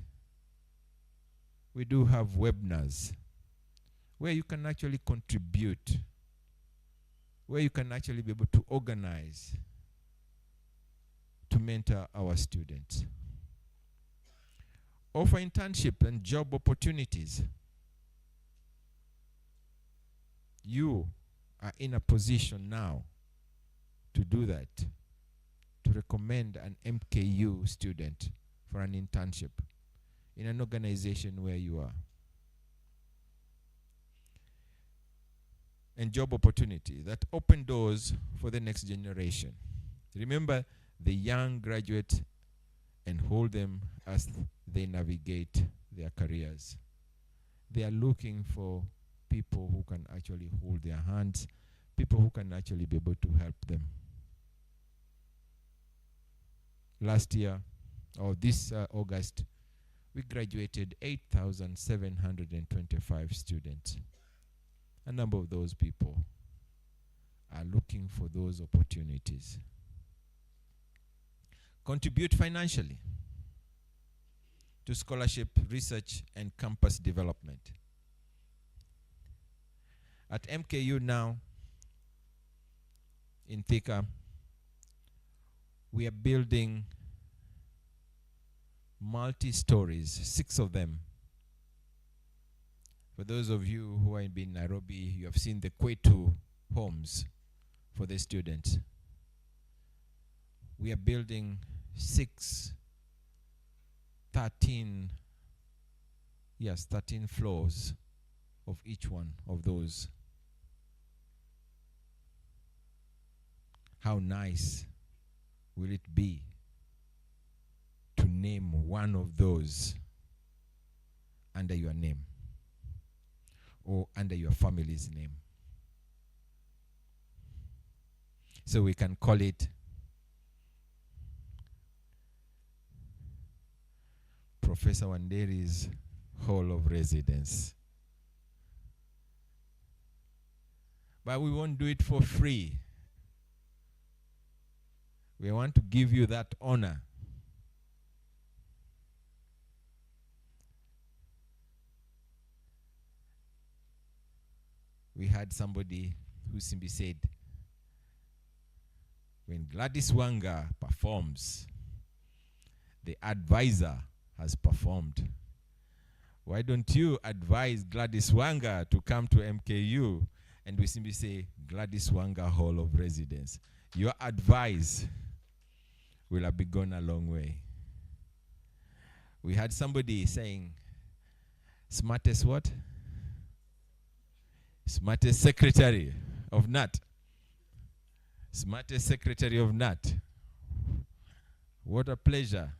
we do have webinars where you can actually contribute, where you can actually be able to organize to mentor our students. Offer internship and job opportunities. You are in a position now to do that, to recommend an MKU student for an internship in an organization where you are. And job opportunity that open doors for the next generation. Remember the young graduate and hold them as they navigate their careers. They are looking for people who can actually hold their hands, people who can actually be able to help them. Last year, or this August, we graduated 8,725 students. A number of those people are looking for those opportunities. Contribute financially to scholarship, research, and campus development. At MKU now, in Thika, we are building multi-stories, 6 of them. For those of you who are in Nairobi, you have seen the Kwetu homes for the students. We are building 13 floors of each one of those. How nice will it be to name one of those under your name or under your family's name? So we can call it Professor Wanderi's Hall of Residence. But we won't do it for free. We want to give you that honor. We had somebody who simply said, when Gladys Wanga performs, the advisor has performed. Why don't you advise Gladys Wanga to come to MKU? And we simply say, Gladys Wanga Hall of Residence. Your advice will have gone a long way. We had somebody saying, smartest what? Smartest secretary of NAT. Smartest secretary of NAT. What a pleasure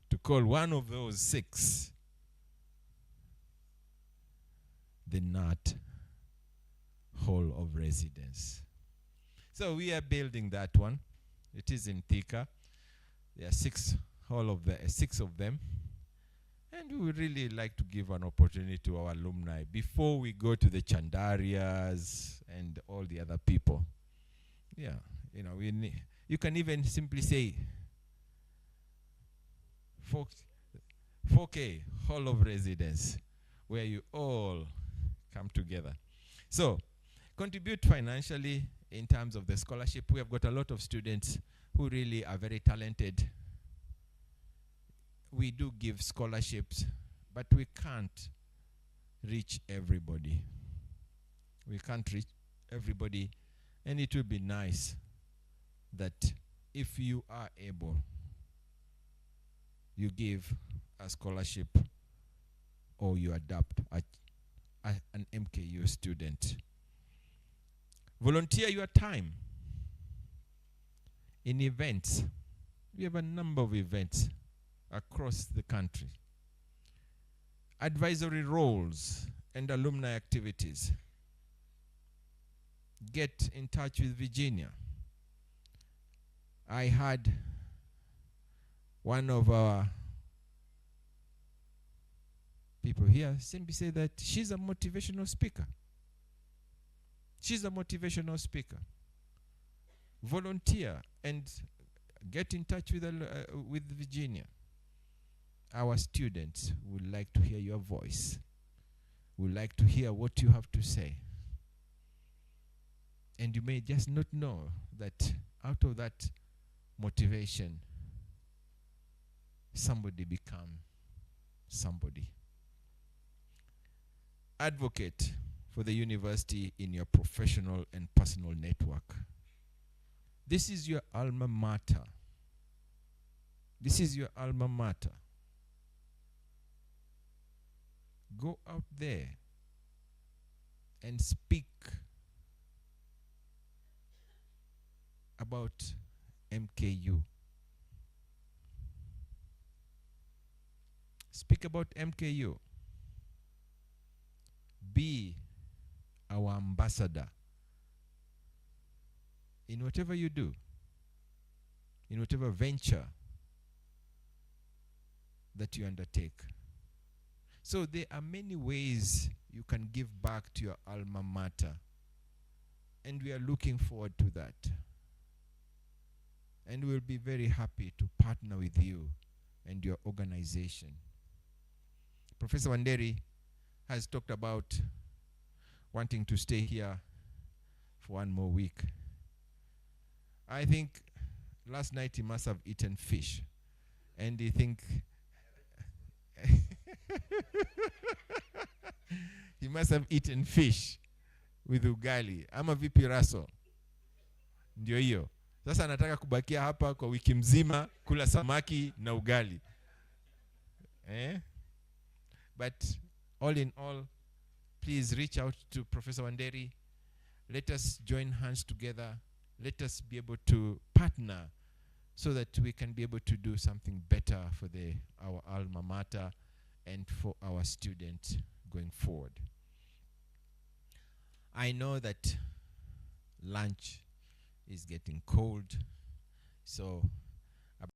to call one of those 6 the NAT Hall of Residence. So we are building that one. It is in Thika. There are six of them. And we would really like to give an opportunity to our alumni before we go to the Chandarias and all the other people. Yeah, you know, you can even simply say 4K, Hall of Residence, where you all come together. So, contribute financially in terms of the scholarship. We have got a lot of students who really are very talented. We do give scholarships, but we can't reach everybody. We can't reach everybody, and it would be nice that if you are able, you give a scholarship or you adopt an MKU student. Volunteer your time in events. We have a number of events across the country. Advisory roles and alumni activities. Get in touch with Virginia. I had one of our people here simply say that she's a motivational speaker. She's a motivational speaker. Volunteer and get in touch with Virginia. Our students would like to hear your voice, would like to hear what you have to say. And you may just not know that out of that motivation, somebody become somebody. Advocate for the university in your professional and personal network. This is your alma mater. This is your alma mater. Go out there and speak about MKU. Speak about MKU. Be our ambassador in whatever you do, in whatever venture that you undertake. So there are many ways you can give back to your alma mater, and we are looking forward to that. And we'll be very happy to partner with you and your organization. Professor Wanderi has talked about wanting to stay here for one more week. I think last night he must have eaten fish, and he think he must have eaten fish with ugali. Ama vipi Raso? Ndio hiyo. Sasa anataka kubakia hapa kwa wiki mzima kula samaki na ugali. But all in all, please reach out to Professor Wanderi. Let us join hands together. Let us be able to partner so that we can be able to do something better for our alma mater and for our students going forward. I know that lunch is getting cold, so